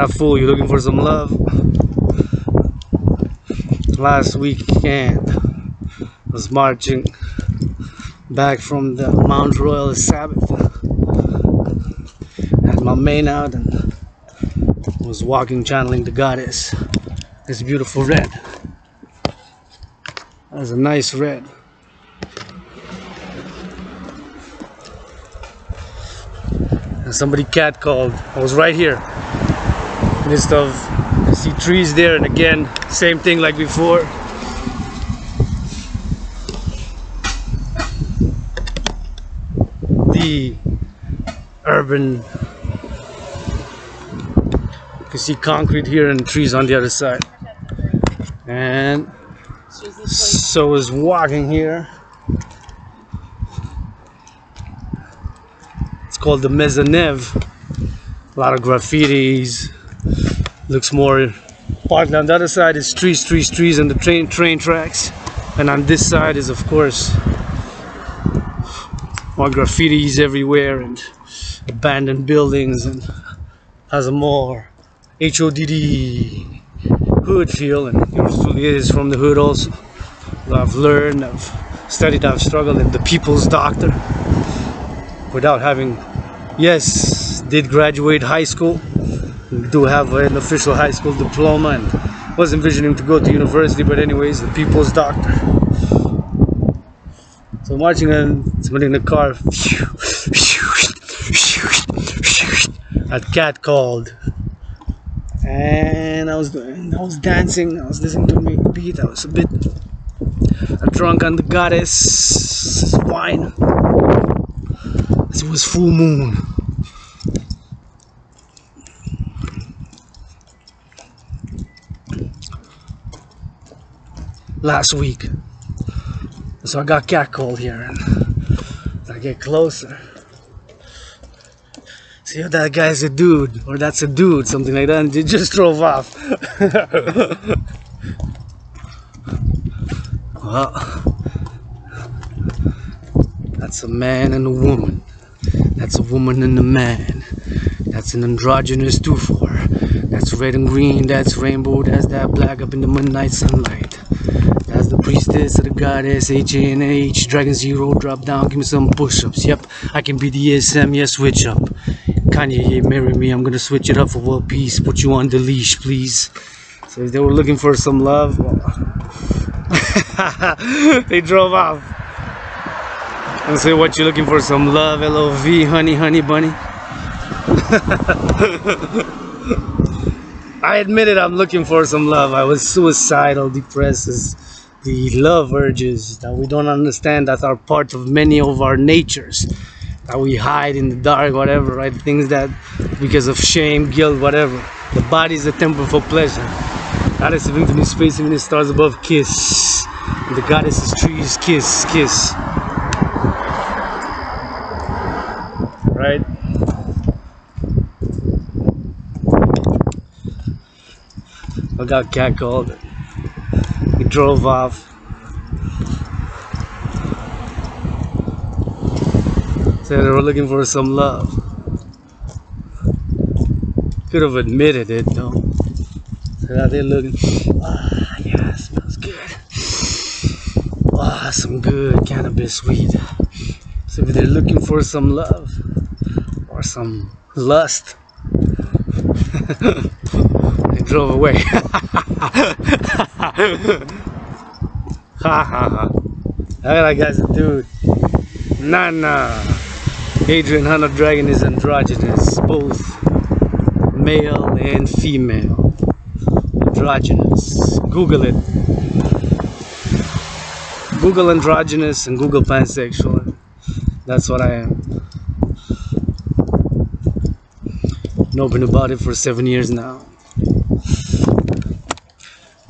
That fool, you looking for some love? Last weekend I was marching back from the Mount Royal Sabbath. Had my mane out and was walking, channeling the goddess. This beautiful red. That was a nice red. And somebody catcalled. I was right here. Midst of, you see trees there, and again, same thing like before. The urban, you can see concrete here and trees on the other side. And so is walking here. It's called the Maisonneuve. A lot of graffitis. Looks more partly on the other side is trees and the train tracks, and on this side is of course more graffitis everywhere and abandoned buildings, and has a more HODD hood feel, and usually it is from the hood also. I've learned, I've studied, I've struggled in the people's doctor without having, yes, did graduate high school, do have an official high school diploma, and was envisioning to go to university, but anyways, the people's doctor. So marching and somebody in the car, that cat called, and I was dancing, I was listening to me beat, I was a bit drunk on the goddess wine. It was full moon. Last week, so I got catcalled here, and as I get closer, see if that guy's a dude, or that's a dude, something like that, and they just drove off. Well, that's a man and a woman. That's a woman and a man. That's an androgynous 2-4. That's red and green, that's rainbow, that's that black up in the midnight sunlight. That's the priestess of the goddess, H-A-N-H, Dragan 0, drop down, give me some push-ups. Yep, I can be the ESM, yeah, switch up. Kanye, yeah, marry me, I'm gonna switch it up for world peace, put you on the leash, please. So if they were looking for some love, well, they drove off. And say, what, you looking for some love, L-O-V, honey, honey bunny? I admitted I'm looking for some love. I was suicidal, depressed, as the love urges that we don't understand, that are part of many of our natures, that we hide in the dark, whatever, right? Things that because of shame, guilt, whatever. The body is a temple for pleasure. Goddess of infinite space, infinite stars above, kiss. And the goddess' trees, kiss, kiss. Right? I got catcalled. He drove off. Said they were looking for some love. Could have admitted it though. So out there looking. Ah, yeah, smells good. Ah, some good cannabis weed. So if they're looking for some love or some lust, they drove away. Ha ha ha. That guy's a dude. Nah. Adrian Hunter Dragan is androgynous, both male and female. Androgynous. Google it. Google androgynous and Google pansexual. That's what I am. Been open about it for 7 years now.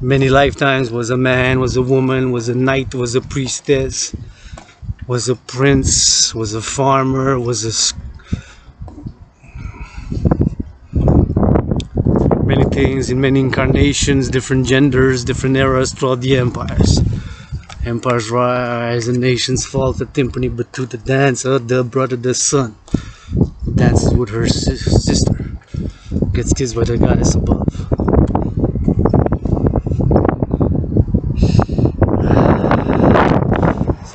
Many lifetimes. Was a man, was a woman, was a knight, was a priestess, was a prince, was a farmer, was a many things in many incarnations, different genders, different eras throughout the empires. Empires rise and nations fall. The timpani but to the dance of the brother, the son, who dances with her sister, gets kissed by the goddess above.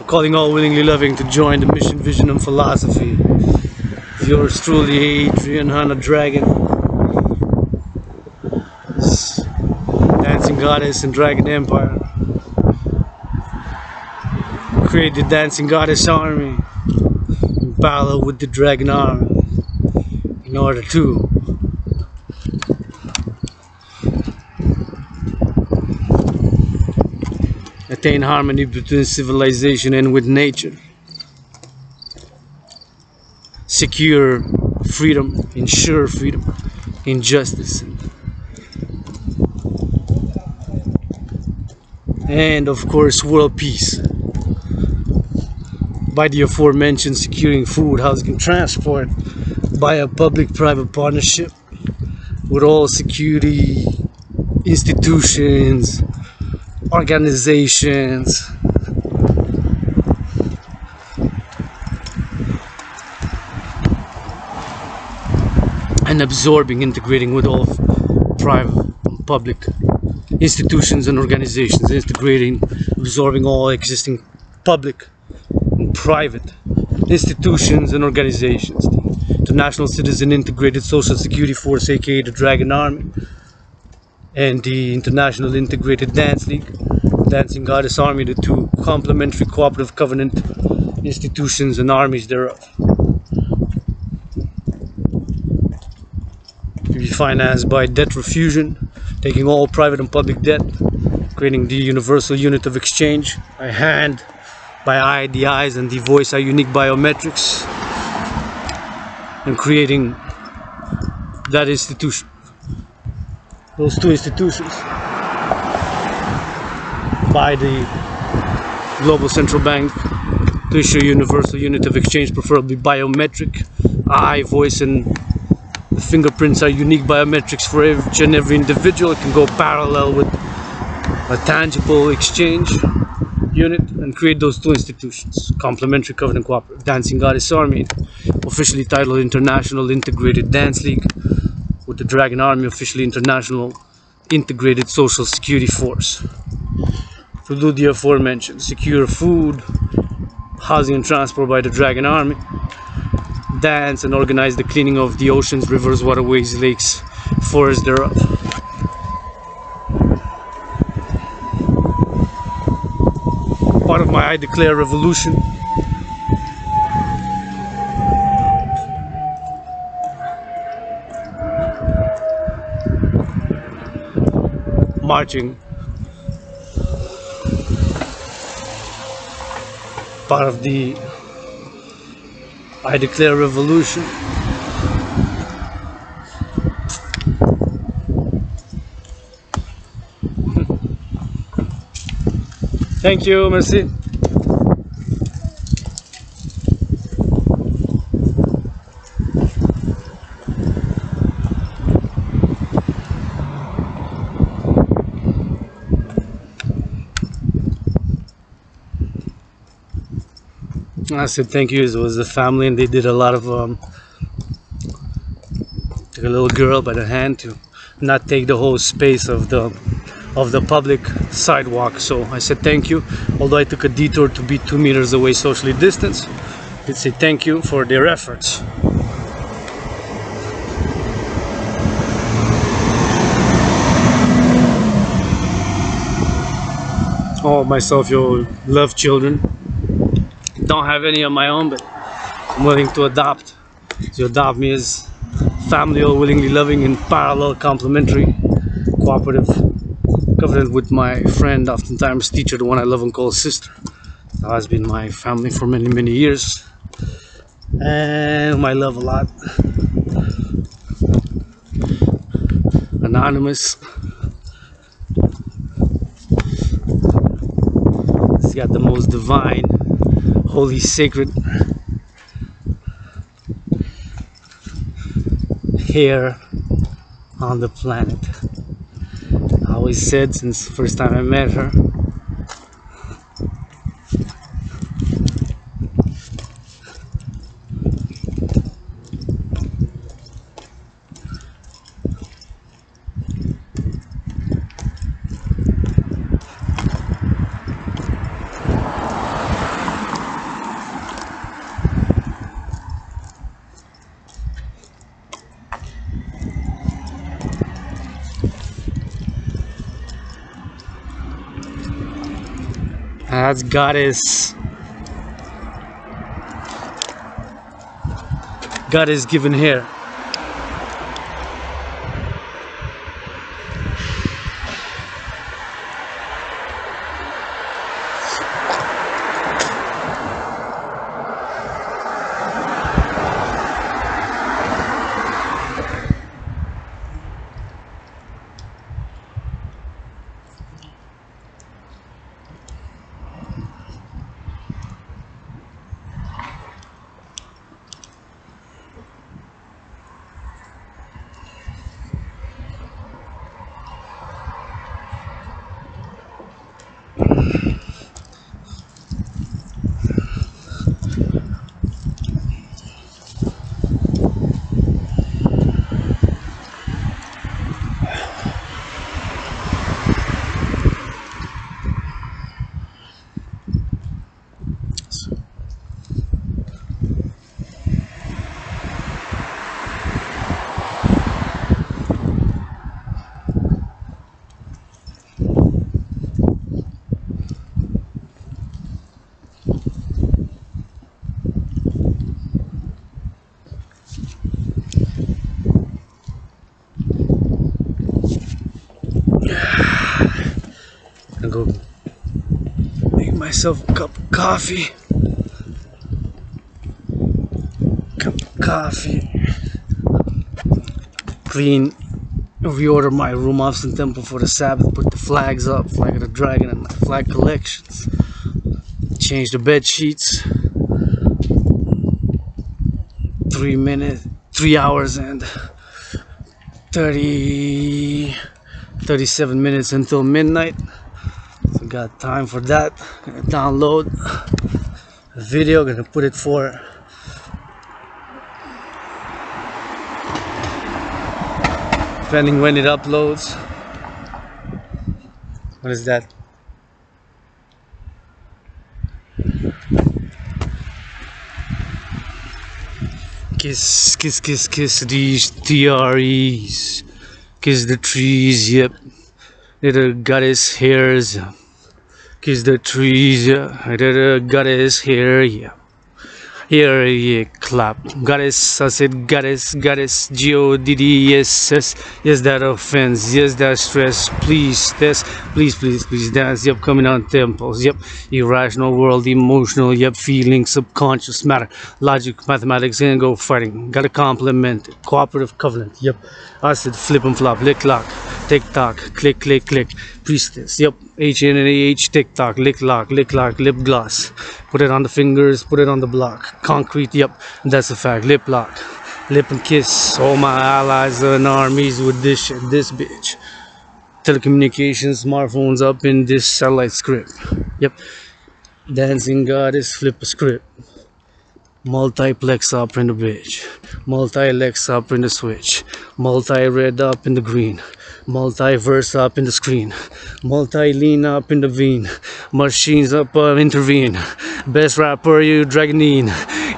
Calling all willingly loving to join the mission, vision, and philosophy. Yours truly, Adrian Hunter Dragan, this dancing goddess and dragon empire. Create the dancing goddess army in parallel with the dragon army in order to attain harmony between civilization and with nature, secure freedom, ensure freedom, injustice, and of course world peace by the aforementioned securing food, housing, and transport by a public-private partnership with all security institutions, organizations, and absorbing, integrating with all private and public institutions and organizations, integrating, absorbing all existing public and private institutions and organizations. The International Citizen Integrated Social Security Force, aka the Dragon Army, and the International Integrated Dance League, Dancing Goddess Army, the two complementary cooperative covenant institutions and armies thereof. To be financed by debt refusion, taking all private and public debt, creating the universal unit of exchange by hand, by eye, the eyes, and the voice are unique biometrics, and creating that institution. Those two institutions by the global central bank to issue a universal unit of exchange, preferably biometric. Eye, voice, and the fingerprints are unique biometrics for each and every individual. It can go parallel with a tangible exchange unit and create those two institutions. Complementary covenant cooperative Dancing Goddess Army, officially titled International Integrated Dance League, with the Dragon Army, officially International Integrated Social Security Force, to do the aforementioned. Secure food, housing, and transport by the Dragon Army. Dance and organize the cleaning of the oceans, rivers, waterways, lakes, forests thereof. Part of my I Declare revolution. Marching, part of the I Declare revolution. Thank you, merci. I said thank you. It was the family, and they did a lot of took a little girl by the hand to not take the whole space of the public sidewalk. So I said thank you, although I took a detour to be 2 meters away socially distanced. I did say thank you for their efforts. Oh, myself, you love children. Don't have any of my own, but I'm willing to adopt. So adopt me as family, all willingly loving and parallel, complementary, cooperative, covenant with my friend, oftentimes teacher, the one I love and call sister. That has been my family for many, many years, and whom I love a lot. Anonymous. It's got the most divine, holy, sacred hair on the planet. I always said since the first time I met her, that's goddess given hair. I'll go make myself a cup of coffee. Clean, reorder my room off some temple for the Sabbath, put the flags up, flag of the Dragon and my flag collections. Change the bed sheets. 3 hours and 37 minutes until midnight. So got time for that. Gonna download a video, gonna put it for depending when it uploads. What is that? Kiss, kiss, kiss, kiss these TREs. Kiss the trees, yep. Little goddess hairs. Kiss the trees, yeah. Little goddess hair, yeah. Here, yeah, clap. Goddess, I said goddess, goddess, G-O-D-D, yes, yes, yes, that offense, yes, that stress, please, this, please, please, please, dance, yep, coming on temples, yep, irrational world, emotional, yep, feeling, subconscious matter, logic, mathematics, and go fighting, gotta compliment it, cooperative covenant, yep, I said flip and flop, lick lock, tick tock, click, click, click, priestess, yep, H-N-A-H, tick tock, lick lock, lip gloss, put it on the fingers, put it on the block, concrete, yep, that's a fact, lip lock, lip and kiss, all my allies and armies with this shit, this bitch, telecommunications, smartphones up in this satellite script, yep, dancing goddess, flip a script. Multiplex up in the bitch. Multi-lex up in the switch. Multi-red up in the green. Multiverse up in the screen. Multi-lean up in the vein. Machines up intervene. Best rapper you Dragan.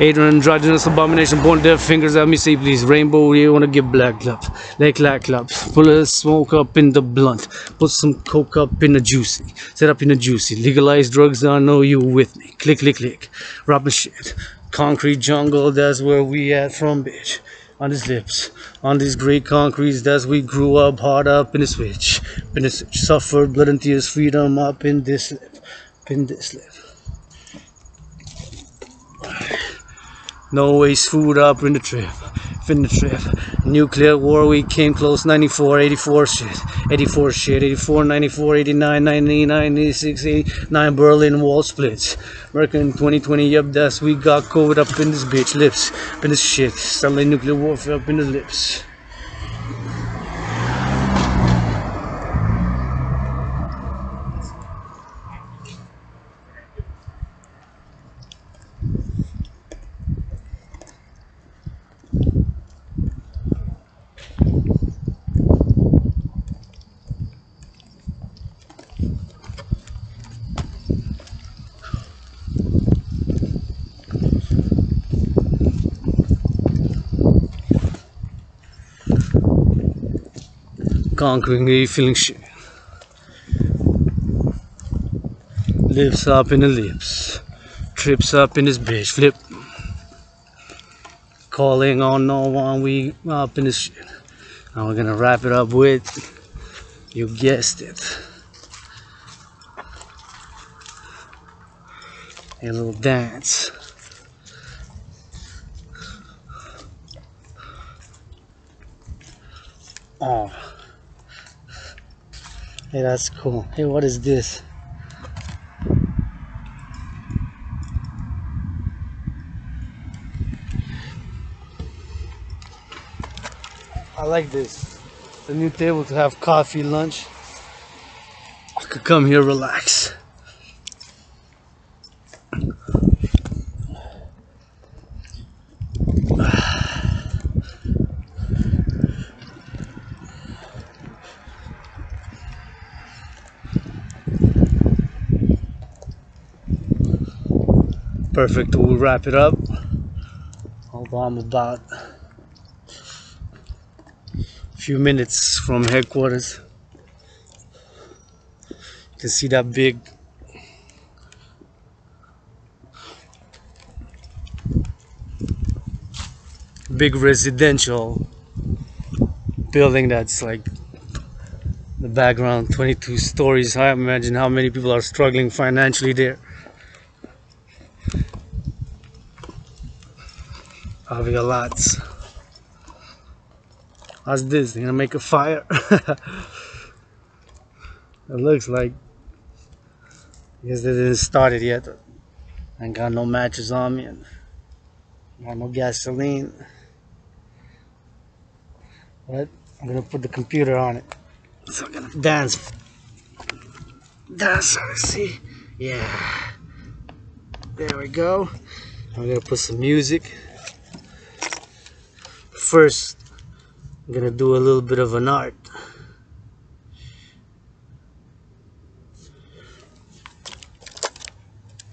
Androgynous abomination. Born deaf fingers at me say please. Rainbow you wanna give black claps. Like claps. Pull a smoke up in the blunt. Put some coke up in the juicy. Set up in the juicy. Legalize drugs I know you with me. Click click click. Rapping shit. Concrete jungle, that's where we at from, bitch. On these lips, on these great concretes, that's we grew up hard up in the switch. In the switch, suffered blood and tears, freedom up in this lip, in this lip. No waste food up in the trip. In the trip. Nuclear war, we came close. 94, 84 shit. 84 shit. 84, 94, 89, 99, 86, 89. Berlin Wall splits. American 2020, yep, that's we got COVID up in this bitch. Lips. Up in this shit. Selling nuclear warfare up in the lips. Conquering a feeling shit. Lips up in the lips. Trips up in this bitch. Flip. Calling on no one, we up in this shit. And we're gonna wrap it up with, you guessed it, a little dance. Oh. Hey, that's cool. Hey, what is this? I like this. It's a new table to have coffee, lunch. I could come here, relax. Perfect, we'll wrap it up. Although I'm about a few minutes from headquarters. You can see that big residential building that's like the background, 22 stories high. Imagine how many people are struggling financially there. Probably a lot. How's this? You gonna make a fire? It looks like. I guess they didn't start it yet. I ain't got no matches on me and got no gasoline. But I'm gonna put the computer on it. So I'm gonna dance. Dance, see? Yeah. There we go. I'm gonna put some music. First, I'm gonna do a little bit of an art.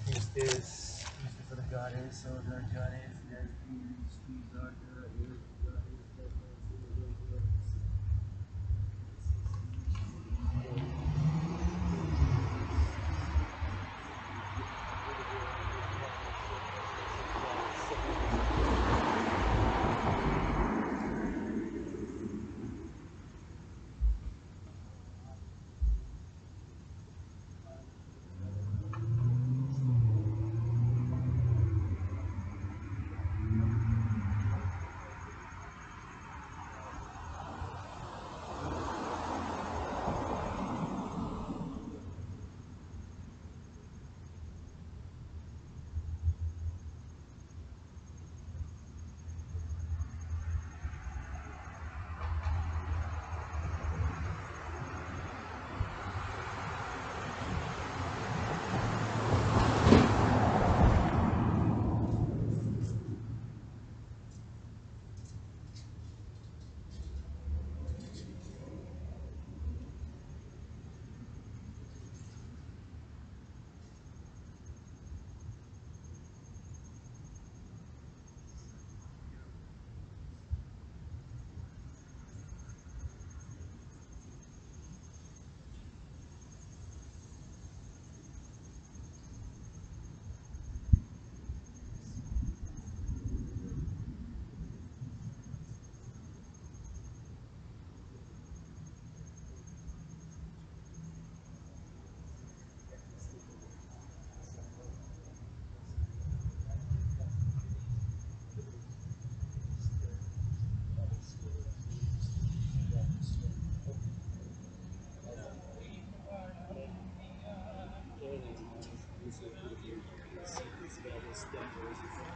Here's this for the goddess, so the goddess, there's these are the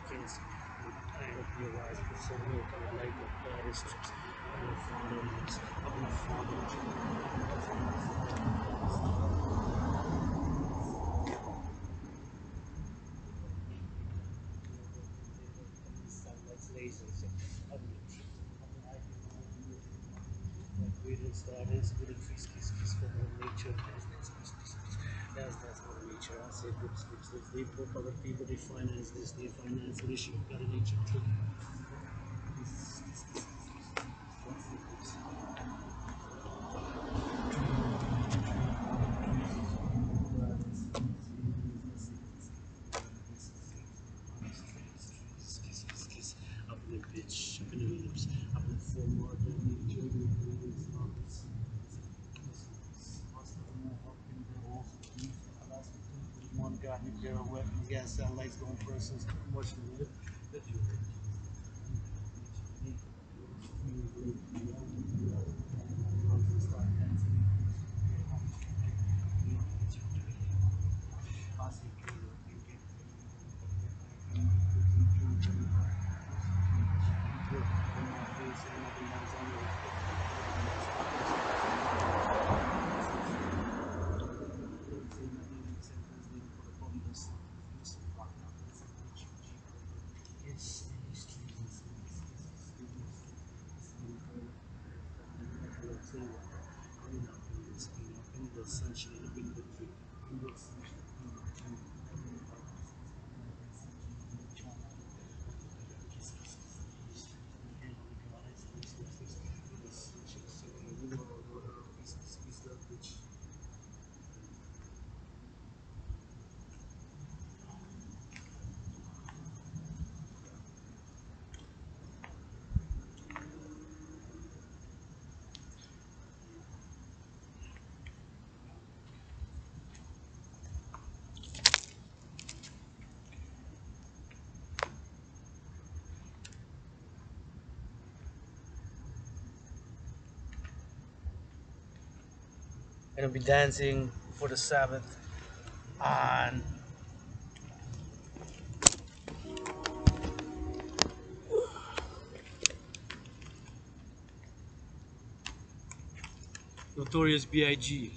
kids. I hope you guys put some milk on the light of body strips. I'm gonna find them. I'm gonna find them. Sunlight's lasers. I'm like reading starters, good kiss, kiss, kiss for more nature. That's more nature. I say good slips. They put other people, they finance this, they finance this. You got a nature too. Up in the bitch, up in the lips, up in the forward, and one got hit there wet and gas satellites going persons much needed. That you gonna be dancing for the Sabbath on Notorious B.I.G.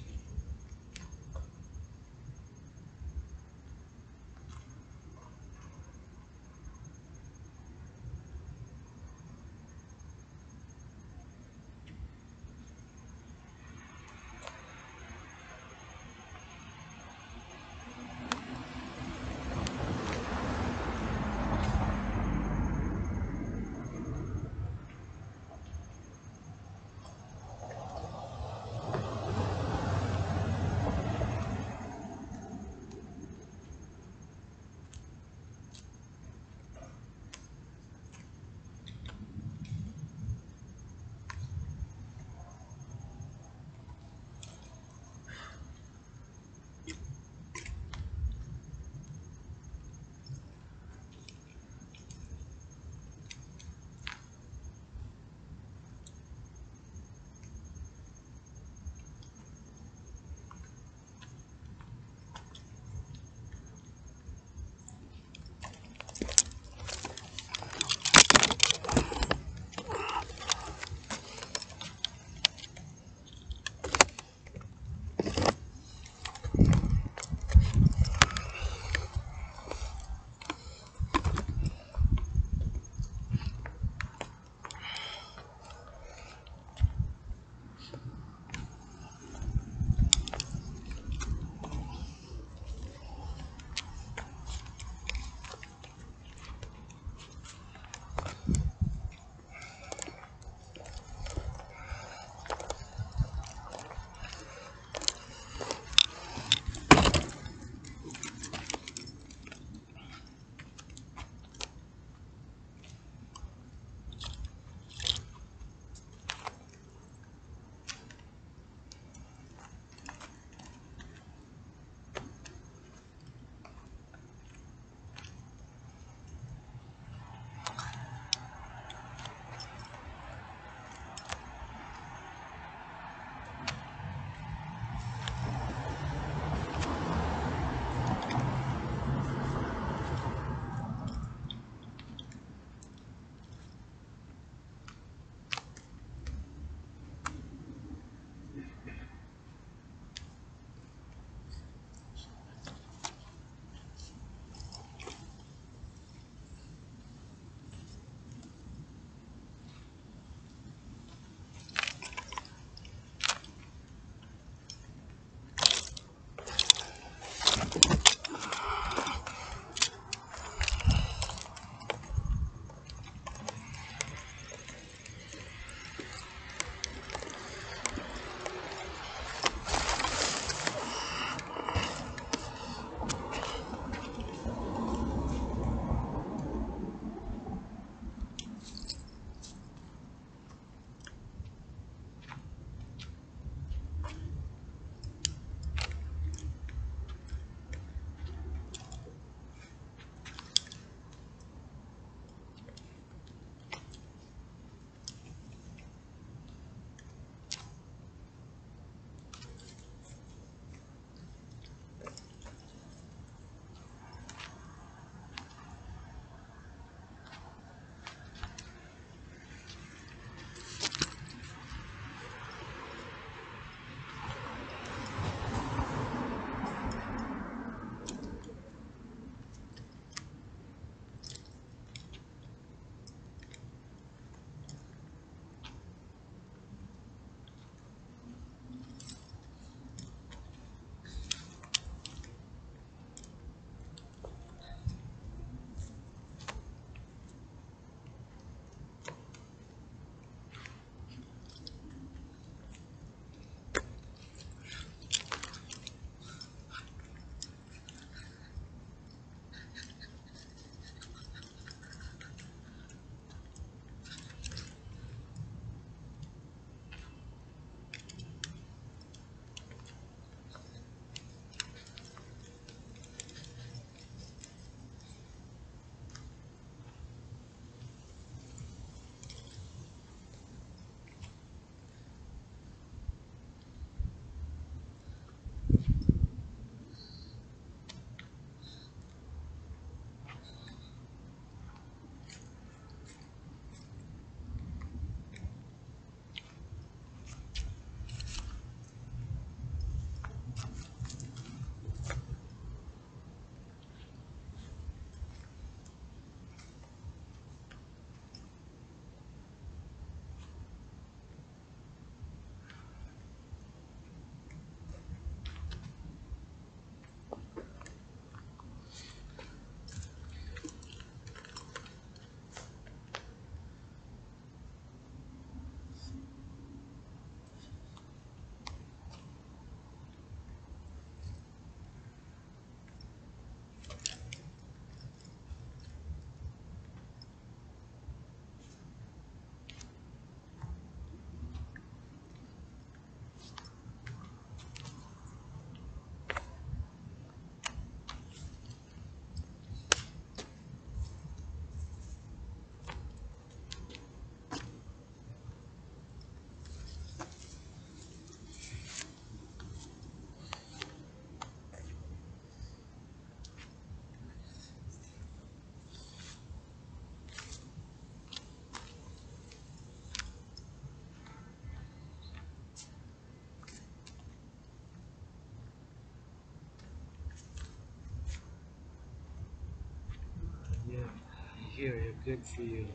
hear you. Good for you.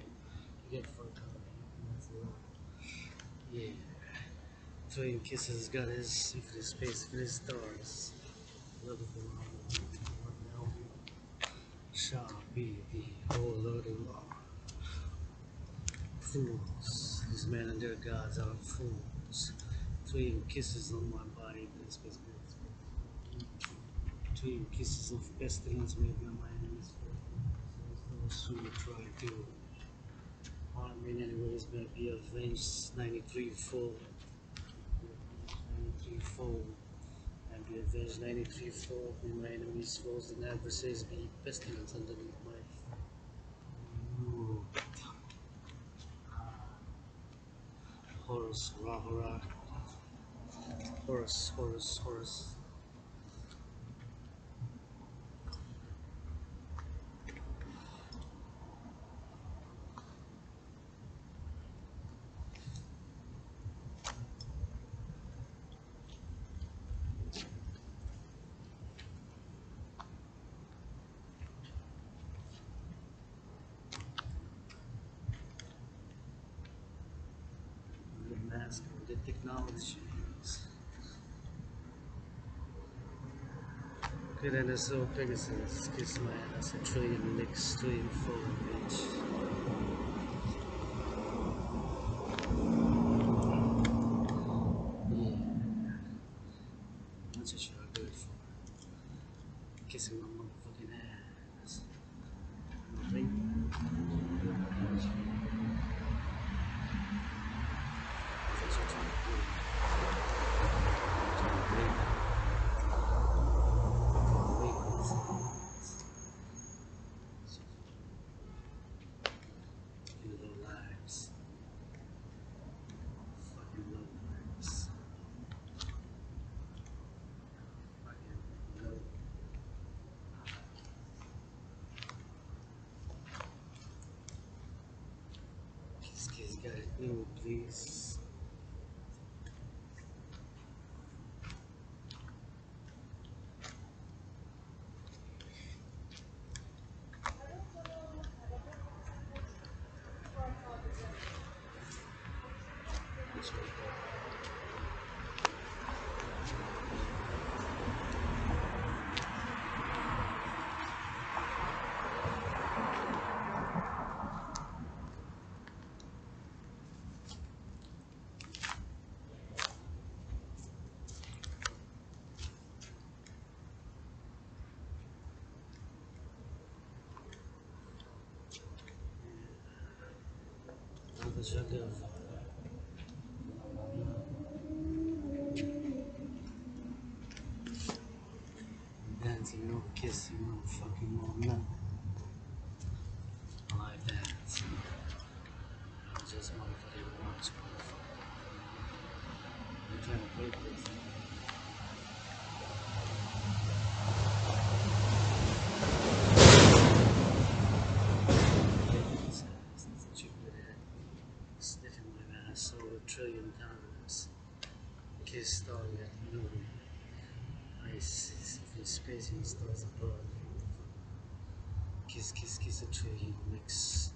Good for you. Yeah. Trillion kisses got his infinite space, infinite stars. Lovable now. Shall be the whole Lord of law. Fools. These men and their gods are fools. Trillion kisses on my body, infinite space, infinite space. Trillion kisses of pestilence may be on my enemies. Those who try to harm me in any ways may be avenged 93-fold. 93-fold. And be avenged 93-fold. May my enemies, foes, and adversaries be pestilence underneath my ooh. Horus, Rahara. Horus, Horus, Horus. The mask of the technologies. Good NSO Pegasus, kiss my ass, a trillion licks, trillion fold, bitch. Yeah, that's what you're good for. Kissing my motherfucking ass. Blink. That's what you're trying to do. Kiss got it new, please. That's right. That's what I do. Dancing, no kissing, no fucking, no nothing. I like that. I just motherfucking watch, motherfucker. I'm trying to break this. That's what you good at. Sniffing my ass over a trillion times. Kiss started at noon. Ice, if it's space and stars above. Kiss, kiss, kiss a trillion licks,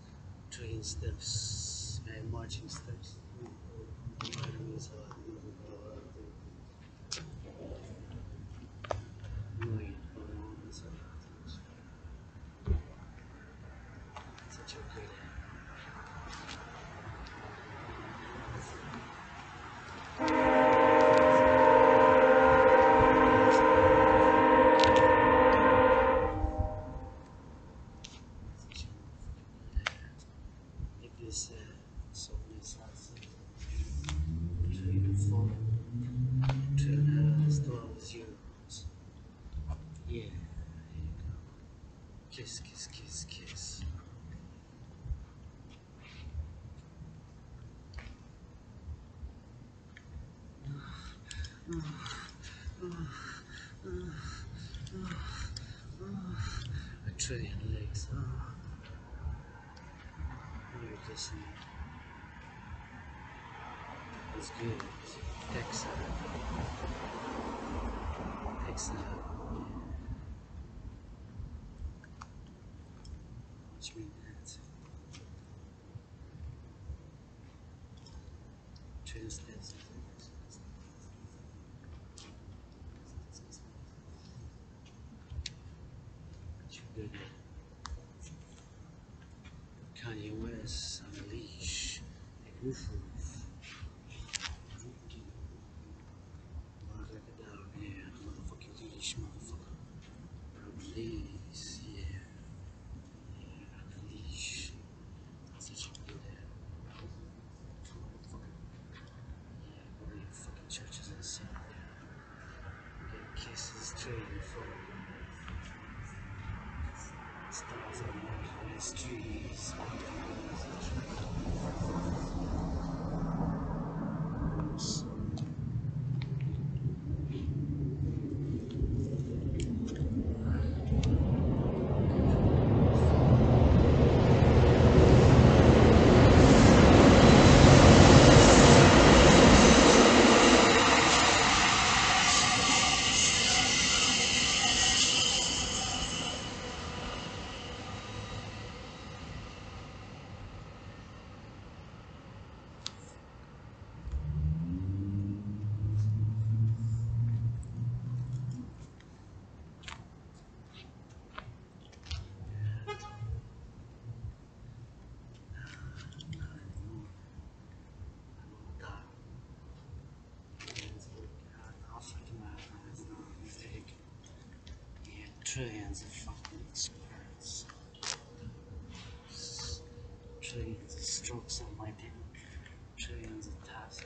trillion steps, and marching steps. Such a good If this so many sides, 3 to 4, 2.5, 12 zeros. Yeah, there you go. Kiss, kiss, kiss, kiss. A trillion legs. You're kissing. It's good. Excellent. Excellent. Watch me dance. Transness. Kanye West on a leash. A roof roof. Walk like a dog, yeah. Motherfucking leash, motherfucker. Release, yeah. Yeah, on a leash. That's what you do there. Motherfucker. Yeah, go to your fucking churches and sit there. Get kisses, trading for stars are marking the streets. Trillions of fucking squares. Trillions of strokes on my dick. Trillions of tasks.